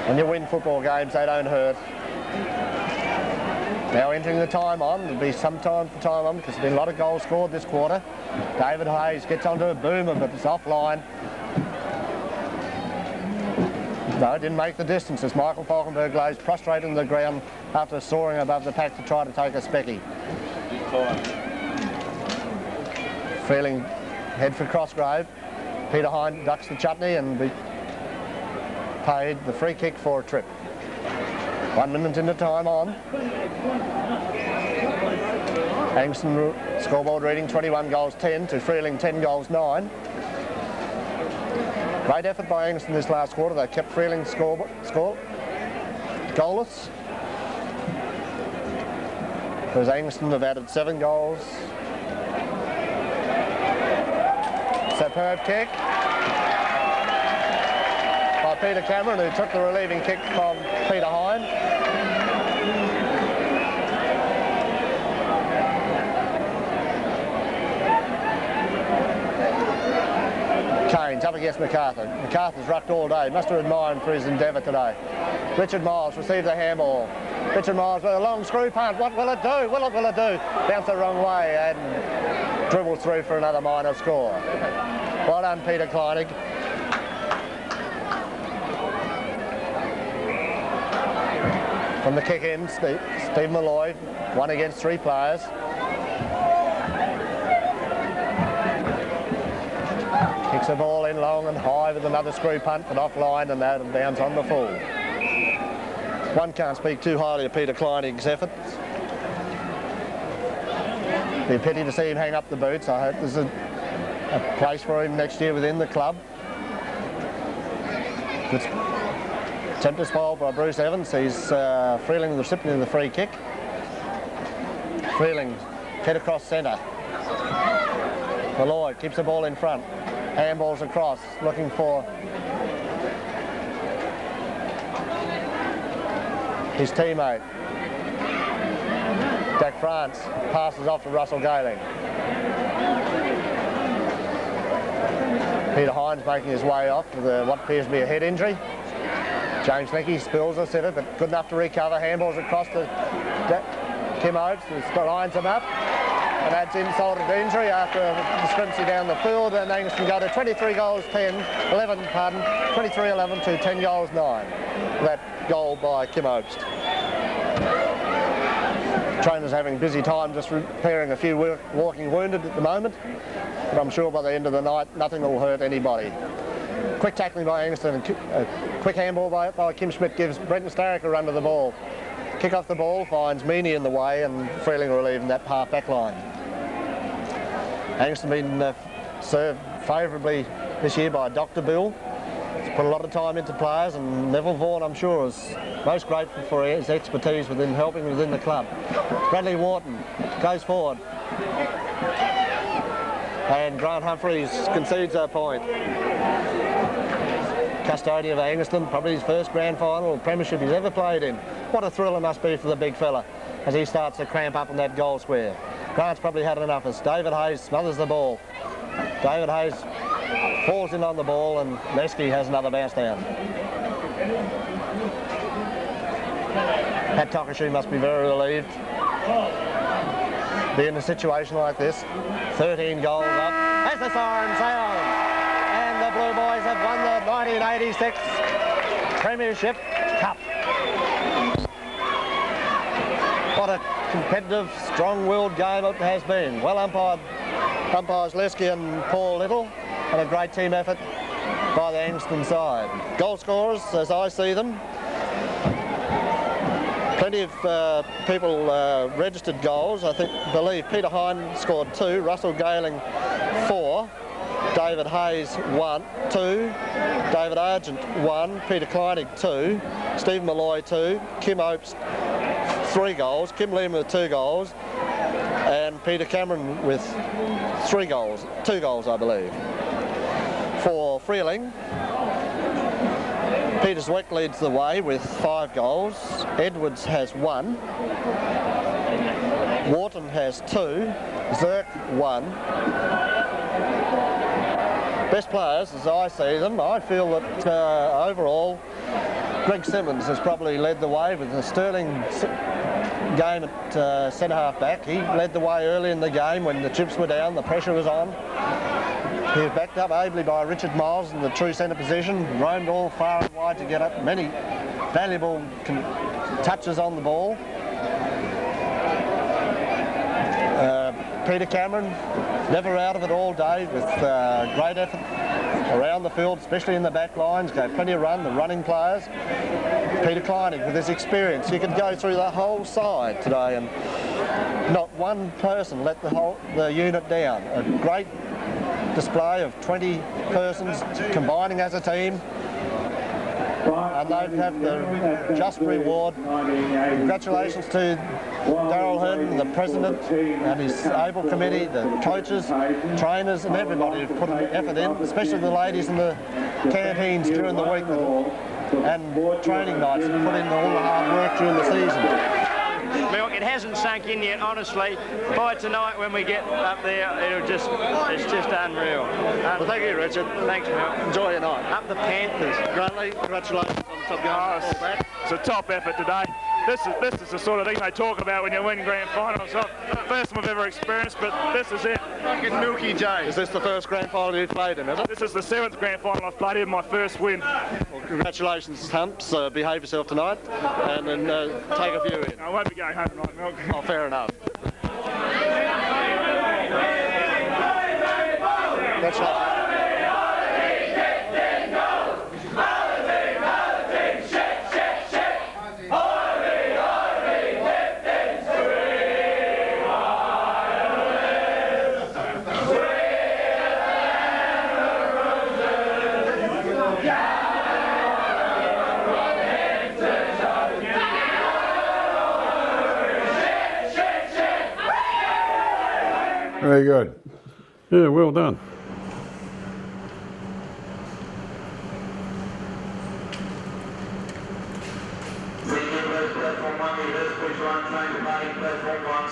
When you win football games, they don't hurt. Now entering the time on, there'll be some time for time on because there's been a lot of goals scored this quarter. David Hayes gets onto a boomer, but it's offline. No, it didn't make the distance as Michael Falkenberg lays prostrate on the ground after soaring above the pack to try to take a specky. Freeling head for Crossgrove. Peter Hine ducks the chutney and be paid the free kick for a trip. 1 minute into time on. Angaston scoreboard reading 21 goals 10 to Freeling 10 goals 9. Great effort by Angaston this last quarter. They kept Freeling score goalless. Whereas Angaston have added 7 goals. Superb kick by Peter Cameron, who took the relieving kick from Peter Hine. Canes up against MacArthur. MacArthur's rucked all day. Must have admired him for his endeavour today. Richard Miles receives a handball. Richard Miles with a long screw punt. What will it do? Will it do? Bounced the wrong way and dribbles through for another minor score. Well done, Peter Kleinig. From the kick in, Steve Malloy, 1 against 3 players. Kicks the ball in long and high with another screw punt, but offline and out of bounds on the full. One can't speak too highly of Peter Kleinig's efforts. Be a pity to see him hang up the boots. I hope there's a place for him next year within the club. Good attempt to spoil by Bruce Evans. He's Freeling, the recipient of the free kick. Freeling, head across centre. Malloy keeps the ball in front. Handballs across, looking for his teammate. Jack France passes off to Russell Galing. Peter Hines making his way off with what appears to be a head injury. James Linky spills a sitter, but good enough to recover. Handballs across to Kim Oates, who lines him up. And adds insult to injury after a discrepancy down the field, and Angaston go to 23 goals 10, 11 pardon, 23-11 to 10 goals 9. That goal by Kim Oates. Trainers having a busy time just repairing a few walking wounded at the moment, but I'm sure by the end of the night nothing will hurt anybody. Quick tackling by Angaston, a quick handball by Kim Schmidt gives Brenton Starrick a run to the ball. Kick off the ball, finds Meany in the way, and Freeling relieving that half-back line. Angaston been served favourably this year by Dr. Bill. He's put a lot of time into players, and Neville Vaughan, I'm sure, is most grateful for his expertise within helping within the club. Bradley Wharton goes forward. And Grant Humphreys concedes a point. Custodian of Angaston, probably his first grand final or premiership he's ever played in. What a thrill it must be for the big fella as he starts to cramp up in that goal square. Grant's probably had enough as David Hayes smothers the ball. David Hayes falls in on the ball and Lesky has another bounce down. Pat Tokashu must be very relieved. Be in a situation like this. 13 goals up as the siren sounds. And the Blue Boys have won the 1986 Premiership Cup. What a competitive, strong-willed game it has been. Well umpired, umpires Lesky and Paul Little, and a great team effort by the Angaston side. Goal scorers, as I see them, plenty of people registered goals. Believe Peter Hine scored 2, Russell Galing 4, David Hayes 1, 2, David Argent 1, Peter Kleinig 2, Steve Malloy 2, Kim Oates 3 goals, Kim Lehman with 2 goals, and Peter Cameron with 3 goals, 2 goals I believe. For Freeling, Peter Zweck leads the way with 5 goals, Edwards has 1, Wharton has 2, Zirk 1. Best players, as I see them, I feel that overall Greg Simmons has probably led the way with a sterling game at centre-half back. He led the way early in the game when the chips were down, the pressure was on. He was backed up ably by Richard Miles in the true centre position, roamed all far and wide to get up many valuable touches on the ball. Peter Cameron, never out of it all day with great effort around the field, especially in the back lines, gave plenty of run, the running players. Peter Kleinig with his experience, he could go through the whole side today and not one person let the unit down. A great display of 20 persons combining as a team, and they'd have the just reward. Congratulations to Darryl Herndon, the president, and his able committee, the coaches, trainers, and everybody who've put an effort in, especially the ladies in the canteens during the week and training nights, and put in all the hard work during the season. Milk, it hasn't sunk in yet, honestly. By tonight when we get up there, it's just unreal. Well, thank you, Richard. Thanks, Milk. Enjoy your night. Up the Panthers. Greatly, congratulations on the top game. It's a top effort today. This is the sort of thing they talk about when you win grand finals. First one I've ever experienced, but this is it. Fucking Milky J. Is this the first grand final you've played in, is it? This is the 7th grand final I've played in, my first win. Well, congratulations, Humps. Behave yourself tonight and then take a few in. I won't be going home tonight, Milk. Oh, fair enough. Congratulations. Very good. Yeah, well done. Platform 1 leaders, push 1, trying to buy platform 1,